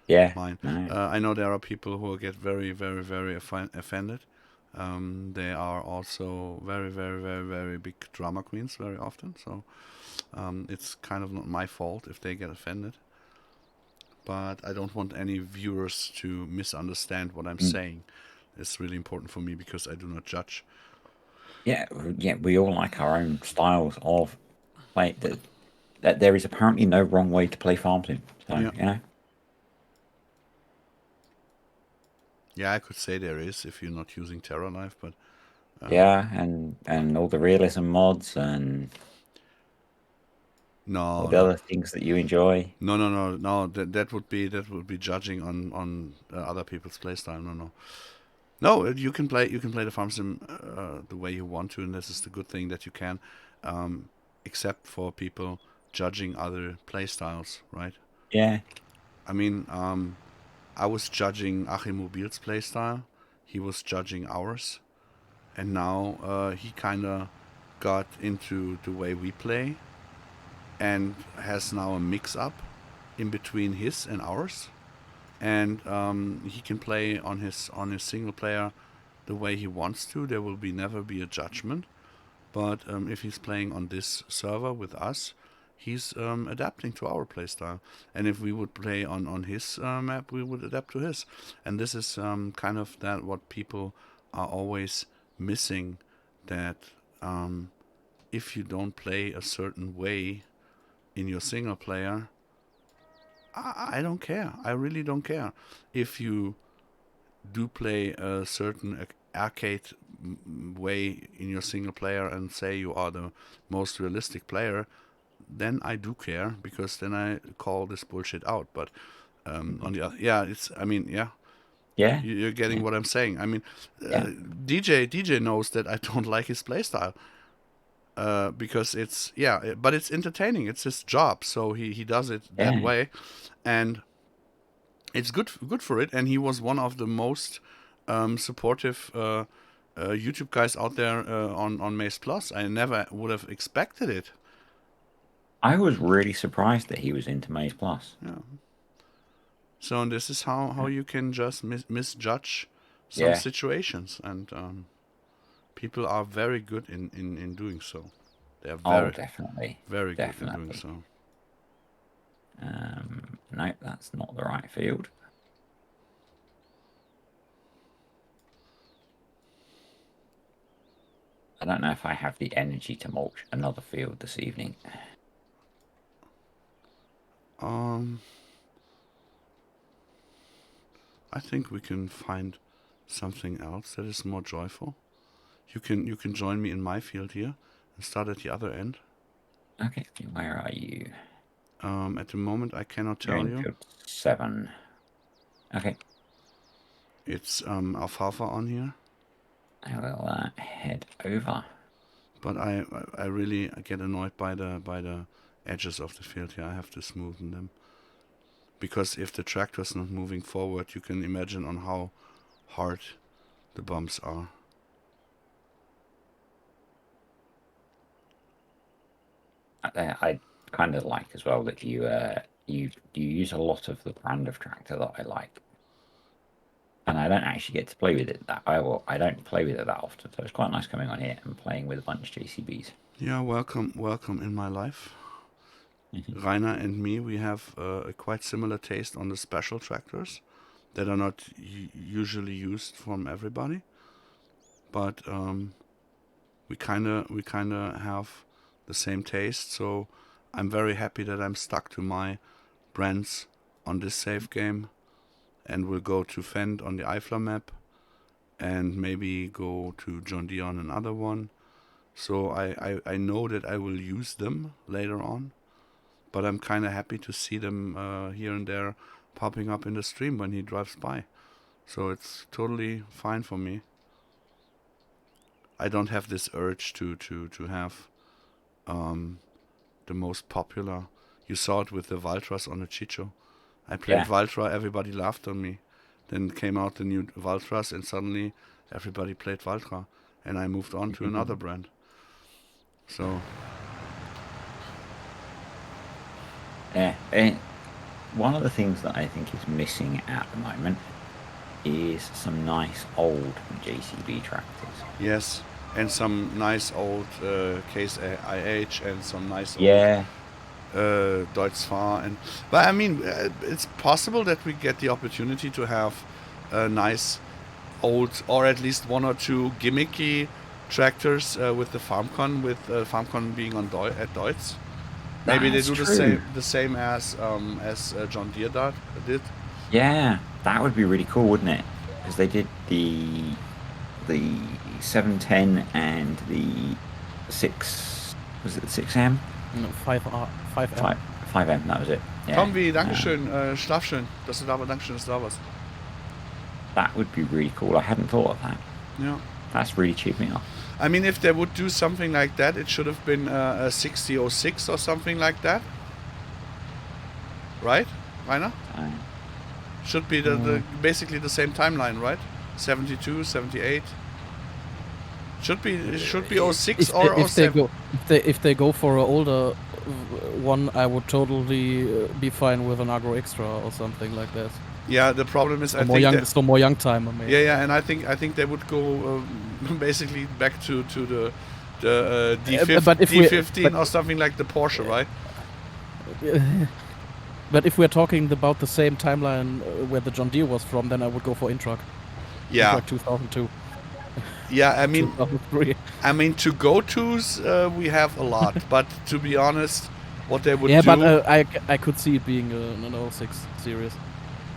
yeah, Mine. no, I know there are people who get very, very, very offended. They are also very, very, very, very big drama queens very often. So it's kind of not my fault if they get offended. But I don't want any viewers to misunderstand what I'm Mm. saying. It's really important for me because I do not judge. Yeah, yeah. We all like our own styles of play. That there is apparently no wrong way to play farm sim. So Yeah. you know, Yeah, I could say there is if you're not using TerraLife, but yeah, and all the realism mods and all no, the no, other things that you enjoy. no. That would be judging on other people's playstyle. No. No, you can play the farm sim the way you want to, and this is the good thing that you can, except for people judging other playstyles, right? Yeah, I mean, I was judging Achim Mobil's playstyle, he was judging ours, and now he kind of got into the way we play, and has now a mix-up in between his and ours, and he can play on his single player the way he wants to. There will never be a judgment. But if he's playing on this server with us, he's adapting to our playstyle. And if we would play on his map, we would adapt to his. And this is kind of that what people are always missing. That if you don't play a certain way in your single player, I don't care. I really don't care. If you do play a certain arcade way in your single player and say you are the most realistic player, then I do care because then I call this bullshit out. But on the other, yeah, it's. I mean, yeah, yeah, you're getting yeah, what I'm saying. I mean, yeah, DJ knows that I don't like his playstyle. Because it's but it's entertaining. It's his job, so he does it that yeah. way, and it's good for it. And he was one of the most supportive YouTube guys out there on Maze Plus. I never would have expected it. I was really surprised that he was into Maze Plus. Yeah. So this is how you can just misjudge some Yeah. situations, and people are very good in doing so. They are Oh, definitely. very good in doing Definitely. so. No, that's not the right field. I don't know if I have the energy to mulch another field this evening. I think we can find something else that is more joyful. You can join me in my field here and start at the other end. Okay, where are you? At the moment, I cannot You're tell in you. field 7. Okay. It's alfalfa on here. I will head over. But I really get annoyed by the edges of the field here. I have to smoothen them. Because if the tractor's not moving forward, you can imagine on how hard the bumps are. I kind of like as well that you use a lot of the brand of tractor that I like, and I don't actually get to play with it I don't play with it that often, so it's quite nice coming on here and playing with a bunch of JCBs. Yeah, welcome in my life. Rainer and me, we have a quite similar taste on the special tractors that are not usually used from everybody, but we kinda have the same taste. So I'm very happy that I'm stuck to my brands on this save game, and will go to Fend on the Eifler map, and maybe go to John Deere on another one. So I know that I will use them later on, but I'm kind of happy to see them here and there popping up in the stream when he drives by. So it's totally fine for me. I don't have this urge to have the most popular. You saw it with the Valtras on the Chicho. I played Valtra, everybody laughed on me. Then came out the new Valtras, and suddenly everybody played Valtra, and I moved on to another brand. So Yeah, and one of the things that I think is missing at the moment is some nice old JCB tractors. yes, and some nice old Case IH and some nice old Deutz-Fahr, but I mean, it's possible that we get the opportunity to have a nice old, or at least one or two gimmicky tractors with the FarmCon, with FarmCon being on at Deutz. Maybe That's they do the same as John Deere did. Yeah, that would be really cool, wouldn't it? Because they did the 710 and the 6. Was it the 6M? No, 5R, 5M. 5M, that was it. Yeah. Tombi, Dankeschön, schlaf schön, dass du da warst, Dankeschön, dass du da warst. That would be really cool. I hadn't thought of that. Yeah. That's really cheap me off. I mean, if they would do something like that, it should have been a 6006 or something like that. Right, Rainer? Should be the basically the same timeline, right? 72, 78. Should be 06 or 07. If they go for an older one, I would totally be fine with an Agro Extra or something like that. Yeah, the problem is more young timer maybe. Yeah, and I think they would go basically back to the D15 or something like the Porsche, right? But if we're talking about the same timeline where the John Deere was from, then I would go for Intruck. Yeah. Intruck 2002. Yeah, I mean, 2003. I mean, to go tos we have a lot, but to be honest, what they would do. Yeah, but I could see it being an 06 series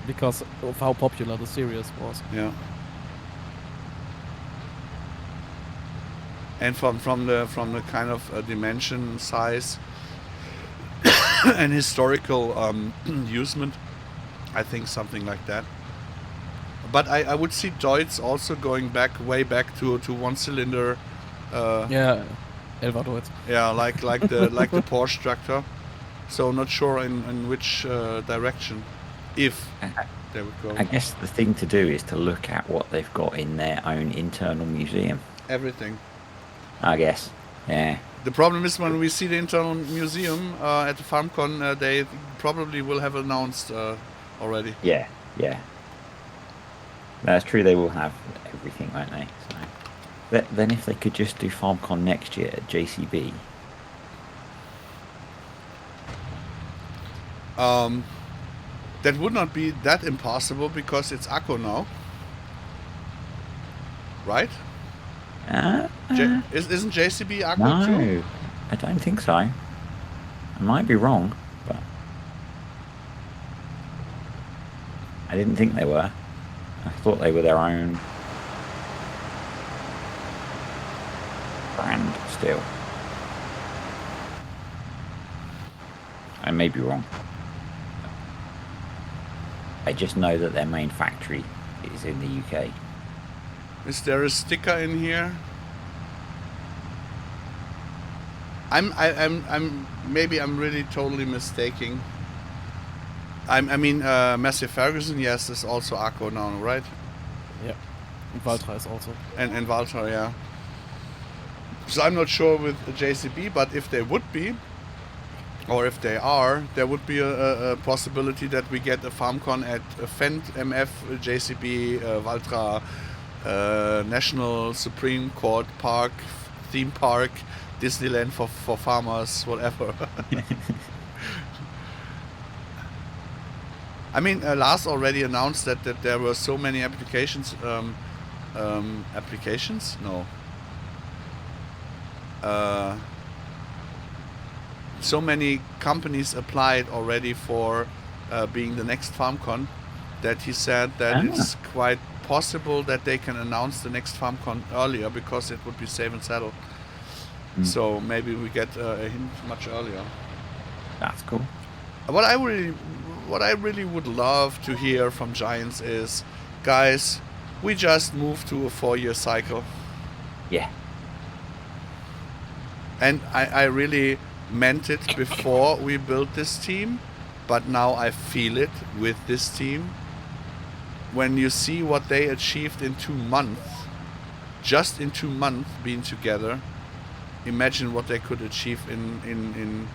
because of how popular the series was. Yeah. And from the kind of dimension, size, and historical usement, I think something like that. But I would see Deutz also going way back to one cylinder. Yeah, Elva Deutz. Yeah, like the Porsche tractor. So not sure in which direction, if they would go. I guess the thing to do is to look at what they've got in their own internal museum. Everything. I guess, yeah. The problem is when we see the internal museum at the FarmCon, they probably will have announced already. Yeah. That's true. They will have everything, won't they? So then, if they could just do FarmCon next year at JCB. That would not be that impossible because it's Akko now, right? Isn't JCB Akko too? No, I don't think so. I might be wrong, but I didn't think they were. I thought they were their own brand still. I may be wrong. I just know that their main factory is in the UK. Is there a sticker in here? Maybe I'm really totally mistaking. I mean, Massey Ferguson, yes, is also Akko now, right? Yeah. And Valtra is also. And Valtra, yeah. So I'm not sure with JCB, but if they would be, or if they are, there would be a possibility that we get a FarmCon at Fendt, MF, JCB, Valtra, National Supreme Court Park, Theme Park, Disneyland for farmers, whatever. I mean, Lars already announced that there were so many applications. So many companies applied already for being the next FarmCon that he said that it's quite possible that they can announce the next FarmCon earlier because it would be safe and settled. So maybe we get a hint much earlier. That's cool. What I really would love to hear from Giants is, guys, we just moved to a 4-year cycle. Yeah. And I really meant it before we built this team, but now I feel it with this team. When you see what they achieved in 2 months, just in 2 months being together, imagine what they could achieve in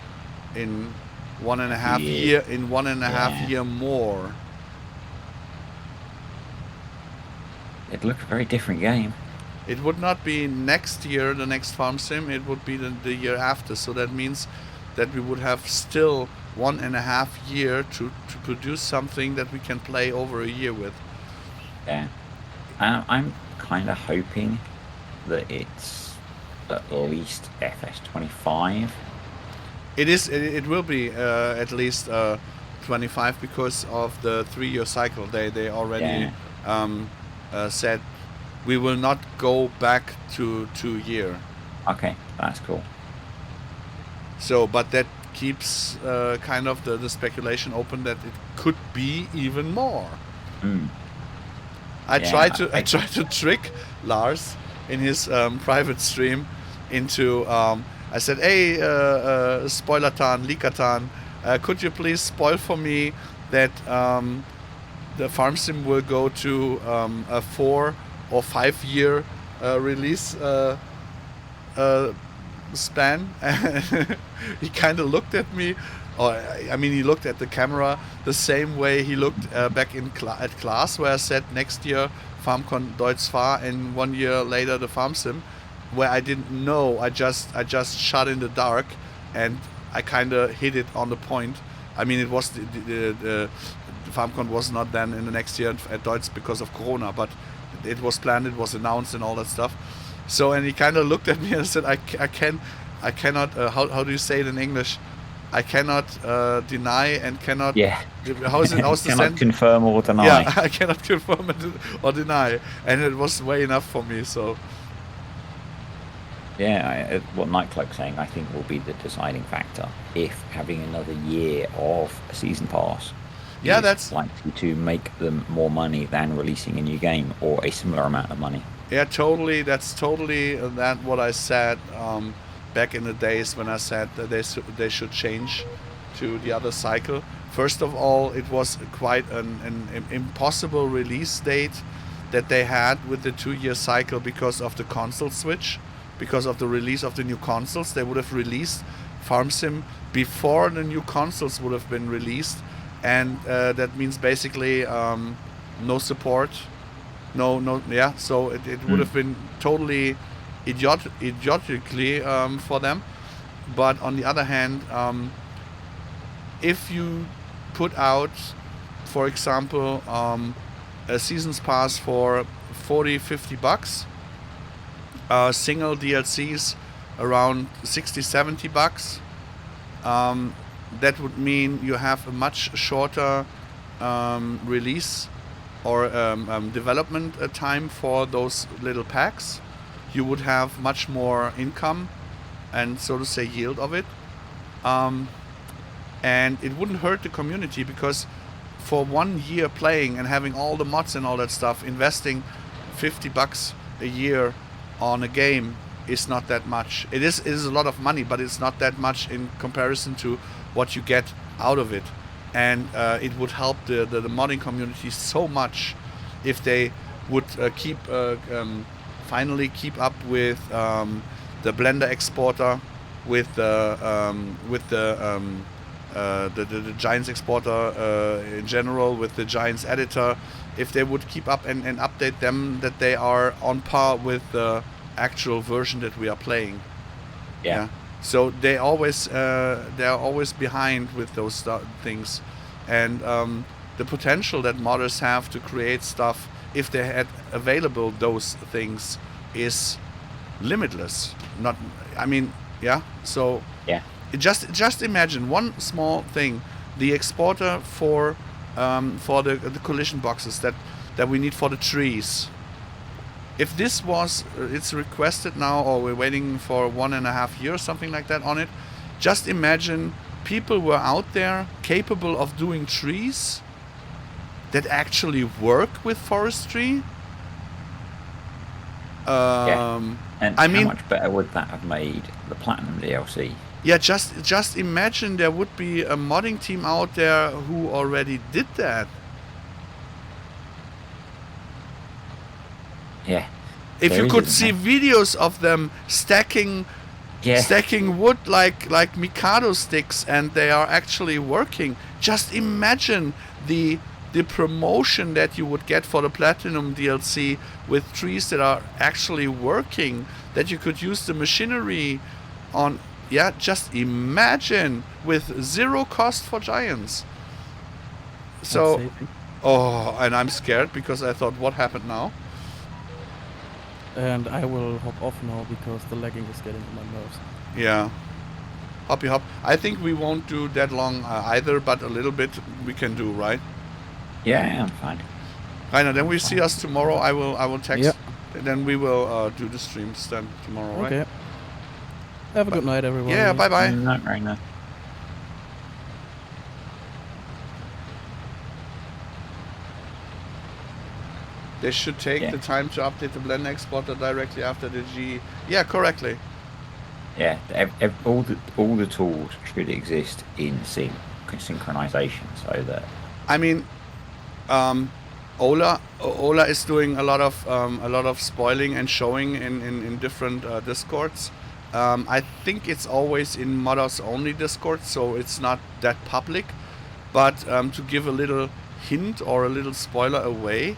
1.5 year, in 1.5 year more. It'd look a very different game. It would not be next year, the next Farm Sim, it would be the year after. So that means that we would have still 1.5 year to produce something that we can play over a year with. Yeah. I'm kind of hoping that it's at least FS25. It will be at least 25 because of the 3-year cycle. They already said we will not go back to 2 year. Okay, that's cool. So, but that keeps kind of the speculation open that it could be even more. I tried to trick Lars in his private stream into. I said, "Hey, Spoilertan, Leakertan, could you please spoil for me that the Farm Sim will go to a 4 or 5 year release span?" He kind of looked at me, or I mean, he looked at the camera the same way he looked back at class, where I said next year FarmCon Deutsch Fahr and 1 year later the Farm Sim, where I didn't know. I just shot in the dark, and I kind of hit it on the point. I mean, it was the FarmCon was not then in the next year at Deutsch because of Corona, but it was planned, it was announced, and all that stuff. So, and he kind of looked at me and said, I cannot. How do you say it in English? I cannot deny and cannot. Yeah. How's the cannot sentence? confirm or deny. Yeah, I cannot confirm or deny, and it was way enough for me. So. Yeah, what Nightcloak's saying, I think, will be the deciding factor. If having another year of a season pass, that's likely to make them more money than releasing a new game or a similar amount of money. Yeah, totally. That's totally what I said back in the days when I said that they should change to the other cycle. First of all, it was quite an impossible release date that they had with the 2-year cycle because of the console switch. because of the release of the new consoles. They would have released FarmSim before the new consoles would have been released, and that means basically no support, yeah. So it would have been totally idiotically for them. But on the other hand, if you put out, for example, a season's pass for $40-50, single DLCs around $60-70, that would mean you have a much shorter release or development time for those little packs. You would have much more income and, so to say, yield of it. And it wouldn't hurt the community, because for 1 year playing and having all the mods and all that stuff, investing $50 a year on a game is not that much. It is a lot of money, but it's not that much in comparison to what you get out of it. And it would help the modding community so much if they would finally keep up with the Blender exporter, with the Giants exporter in general, with the Giants editor. If they would keep up and update them, that they are on par with the actual version that we are playing. Yeah. So they are always behind with those things, and the potential that modders have to create stuff, if they had available those things, is limitless. So yeah. Just imagine one small thing: the exporter for the collision boxes that we need for the trees. If this was, it's requested now, or we're waiting for 1.5 years, something like that on it. Just imagine people were out there capable of doing trees that actually work with forestry. And how much better would that have made the Platinum DLC? Yeah, just imagine there would be a modding team out there who already did that. Yeah. If you could see videos of them stacking wood like Mikado sticks, and they are actually working, just imagine the promotion that you would get for the Platinum DLC with trees that are actually working, that you could use the machinery on. Yeah, just imagine, with zero cost for Giants. So, and I'm scared, because I thought, what happened now? And I will hop off now because the lagging is getting on my nerves. Yeah. Hoppy hop. I think we won't do that long either, but a little bit we can do, right? Yeah, I'm fine. Rainer, then we see us tomorrow. I will text. Yep. And then we will do the streams then tomorrow, right? Okay. Have a good night, everyone. Yeah, bye-bye. Not right now. They should take the time to update the Blender exporter directly after the G. Yeah, correctly. Yeah, all the tools should exist in synchronization, so that. I mean, Ola is doing a lot of spoiling and showing in different discords. I think it's always in modders only Discord, so it's not that public. But to give a little hint or a little spoiler away,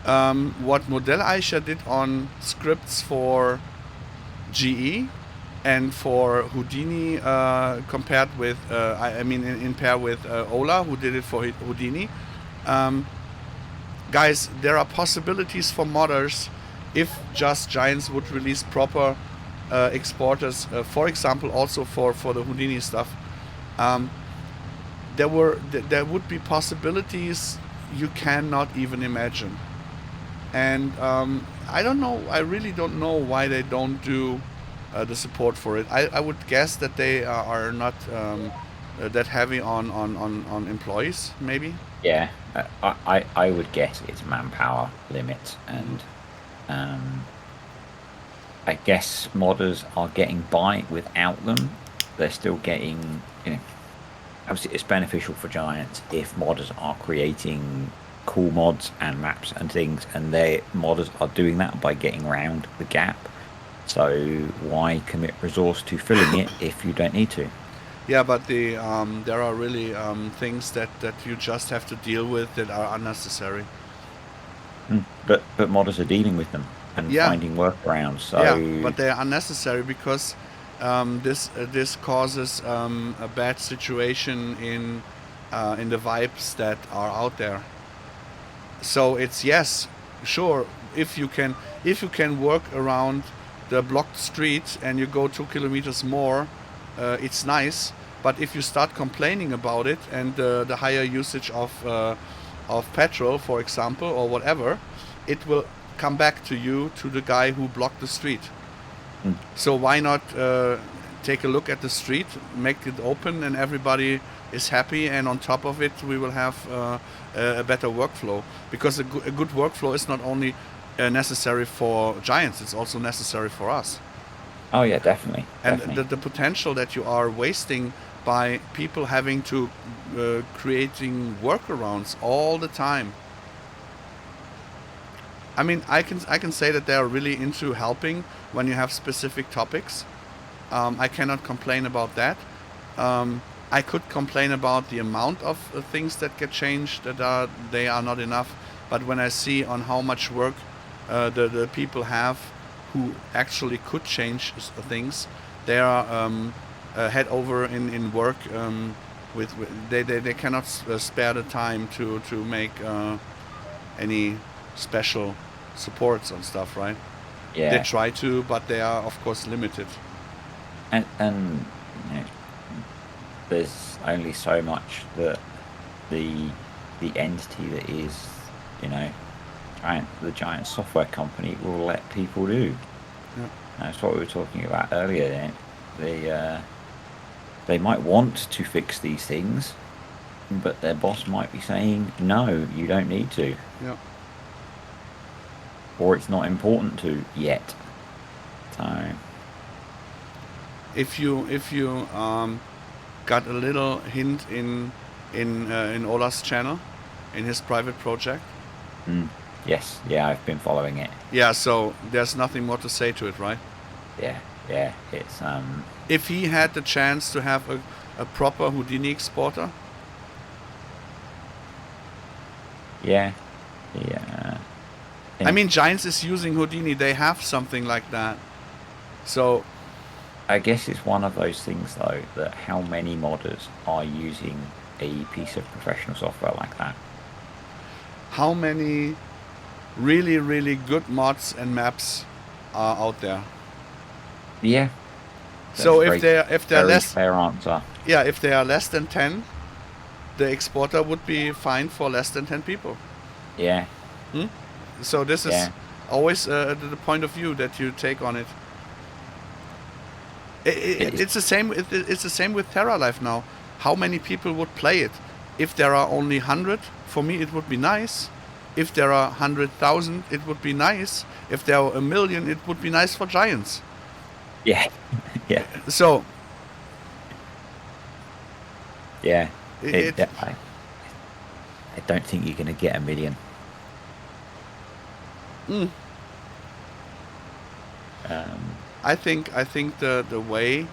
what Modell Aisha did on scripts for GE and for Houdini, compared with, in pair with Ola, who did it for Houdini. Guys, there are possibilities for modders if Just Giants would release proper exporters, for example, also for the Houdini stuff. There would be possibilities you cannot even imagine. And I don't know. I really don't know why they don't do the support for it. I would guess that they are not that heavy on employees, maybe. Yeah, I would guess it's manpower limit, and I guess modders are getting by without them. They're still getting, obviously it's beneficial for Giants if modders are creating cool mods and maps and things, and their modders are doing that by getting around the gap. So why commit resource to filling it if you don't need to? Yeah, but there are really things that you just have to deal with that are unnecessary. But modders are dealing with them and Yeah. finding workarounds. So Yeah, but they are unnecessary because this causes a bad situation in the vibes that are out there. So it's yes, sure, if you can work around the blocked street and you go 2 kilometers more, it's nice. But if you start complaining about it and the higher usage of petrol, for example, or whatever, it will come back to you, to the guy who blocked the street. So why not take a look at the street, make it open, and everybody is happy, and on top of it we will have a better workflow, because a good workflow is not only necessary for giants, it's also necessary for us. Oh yeah, definitely. And definitely. the potential that you are wasting by people having to creating workarounds all the time. I mean, I can say that they are really into helping when you have specific topics. I cannot complain about that. I could complain about the amount of things that get changed, that they are not enough. But when I see on how much work the people have who actually could change things, they are head over in work. They cannot spare the time to make any special supports on stuff, right? Yeah. They try to, but they are of course limited. And you know, there's only so much that the entity that is, you know, the giant software company will let people do. Yeah. That's what we were talking about earlier. They might want to fix these things, but their boss might be saying, no, you don't need to. Yeah. Or it's not important to yet. So if you got a little hint in Ola's channel, in his private project. Yes, yeah, I've been following it. Yeah, so there's nothing more to say to it, right? Yeah, it's If he had the chance to have a proper Houdini exporter. Yeah. I mean, Giants is using Houdini. They have something like that. So I guess it's one of those things, though, that how many modders are using a piece of professional software like that? How many really, really good mods and maps are out there? Yeah. So if they're less, fair answer. Yeah, if they are less than 10, the exporter would be fine for less than 10 people. Yeah. So this is always the point of view that you take on it. It's the same. It's the same with TerraLife now. How many people would play it? If there are only 100, for me it would be nice. If there are 100,000, it would be nice. If there are 1 million, it would be nice for Giants. Yeah. Yeah. So. Yeah. I don't think you're going to get 1 million. I think the way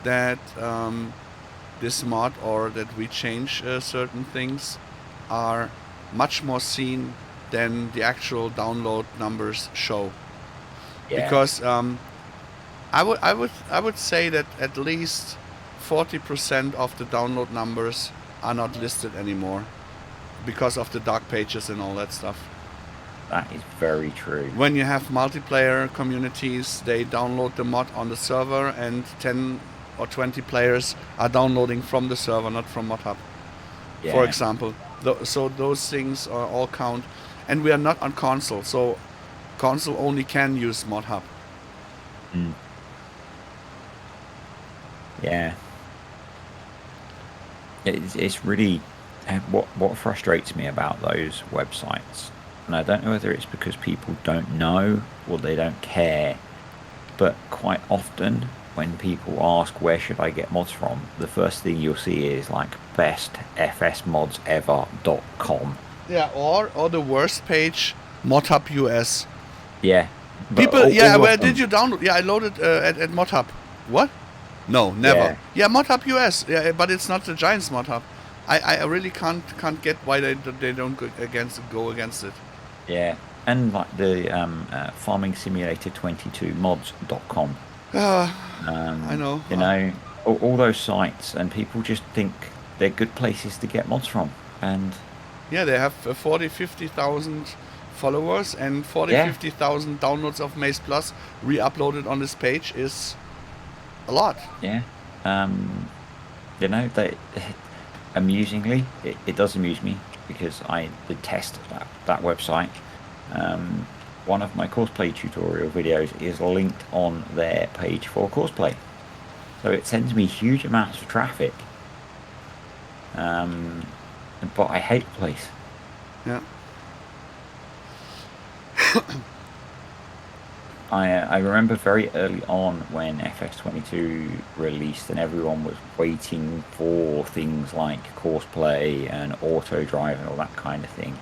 that this mod, or that we change certain things, are much more seen than the actual download numbers show. Yeah. Because I would say that at least 40% of the download numbers are not listed anymore because of the dark pages and all that stuff. That is very true. When you have multiplayer communities, they download the mod on the server, and 10 or 20 players are downloading from the server, not from ModHub, for example. So those things all count. And we are not on console, so console only can use ModHub. Yeah. It's really what frustrates me about those websites. And I don't know whether it's because people don't know or they don't care, but quite often when people ask where should I get mods from, the first thing you'll see is like bestfsmodsever.com. Yeah, or the worst page, ModHub US. Yeah, But People, all yeah, of where them, did you download? Yeah, I loaded at ModHub. What? No, never. Yeah, ModHub US. Yeah, but it's not the Giants ModHub. I really can't get why they don't go against it. yeah, and like the Farming Simulator 22 mods.com. I know. You know, all those sites, and people just think they're good places to get mods from. And Yeah, they have 40, 50,000 followers and 40, yeah, 50,000 downloads of Maze Plus re-uploaded on this page is a lot. yeah. You know, amusingly, it does amuse me because I did test that website. One of my courseplay tutorial videos is linked on their page for courseplay. So it sends me huge amounts of traffic. But I hate the place. Yeah. I remember very early on when FX22 released and everyone was waiting for things like courseplay and auto drive and all that kind of thing.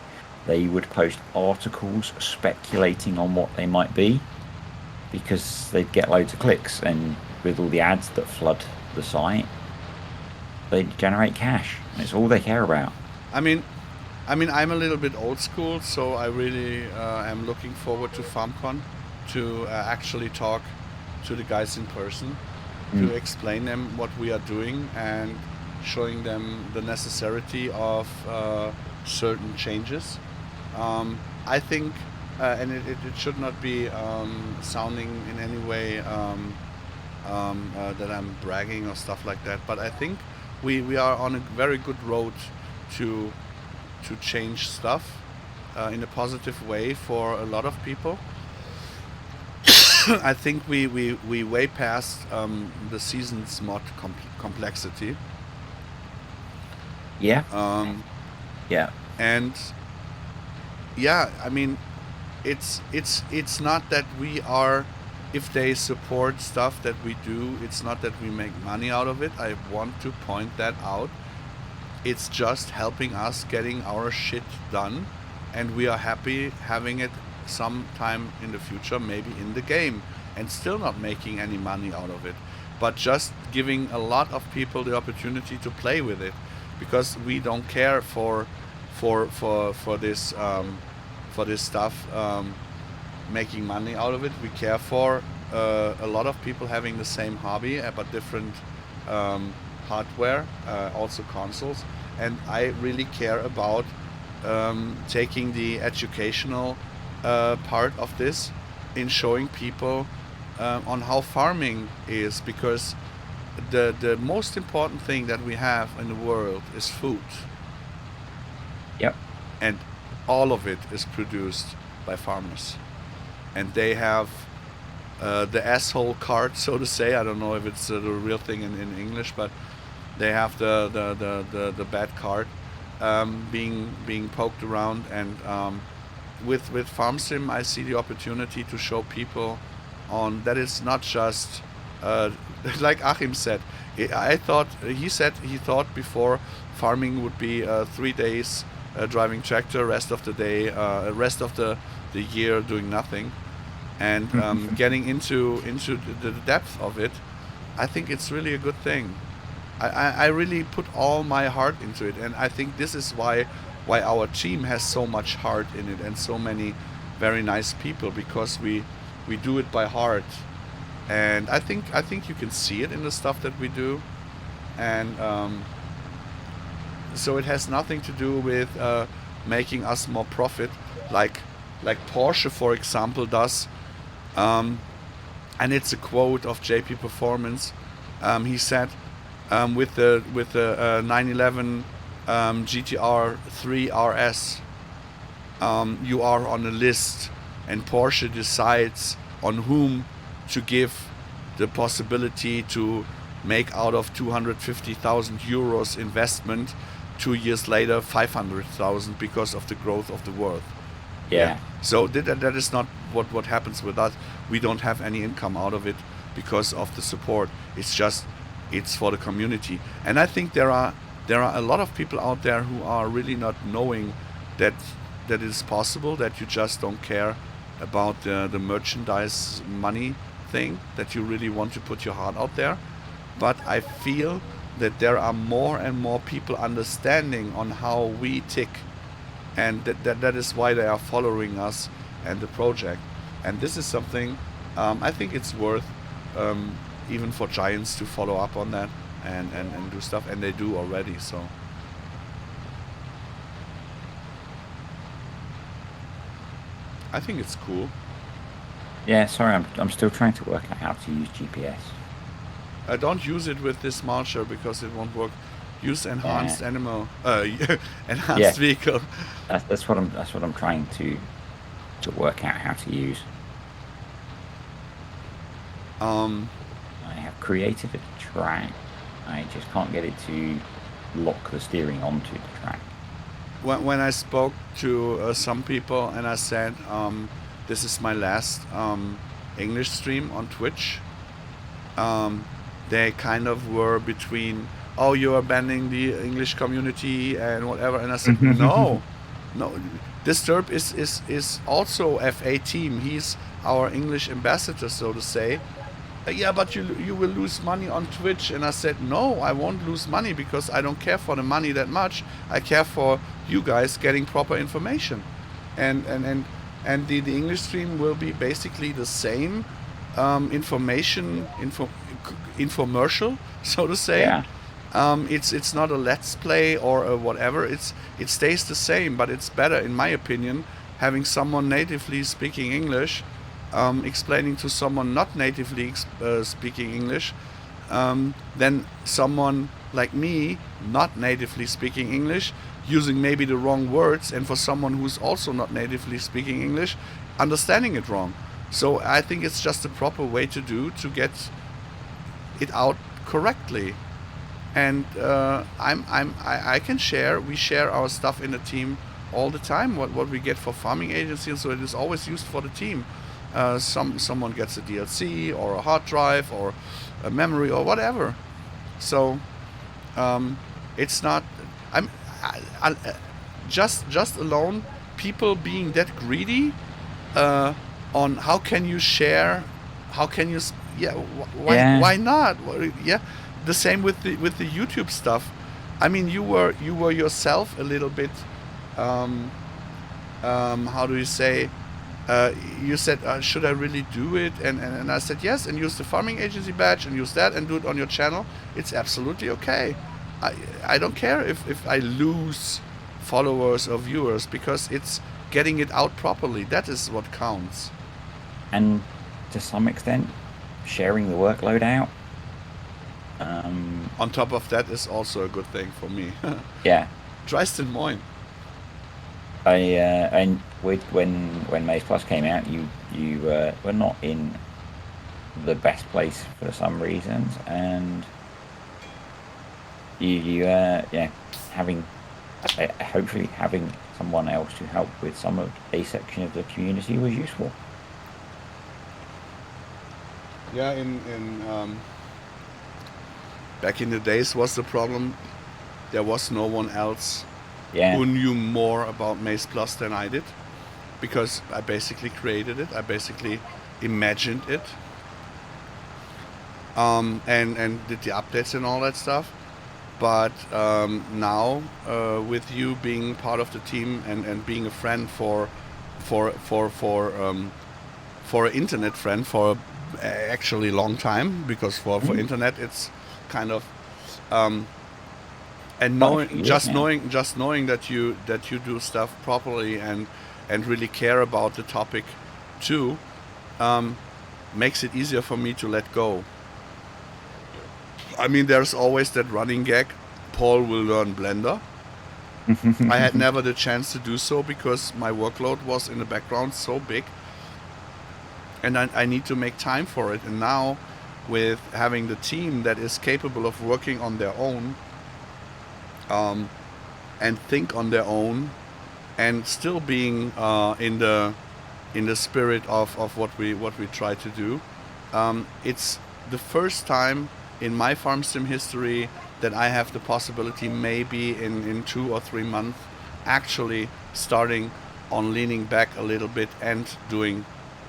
They would post articles speculating on what they might be because they'd get loads of clicks, and with all the ads that flood the site, they generate cash, and it's all they care about. I mean, I'm a little bit old school, so I really am looking forward to FarmCon to actually talk to the guys in person, to explain them what we are doing and showing them the necessity of certain changes. I think, and it should not be sounding in any way that I'm bragging or stuff like that, but I think we are on a very good road to change stuff in a positive way for a lot of people. I think we way past the season's mod complexity. Yeah. Yeah. And yeah, I mean, it's not that we are, if they support stuff that we do, it's not that we make money out of it. I want to point that out. It's just helping us getting our shit done, and we are happy having it sometime in the future, maybe in the game, and still not making any money out of it, but just giving a lot of people the opportunity to play with it, because we don't care for this stuff, making money out of it. We care for a lot of people having the same hobby but different hardware, also consoles, and I really care about taking the educational part of this in showing people on how farming is, because the most important thing that we have in the world is food. Yep. And all of it is produced by farmers, and they have the asshole card, so to say. I don't know if it's the real thing in English, but they have the bad card being poked around, and with FarmSim I see the opportunity to show people on that it's not just like Achim said. He thought before farming would be 3 days driving tractor, rest of the day, rest of the year doing nothing, and getting into the depth of it. I think it's really a good thing. I really put all my heart into it, and I think this is why our team has so much heart in it and so many very nice people, because we do it by heart, and I think you can see it in the stuff that we do, and so it has nothing to do with making us more profit, like Porsche, for example, does, and it's a quote of JP Performance. He said, with the 911 GTR 3 RS, you are on a list, and Porsche decides on whom to give the possibility to make out of 250,000 euros investment 2 years later 500,000 because of the growth of the world. Yeah. So that is not what happens with us. We don't have any income out of it because of the support. It's for the community. And I think there are a lot of people out there who are really not knowing that it is possible, that you just don't care about the merchandise money thing, that you really want to put your heart out there. But I feel that there are more and more people understanding on how we tick, and that is why they are following us and the project. And this is something I think it's worth even for giants to follow up on that and do stuff, and they do already. So I think it's cool. Yeah, sorry, I'm still trying to work out how to use GPS. I don't use it with this mulcher because it won't work. Use enhanced animal, enhanced vehicle. That's what I'm trying to work out how to use. I have created a track. I just can't get it to lock the steering onto the track. When I spoke to some people and I said, this is my last English stream on Twitch, they kind of were between, oh, you are banning the English community and whatever. And I said, no, Disturb is also FA team. He's our English ambassador, so to say. Yeah, but you will lose money on Twitch. And I said, no, I won't lose money because I don't care for the money that much. I care for you guys getting proper information. And the English stream will be basically the same infomercial, so to say. Yeah. It's not a let's play or a whatever. It stays the same, but it's better, in my opinion, having someone natively speaking English explaining to someone not natively speaking English than someone like me not natively speaking English using maybe the wrong words, and for someone who's also not natively speaking English understanding it wrong. So I think it's just the proper way to get it out correctly. And I can share. We share our stuff in the team all the time. What we get for farming agency, and so it is always used for the team. Someone gets a DLC or a hard drive or a memory or whatever. So it's not. Just alone people being that greedy on how can you share, how can you why not? Yeah. The same with the YouTube stuff. I mean, you were yourself a little bit. How do you say? You said, should I really do it? And I said yes, and use the farming agency badge and use that and do it on your channel. It's absolutely okay. I don't care if I lose followers or viewers, because it's getting it out properly. That is what counts. And to some extent, sharing the workload out. On top of that is also a good thing for me. Yeah. Dreisten moin. And when Maze Plus came out, you were not in the best place for some reasons, and hopefully having someone else to help with some of a section of the community was useful. Yeah, in back in the days was the problem. There was no one else who knew more about Maze Plus than I did, because I basically created it. I basically imagined it, and did the updates and all that stuff. But now, with you being part of the team and being a friend for an internet friend for actually long time, because for internet it's kind of and knowing that you do stuff properly and really care about the topic too, makes it easier for me to let go. I mean, there's always that running gag, Paul will learn Blender. I had never the chance to do so because my workload was in the background so big, and I need to make time for it. And now, with having the team that is capable of working on their own, and think on their own, and still being in the spirit of what we try to do, it's the first time in my farm sim history that I have the possibility, maybe in 2 or 3 months, actually starting on leaning back a little bit and doing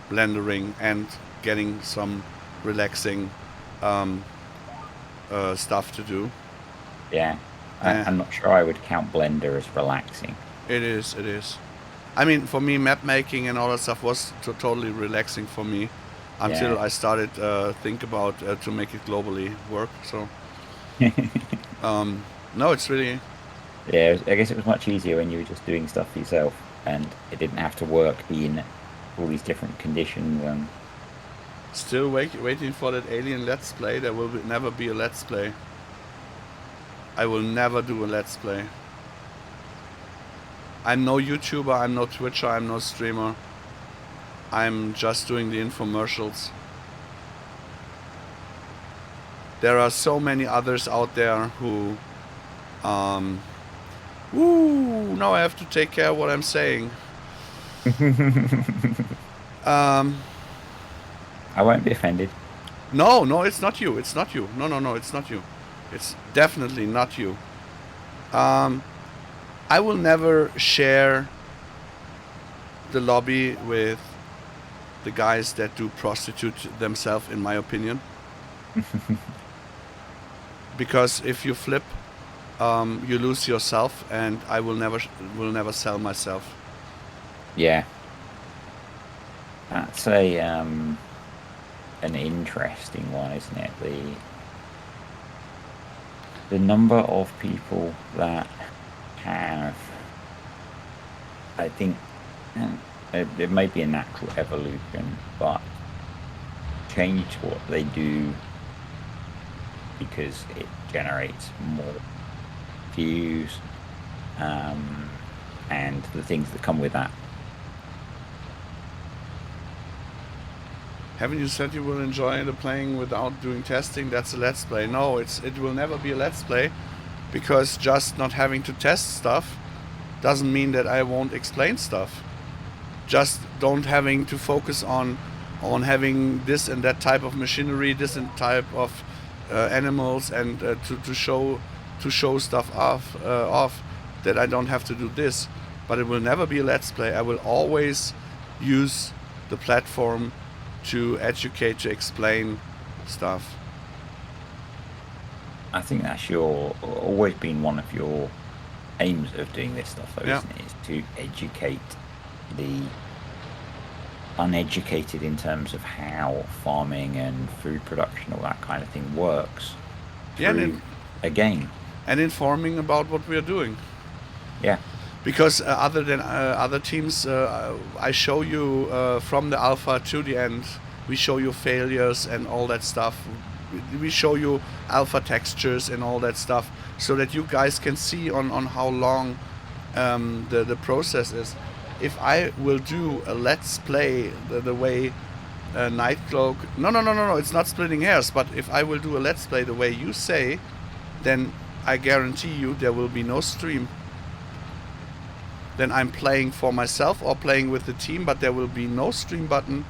blendering and getting some relaxing stuff to do. Yeah. I'm not sure I would count Blender as relaxing. It is. I mean, for me, map making and all that stuff was totally relaxing for me until I started think about to make it globally work. So, no, it's really... Yeah, I guess it was much easier when you were just doing stuff for yourself and it didn't have to work in all these different conditions. And Still waiting for that alien Let's Play. There will never be a Let's Play. I will never do a Let's Play. I'm no YouTuber, I'm no Twitcher, I'm no streamer. I'm just doing the infomercials. There are so many others out there who... now I have to take care of what I'm saying. I won't be offended. No, it's not you. It's not you. No, it's not you. It's definitely not you. I will never share the lobby with the guys that do prostitute themselves, in my opinion. Because if you flip, you lose yourself, and I will never sell myself. Yeah. That's an interesting one, isn't it? The number of people that have, I think, it may be a natural evolution, but change what they do because it generates more views, and the things that come with that. Haven't you said you will enjoy the playing without doing testing? That's a Let's Play. No, it will never be a Let's Play, because just not having to test stuff doesn't mean that I won't explain stuff. Just don't having to focus on having this and that type of machinery, this and type of animals, and to show stuff off that I don't have to do this. But it will never be a Let's Play. I will always use the platform to educate, to explain stuff. I think that's always been one of your aims of doing this stuff, though, isn't it? Is to educate the uneducated in terms of how farming and food production, all that kind of thing works. Through a game. And informing about what we are doing. Yeah. Because other than other teams, I show you from the alpha to the end. We show you failures and all that stuff. We show you alpha textures and all that stuff, so that you guys can see on how long the process is. If I will do a Let's Play the way Nightcloak... No, it's not splitting hairs, but if I will do a Let's Play the way you say, then I guarantee you there will be no stream. Then I'm playing for myself or playing with the team, but there will be no stream button.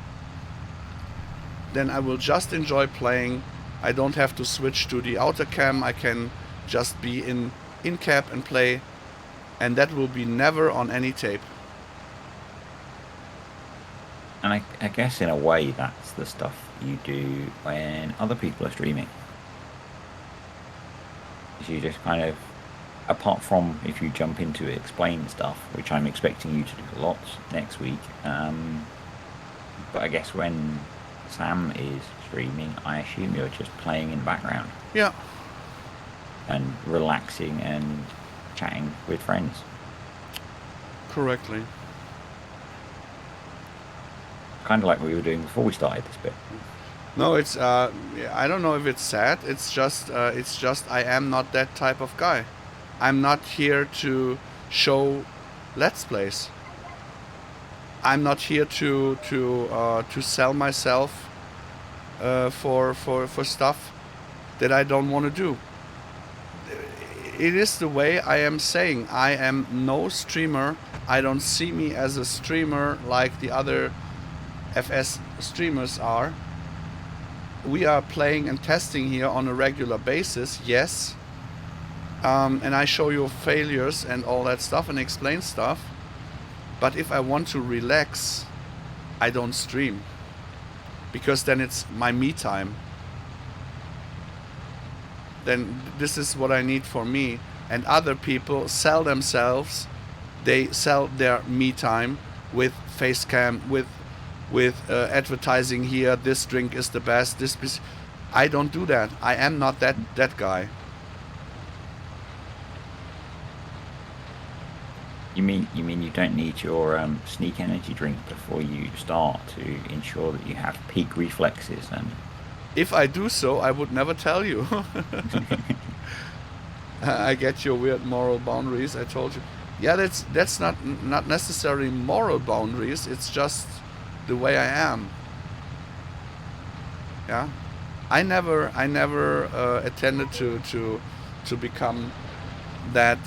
Then I will just enjoy playing. I don't have to switch to the outer cam. I can just be in cap and play, and that will be never on any tape. And I guess in a way that's the stuff you do when other people are streaming. You just kind of, apart from if you jump into explain stuff, which I'm expecting you to do lots next week, but I guess when Sam is streaming, I assume you're just playing in the background. Yeah. And relaxing and chatting with friends. Correctly. Kind of like what we were doing before we started this bit. No, it's I don't know if it's sad. It's just I am not that type of guy. I'm not here to show Let's Plays. I'm not here to sell myself for stuff that I don't want to do. It is the way I am saying. I am no streamer. I don't see me as a streamer like the other FS streamers are. We are playing and testing here on a regular basis, yes. And I show you failures and all that stuff and explain stuff. But if I want to relax, I don't stream, because then it's my me time. Then this is what I need for me. And other people sell themselves. They sell their me time with face cam, with advertising here. This drink is the best. I don't do that. I am not that guy. You mean you don't need your sneak energy drink before you start to ensure that you have peak reflexes? And if I do so, I would never tell you. I get your weird moral boundaries. I told you. Yeah, that's not necessarily moral boundaries. It's just the way I am. Yeah, I never attended to become that.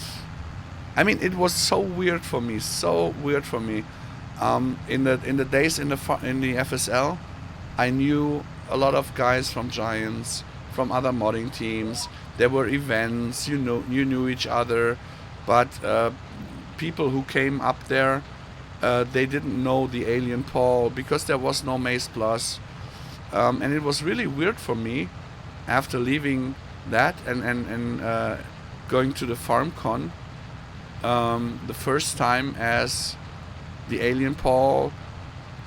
I mean, it was so weird for me. In the days in the FSL, I knew a lot of guys from Giants, from other modding teams. There were events. You knew each other, but people who came up there, they didn't know the Alien Paul because there was no Maze Plus, and it was really weird for me after leaving that and going to the FarmCon. The first time as the Alien Paul,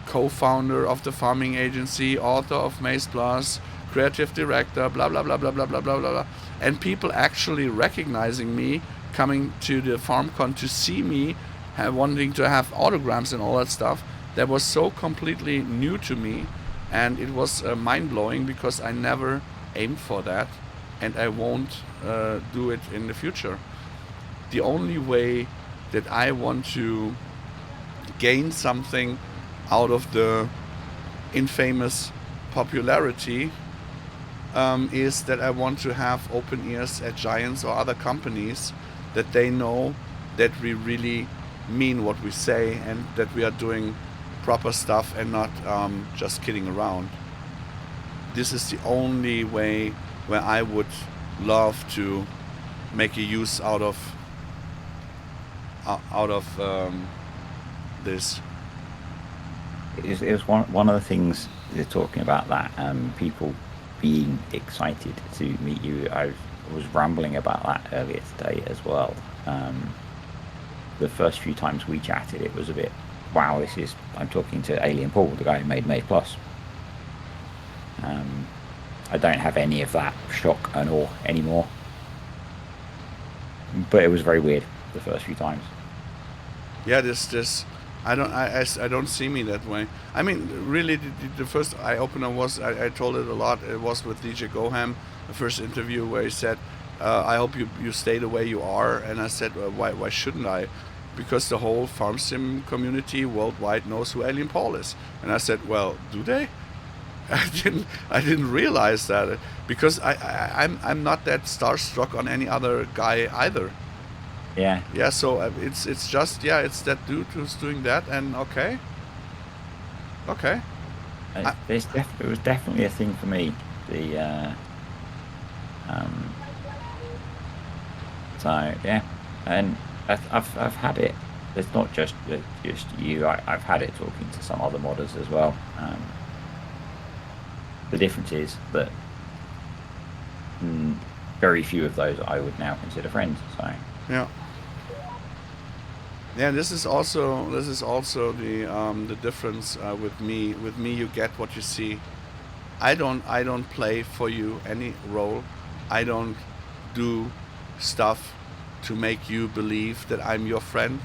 co-founder of the farming agency, author of Maze Plus, creative director, blah blah blah blah blah blah blah blah, and people actually recognizing me, coming to the FarmCon to see me, wanting to have autograms and all that stuff. That was so completely new to me, and it was mind-blowing because I never aimed for that, and I won't do it in the future. The only way that I want to gain something out of the infamous popularity is that I want to have open ears at Giants or other companies, that they know that we really mean what we say and that we are doing proper stuff and not just kidding around. This is the only way where I would love to make a use out of this. It was one of the things they're talking about, that people being excited to meet you. I was rambling about that earlier today as well. The first few times we chatted, it was a bit, wow, I'm talking to Alien Paul, the guy who made Maze Plus. I don't have any of that shock and awe anymore, but it was very weird the first few times. Yeah, this I don't see me that way. I mean, really, the first eye opener was, I told it a lot. It was with DJ Goham, the first interview where he said, "I hope you stay the way you are." And I said, "Why shouldn't I?" Because the whole farm sim community worldwide knows who Alien Paul is. And I said, "Well, do they?" I didn't realize that, because I'm not that starstruck on any other guy either. Yeah. Yeah, so it's just, yeah, it's that dude who's doing that, and okay. It was definitely a thing for me. So yeah, and I've had it. It's not just you. I've had it talking to some other modders as well. The difference is that very few of those I would now consider friends. So yeah. Yeah, this is also the difference with me. With me, you get what you see. I don't play for you any role. I don't do stuff to make you believe that I'm your friend.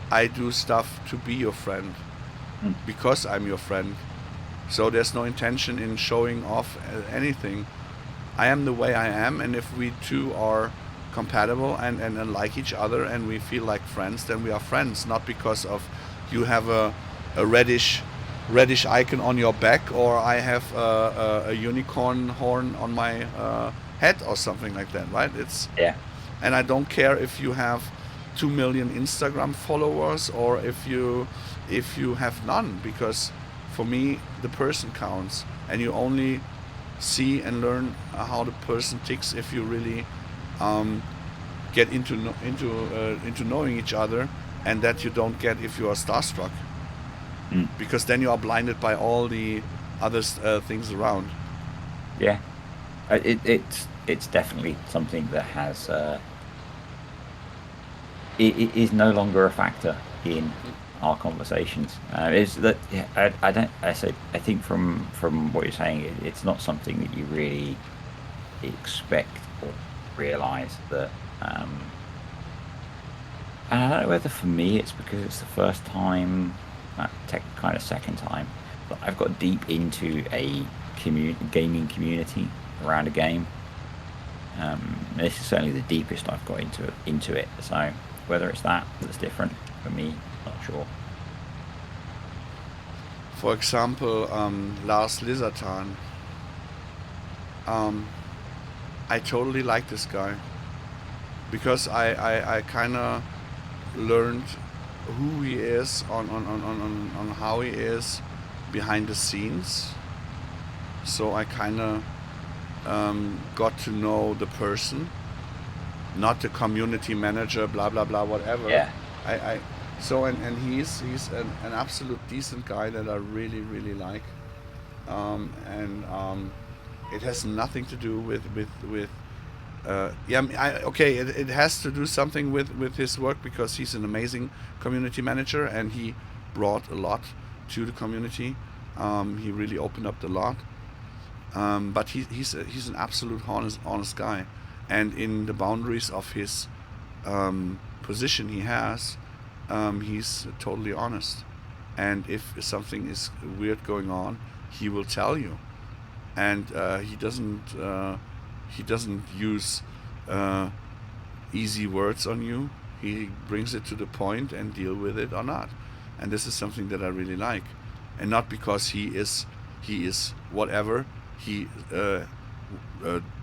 I do stuff to be your friend because I'm your friend. So there's no intention in showing off anything. I am the way I am, and if we two are compatible and like each other and we feel like friends, then we are friends. Not because of you have a reddish icon on your back, or I have a unicorn horn on my head or something like that, right? Yeah. And I don't care if you have 2 million Instagram followers or if you have none, because for me the person counts, and you only see and learn how the person ticks if you really get into knowing each other and that you don't get if you are starstruck, Mm. because then you are blinded by all the other things around. Yeah, it's definitely something that has it is no longer a factor in our conversations. Is that I don't I think from what you're saying, it's not something that you really expect or realize that. And I don't know whether for me it's because it's the first time, kind of second time, that I've got deep into a gaming community around a game. This is certainly the deepest I've got into it. So whether it's that's different for me, not sure. For example, Lars Lizartan. I totally like this guy because I kind of learned who he is on how he is behind the scenes. So I kind of got to know the person, not the community manager, blah blah blah, whatever. Yeah. And he's an absolute decent guy that I really like, it has nothing to do with it has to do something with his work, because he's an amazing community manager and he brought a lot to the community. He really opened up a lot, but he's an absolute honest guy, and in the boundaries of his position he has, he's totally honest, and if something is weird going on, he will tell you, and he doesn't use easy words on you. He brings it to the point and deal with it or not, and this is something that I really like, and not because he is whatever he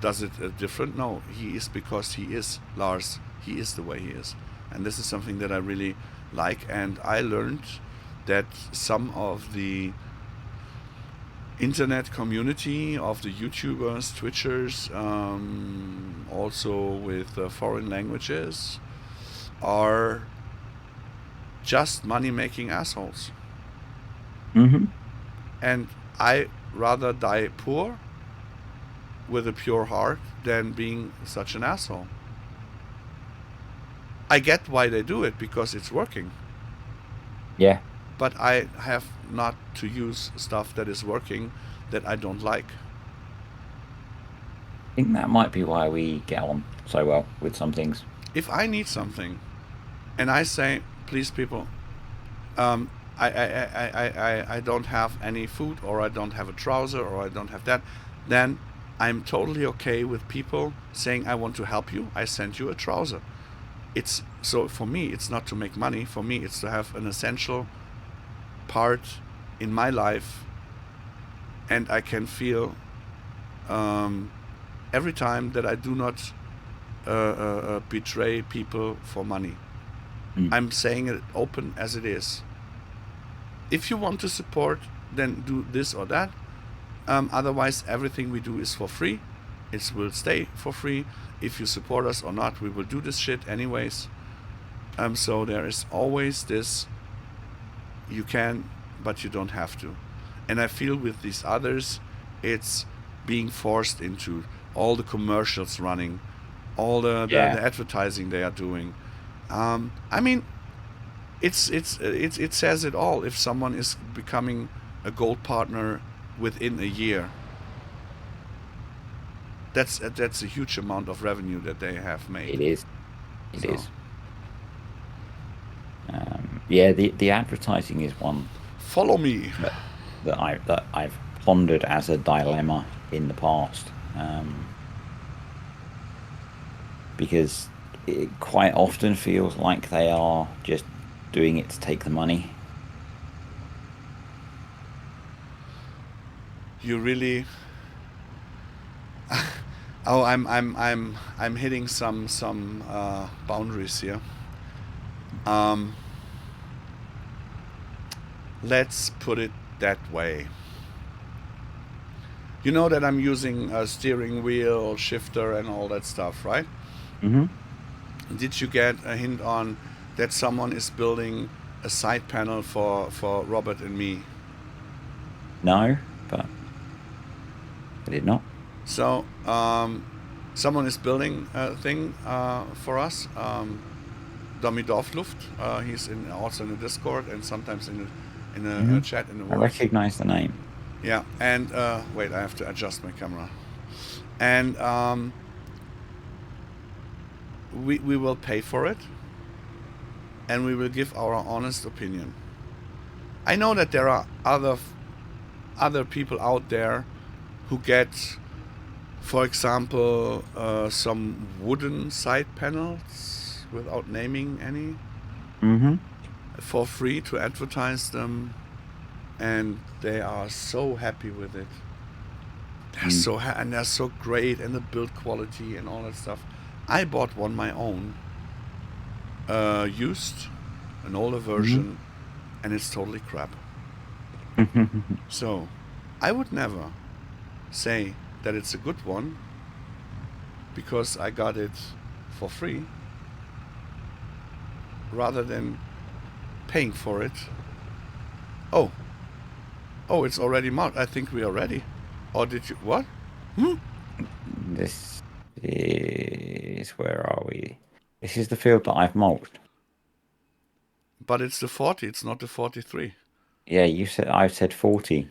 does it different. No, he is because he is Lars. He is the way he is, and this is something that I really like. And I learned that some of the internet community of the YouTubers, Twitchers, also with foreign languages, are just money-making assholes. Mm-hmm. And I rather die poor with a pure heart than being such an asshole. I get why they do it, because it's working. Yeah. But I have not to use stuff that is working that I don't like. I think that might be why we get on so well with some things. If I need something and I say, please people, I don't have any food, or I don't have a trouser, or I don't have that, then I'm totally okay with people saying, I want to help you, I send you a trouser. So for me, it's not to make money. For me, it's to have an essential part in my life, and I can feel every time that I do not betray people for money. I'm saying it open as it is. If you want to support, then do this or that. Otherwise, everything we do is for free. It will stay for free. If you support us or not, we will do this shit anyways. So there is always this, you can, but you don't have to. And I feel with these others, it's being forced into all the commercials running, all the advertising they are doing. I mean, it says it all. If someone is becoming a gold partner within a year, that's a huge amount of revenue that they have made. It is. It is. Yeah, the advertising is one. Follow me. That I've pondered as a dilemma in the past, because it quite often feels like they are just doing it to take the money. You really. Oh, I'm hitting some boundaries here. Let's put it that way. You know that I'm using a steering wheel, shifter, and all that stuff, right? Mm-hmm. Did you get a hint on that someone is building a side panel for Robert and me? No, but I did not. So someone is building a thing for us. Domi Dorfluft. He's also in the Discord and sometimes in a chat in the I words. recognize the name. Yeah, and wait, I have to adjust my camera. And we will pay for it, and we will give our honest opinion. I know that there are other people out there who get, for example, some wooden side panels without naming any, for free to advertise them, and they are so happy with it. They're and they're so great, and the build quality and all that stuff. I bought one my own, used, an older version, and it's totally crap. So, I would never say that it's a good one because I got it for free, rather than paying for it. Oh, it's already marked. I think we are ready. Or did you what? This is, where are we? This is the field that I've mulched. But it's the 40. It's not the 43. Yeah, I said 40.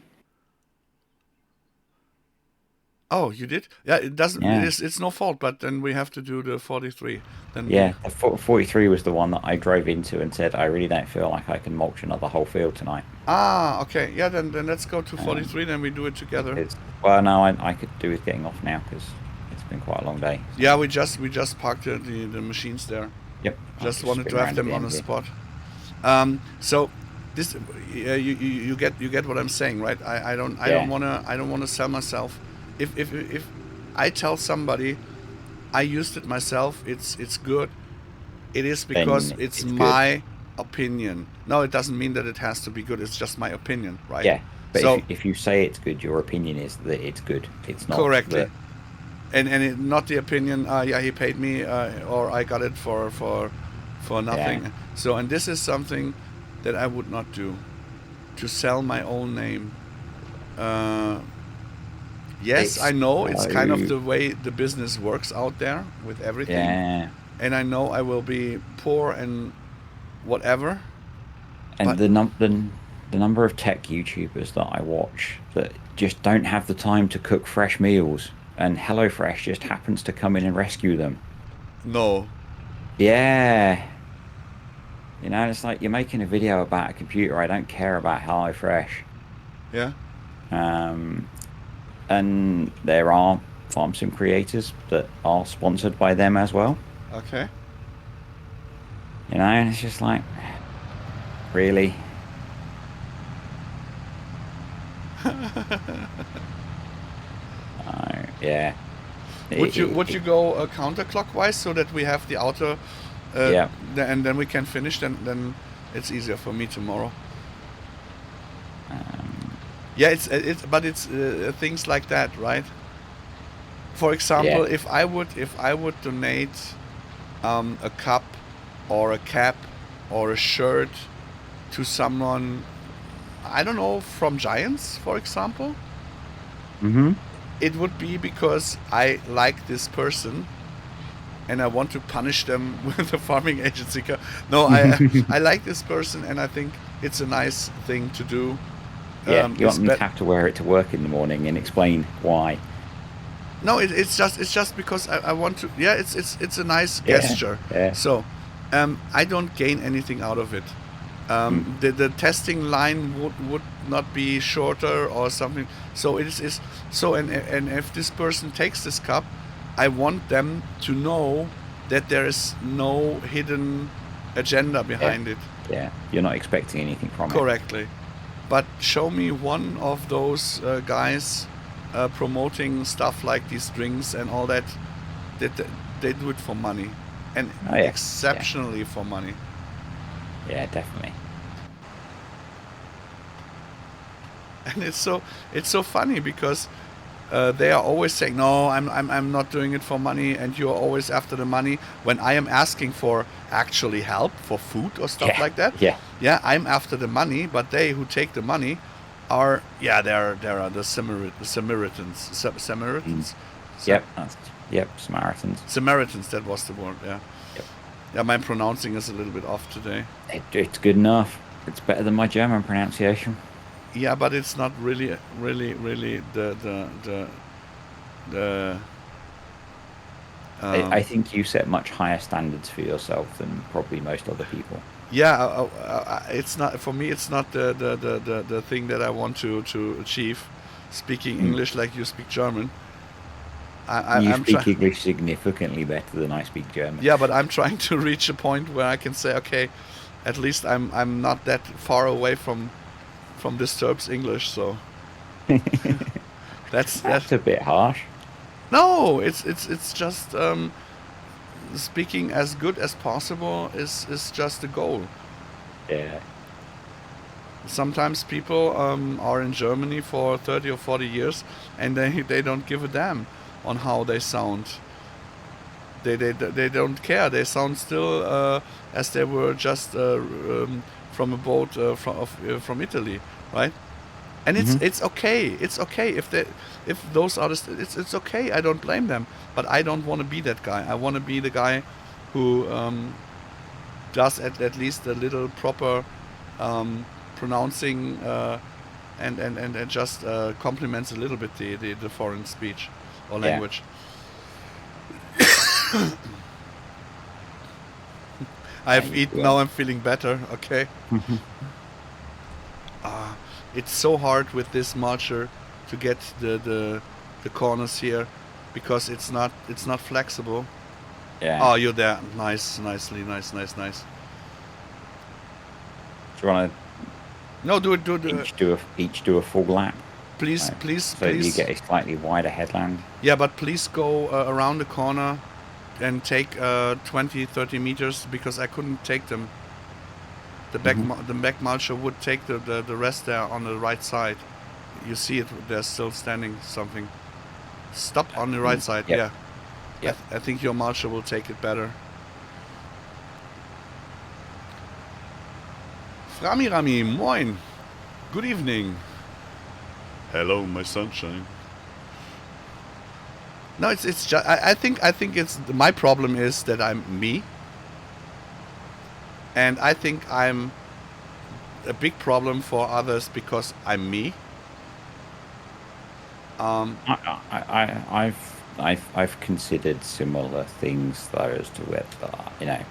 Oh, you did? Yeah, it doesn't. Yeah. It's no fault. But then we have to do the 43. Then Yeah, the 43 was the one that I drove into and said, I really don't feel like I can mulch another whole field tonight. Okay. Yeah, then let's go to 43. Then we do it together. Well, no, I could do with getting off now because it's been quite a long day. Yeah, we just parked the machines there. Yep. Just want to drive them on the spot. So this you get what I'm saying, right? I don't wanna sell myself. If I tell somebody I used it myself, it's good, it is because it's my opinion. No, it doesn't mean that it has to be good. It's just my opinion, right? Yeah, but so, if you say it's good, your opinion is that it's good. It's not correctly. And not the opinion. Yeah, he paid me, or I got it for nothing. Yeah. So, and this is something that I would not do, to sell my own name. Yes, I know it's kind of the way the business works out there with everything. Yeah. And I know I will be poor and whatever. And the number of tech YouTubers that I watch that just don't have the time to cook fresh meals, and HelloFresh just happens to come in and rescue them. No. Yeah. You know, it's like you're making a video about a computer. I don't care about HelloFresh. Yeah. And there are FarmSim creators that are sponsored by them as well. Okay. You know, and it's just like, really? Yeah. Would you go counterclockwise so that we have the outer? Yeah. And then we can finish. Then it's easier for me tomorrow. Yeah, it's things like that, right? For example, if I would donate a cup or a cap or a shirt to someone, I don't know, from Giants, for example, it would be because I like this person and I want to punish them with a farming agency. No, I like this person and I think it's a nice thing to do. Yeah, you want them to have to wear it to work in the morning and explain why. No, it's just because I want to. Yeah, it's a nice gesture. Yeah. So, I don't gain anything out of it. The testing line would not be shorter or something. So it is so. And if this person takes this cup, I want them to know that there is no hidden agenda behind it. Yeah, you're not expecting anything from it. Correctly. But show me one of those guys promoting stuff like these drinks and all that. They do it for money, and exceptionally for money. Yeah, definitely. And it's so funny because they are always saying, no, I'm not doing it for money, and you're always after the money. When I am asking for actually help for food or stuff like that, Yeah. I'm after the money, but they who take the money are, there are the Samaritans. Samaritans? Samaritans. Samaritans, that was the word, yeah. Yep. Yeah, my pronouncing is a little bit off today. It's good enough. It's better than my German pronunciation. Yeah, but it's not really the I think you set much higher standards for yourself than probably most other people. Yeah, it's not for me. It's not the thing that I want to achieve. Speaking English like you speak German. You speak English significantly better than I speak German. Yeah, but I'm trying to reach a point where I can say, okay, at least I'm not that far away from Disturbed's English. So that's a bit harsh. No, it's just speaking as good as possible is just the goal. Yeah. Sometimes people are in Germany for 30 or 40 years and they don't give a damn on how they sound. They don't care. They sound still as they were just from a boat from Italy, right? And it's okay. It's okay if those are it's okay. I don't blame them. But I don't want to be that guy. I want to be the guy who does at least a little proper pronouncing and just compliments a little bit the foreign speech or language. I've eaten. Now I'm feeling better. Okay. It's so hard with this mulcher to get the corners here because it's not flexible. Yeah. Oh, you're there. Nice. Do you want to? No, do it. Each do a full lap. Please. So you get a slightly wider headland. Yeah, but please go around the corner and take 20-30 meters because I couldn't take them. The back mulcher would take the rest there on the right side. You see it, they're still standing something. Stop on the right side, Yep. Yeah. I think your mulcher will take it better. Rami, moin. Good evening. Hello, my sunshine. No, it's just I think it's my problem is that I'm me. And I think I'm a big problem for others because I'm me. I've considered similar things though as to whether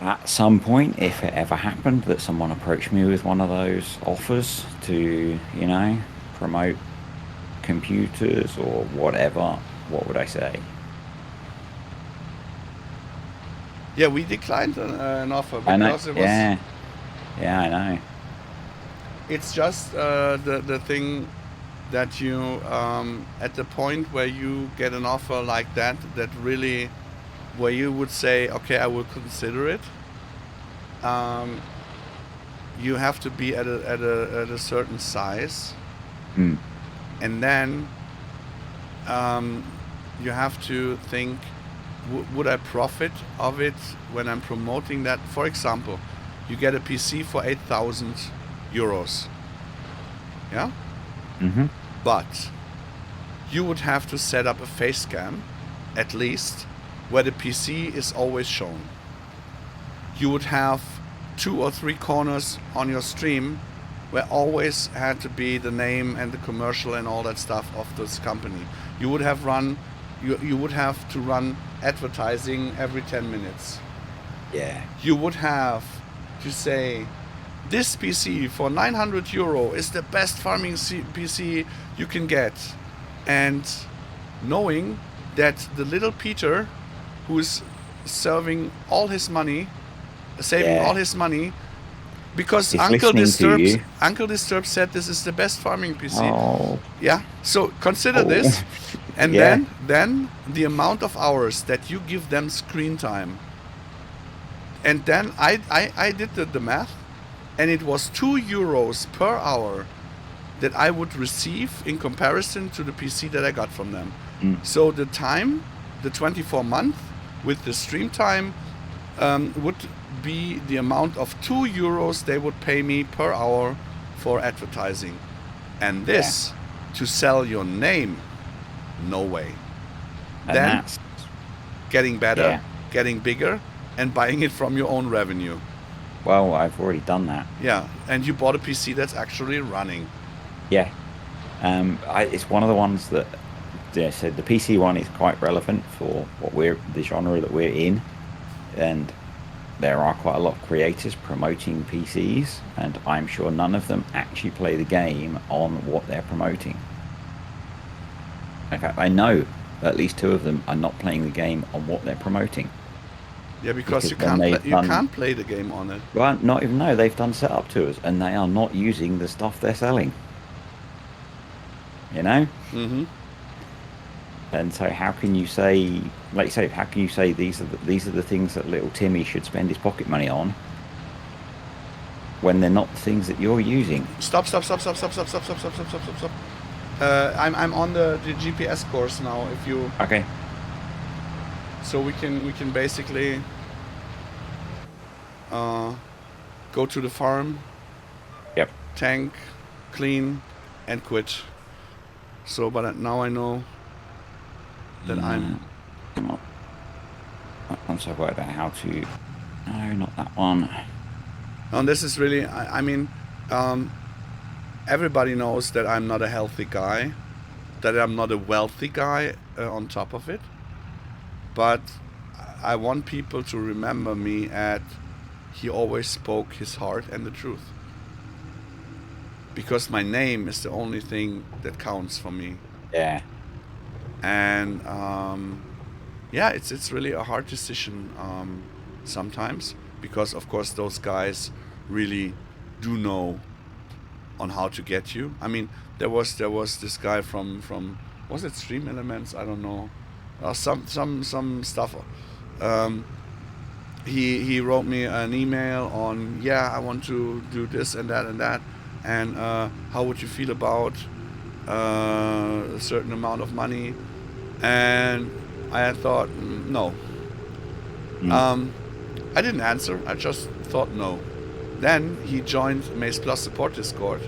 at some point, if it ever happened that someone approached me with one of those offers to promote computers or whatever, what would I say? Yeah, we declined an offer because it was. Yeah, I know. It's just the thing that you at the point where you get an offer like that really, where you would say, okay, I will consider it. You have to be at a certain size, and then you have to think. Would I profit of it when I'm promoting that? For example, you get a PC for 8,000 euros. Yeah? But you would have to set up a face cam, at least, where the PC is always shown. You would have 2 or 3 corners on your stream where always had to be the name and the commercial and all that stuff of this company. You would have to run advertising every 10 minutes. Yeah. You would have to say, this PC for 900 euro is the best farming PC you can get. And knowing that the little Peter, who is saving all his money, because Uncle Disturbed said this is the best farming PC. Oh. Yeah. So consider this, and then the amount of hours that you give them screen time. And then I did the math, and it was 2 euros per hour that I would receive in comparison to the PC that I got from them. So the time, the 24 month with the stream time would be the amount of €2 they would pay me per hour for advertising. And this, to sell your name, no way. And then that's getting better, getting bigger, and buying it from your own revenue. Well, I've already done that. Yeah, and you bought a PC that's actually running. Yeah. It's one of the ones that they said the PC one is quite relevant for the genre that we're in, and there are quite a lot of creators promoting PCs, and I'm sure none of them actually play the game on what they're promoting. In fact, I know at least 2 of them are not playing the game on what they're promoting. Yeah, because you can't play the game on it. Well, not even though they've done setup tours, and they are not using the stuff they're selling. You know? Mm-hmm. And so how can you say, like you say, how can you say these are the things that little Timmy should spend his pocket money on when they're not the things that you're using? Stop. I'm on the GPS course now. If you Okay. So we can basically go to the farm. Yep. Tank, clean, and quit. So, but now I know that I'm. Once I've worked out how to. No, not that one. And this is really. I mean, everybody knows that I'm not a healthy guy, that I'm not a wealthy guy on top of it. But I want people to remember me at he always spoke his heart and the truth. Because my name is the only thing that counts for me. Yeah. And yeah, it's really a hard decision sometimes, because of course those guys really do know on how to get you. I mean, there was this guy from was it Stream Elements? I don't know. Some stuff. He wrote me an email on, I want to do this and that and that, and how would you feel about a certain amount of money? And I had thought no. I didn't answer. I just thought no. Then he joined Maze Plus Support Discord,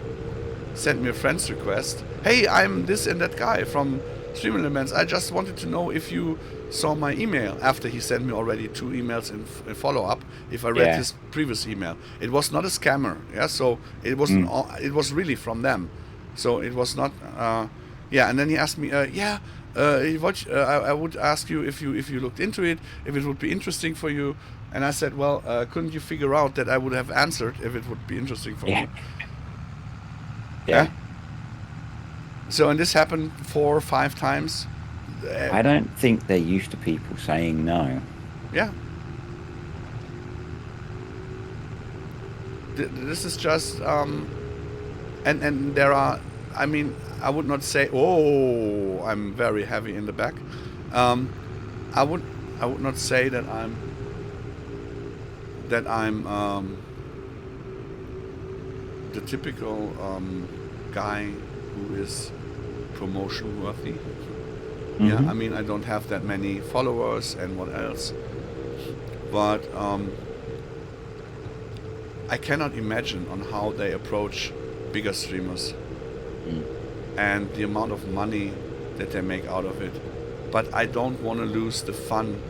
sent me a friend's request. Hey, I'm this and that guy from Stream Elements. I just wanted to know if you saw my email, after he sent me already 2 emails in follow-up, if I read his previous email. It was not a scammer, so it wasn't it was really from them. So it was not and then he asked me I would ask you if you looked into it, if it would be interesting for you. And I said, well, couldn't you figure out that I would have answered if it would be interesting for you? Yeah. So, and this happened 4 or 5 times. I don't think they're used to people saying no. Yeah. This is just, and there are, I mean, I would not say, oh, I'm very heavy in the back. I would not say that I'm the typical guy who is promotion worthy. Yeah, I mean, I don't have that many followers and what else, but I cannot imagine on how they approach bigger streamers and the amount of money that they make out of it. But I don't want to lose the fun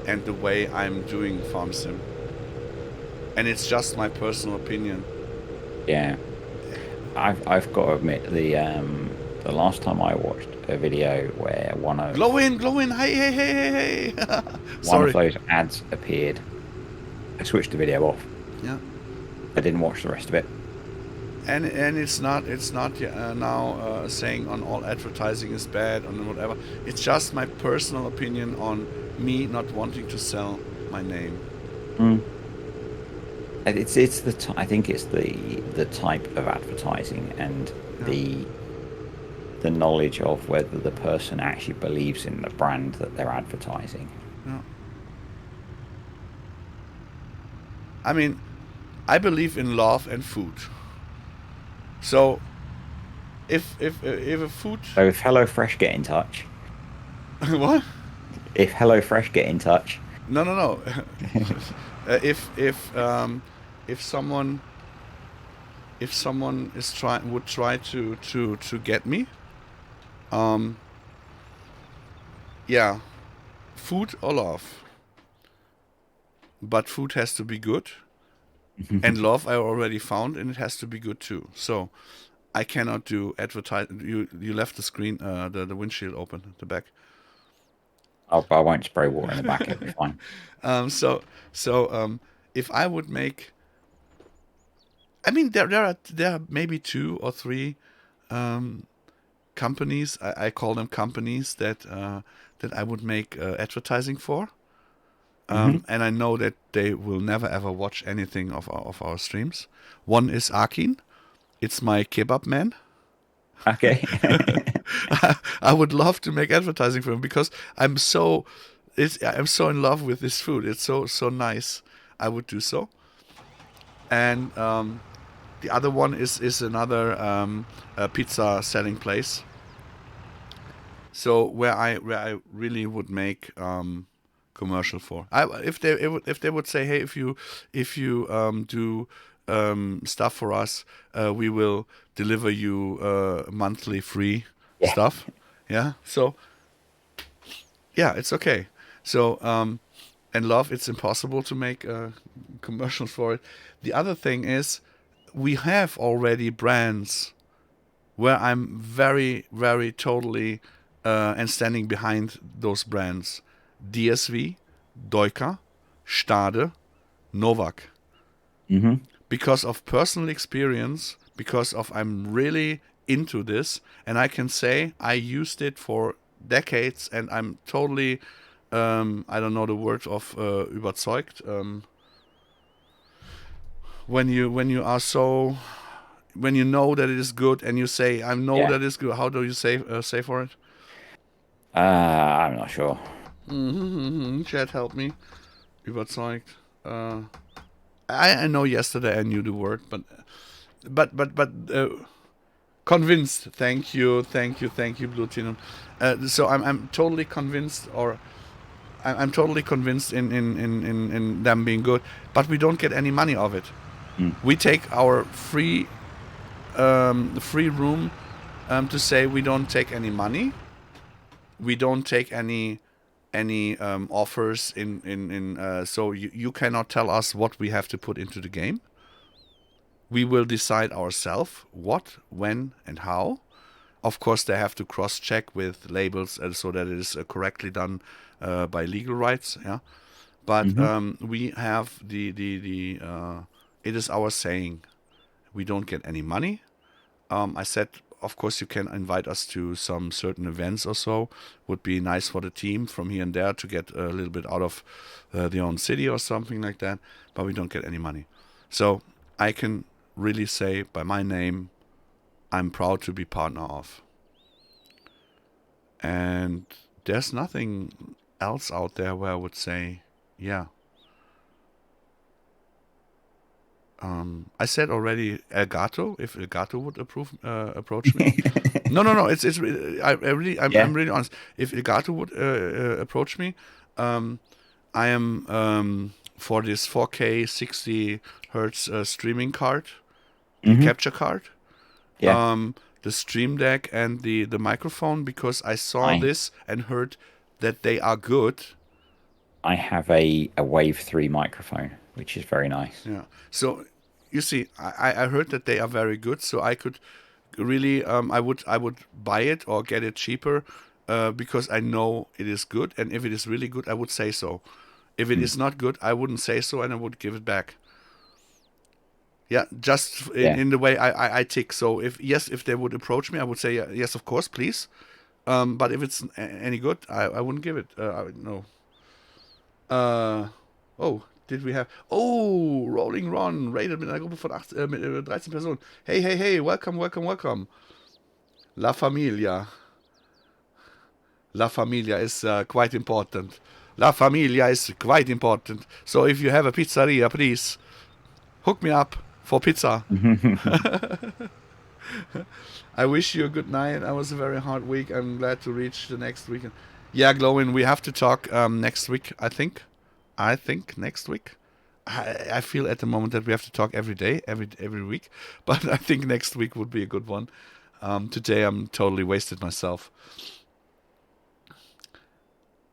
and the way I'm doing FarmSim. And it's just my personal opinion. Yeah. I've got to admit, the last time I watched a video where one of glow in, hey. One of those ads appeared, I switched the video off. Yeah. I didn't watch the rest of it. And it's not now saying on all advertising is bad or whatever. It's just my personal opinion on me not wanting to sell my name. It's I think it's the type of advertising and the knowledge of whether the person actually believes in the brand that they're advertising. Yeah. I mean, I believe in love and food. So if a food So if HelloFresh get in touch, what? if HelloFresh get in touch, No. If someone is would try to get me, yeah, food or love, but food has to be good, and love I already found, and it has to be good too. So I cannot do advertise. You left the screen, the windshield open at the back. I won't spray water in the back. It'll be fine. So if I would make, I mean, there are maybe 2 or 3 companies. I call them companies that I would make advertising for. And I know that they will never ever watch anything of our streams. One is Akin. It's my kebab man. Okay. I would love to make advertising for him because I'm so in love with this food. It's so nice. I would do so. And the other one is another pizza selling place. So where I really would make commercial for. If they would say, hey, if you do stuff for us, we will deliver you monthly free stuff. Yeah. So yeah, it's okay. So and love, it's impossible to make commercials for it. The other thing is, we have already brands where I'm very, very totally and standing behind those brands. DSV, Deuker, Stade, Novak. Because of personal experience, because of I'm really into this, and I can say I used it for decades, and I'm totally, I don't know the word of überzeugt. When you are so, when you know that it is good, and you say I know that it's good. How do you say for it? I'm not sure. Chat, help me. Überzeugt. I know yesterday I knew the word, but convinced. Thank you, Blutinum. So I'm totally convinced, or I'm totally convinced in them being good, but we don't get any money of it. We take our free room to say we don't take any money. We don't take any offers so you cannot tell us what we have to put into the game. We will decide ourselves what, when, and how. Of course, they have to cross-check with labels so that it is correctly done by legal rights. Yeah, but we have the it is our saying. We don't get any money. I said, of course, you can invite us to some certain events or so. Would be nice for the team from here and there to get a little bit out of their own city or something like that. But we don't get any money. So I can really say by my name, I'm proud to be partner of. And there's nothing else out there where I would say, yeah. I said already Elgato, if Elgato would approach me. No. I'm really honest. If Elgato would approach me, I am for this 4K 60 hertz streaming card, the capture card, the Stream Deck, and the microphone, because I saw this and heard that they are good. I have a Wave 3 microphone, which is very nice. Yeah. So you see, I heard that they are very good, so I could really I would buy it or get it cheaper because I know it is good, and if it is really good, I would say so. If it is not good, I wouldn't say so, and I would give it back. Yeah, just in the way I tick. So if they would approach me, I would say yes, of course, please. But if it's any good, I wouldn't give it. No. Oh, did we have... Oh, Rolling Ron, rated mit einer Gruppe von 13 Personen. Hey, welcome. La Familia. La Familia is quite important. La Familia is quite important. So if you have a pizzeria, please hook me up for pizza. I wish you a good night. That was a very hard week. I'm glad to reach the next weekend. Yeah, Glowin, we have to talk next week, I think. I think next week. I feel at the moment that we have to talk every day, every week. But I think next week would be a good one. Today I'm totally wasted myself.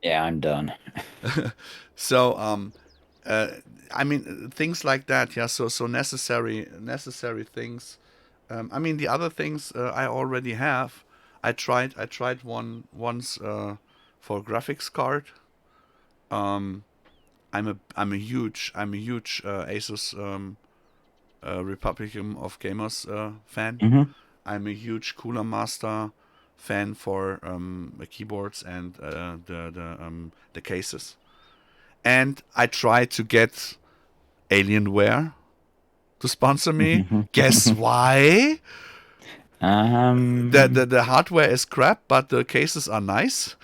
Yeah, I'm done. So, I mean, things like that. Yeah. So necessary things. I mean, the other things I already have. I tried one once for a graphics card. I'm a huge Asus Republic of Gamers fan. Hmm. I'm a huge Cooler Master fan for the keyboards and the cases. And I tried to get Alienware to sponsor me. Guess why? The hardware is crap, but the cases are nice.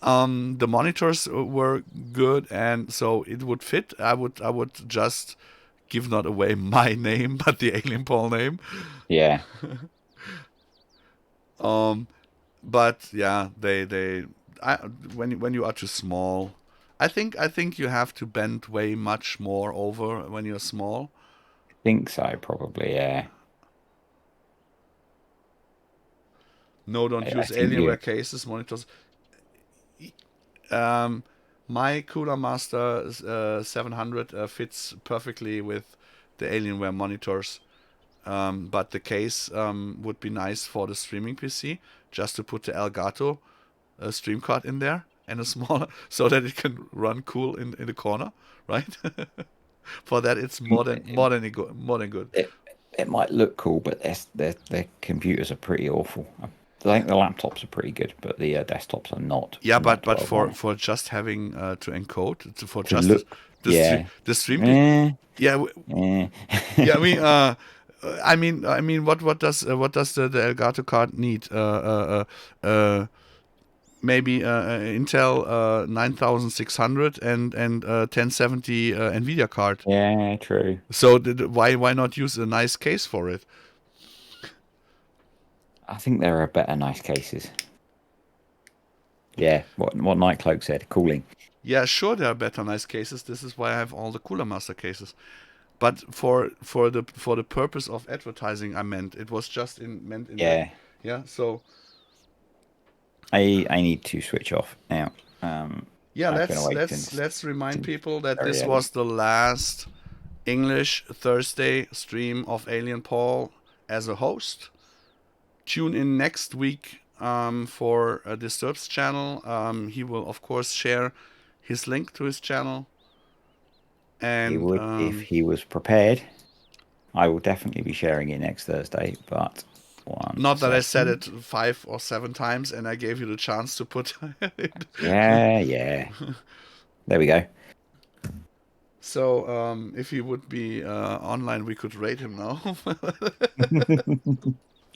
The monitors were good, and so it would fit. I would just give not away my name, but the Alien Paul name. Yeah. But yeah, when you are too small, I think you have to bend way much more over when you're small. Think so, probably. Yeah. No, don't I use think you. Alienware cases, monitors. My Cooler Master 700 fits perfectly with the Alienware monitors. But the case would be nice for the streaming PC, just to put the Elgato stream card in there and a smaller, so that it can run cool in the corner, right? For that, it's more than good. It might look cool, but their computers are pretty awful. I think the laptops are pretty good, but the desktops are not. Yeah, Not but well for done. just having to encode for To just look, yeah, the stream, eh, yeah, eh. yeah. I mean, what does the Elgato card need? Maybe Intel 9600 and 1070 Nvidia card. Yeah, true. So why not use a nice case for it? I think there are better nice cases. Yeah, what Nightcloak said, cooling. Yeah, sure, there are better nice cases. This is why I have all the Cooler Master cases. But for the purpose of advertising, I meant it was just meant in that. Yeah, Yeah. So I need to switch off now. yeah, I've been awake let's remind since people that very this early. was the last English Thursday stream of Alien Paul as a host. Tune in next week for Disturb's channel. He will of course share his link to his channel. He And would if he was prepared. I will definitely be sharing it next Thursday, but one not that I said second. it 5 or 7 times and I gave you the chance to put it. Yeah. There we go. So if he would be online, we could rate him now.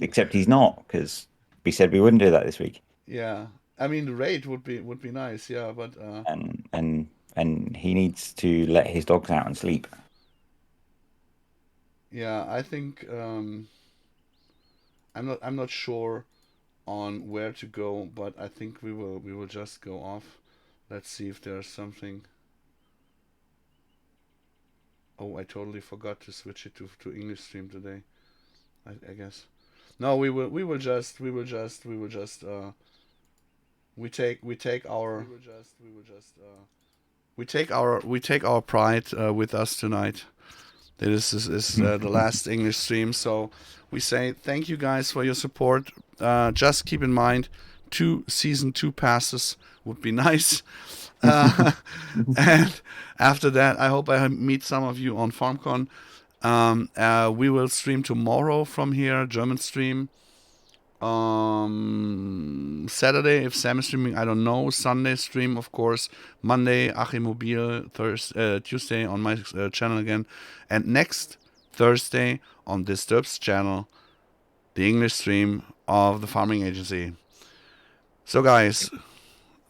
Except he's not, because we said we wouldn't do that this week. Yeah, I mean the rate would be nice. Yeah, but And he needs to let his dogs out and sleep. yeah, I think I'm not sure on where to go, but I think we will just go off. Let's see if there's something. Oh, I totally forgot to switch it to English stream today. I guess. No, we will just we take our we take our pride with us tonight. This is the last English stream, so we say thank you guys for your support. Just keep in mind, 2 season 2 passes would be nice. And after that, I hope I meet some of you on FarmCon. We will stream tomorrow from here, German stream. Saturday, if Sam is streaming, I don't know. Sunday stream, of course. Monday, Achim Mobil. Tuesday on my channel again. And next Thursday on Disturb's channel, the English stream of the Farming Agency. So, guys,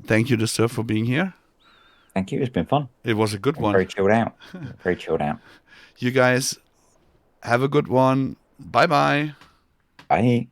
thank you, Disturb, for being here. Thank you. It's been fun. It was a good one. Very chilled out. Very chilled out. You guys have a good one. Bye-bye. Bye.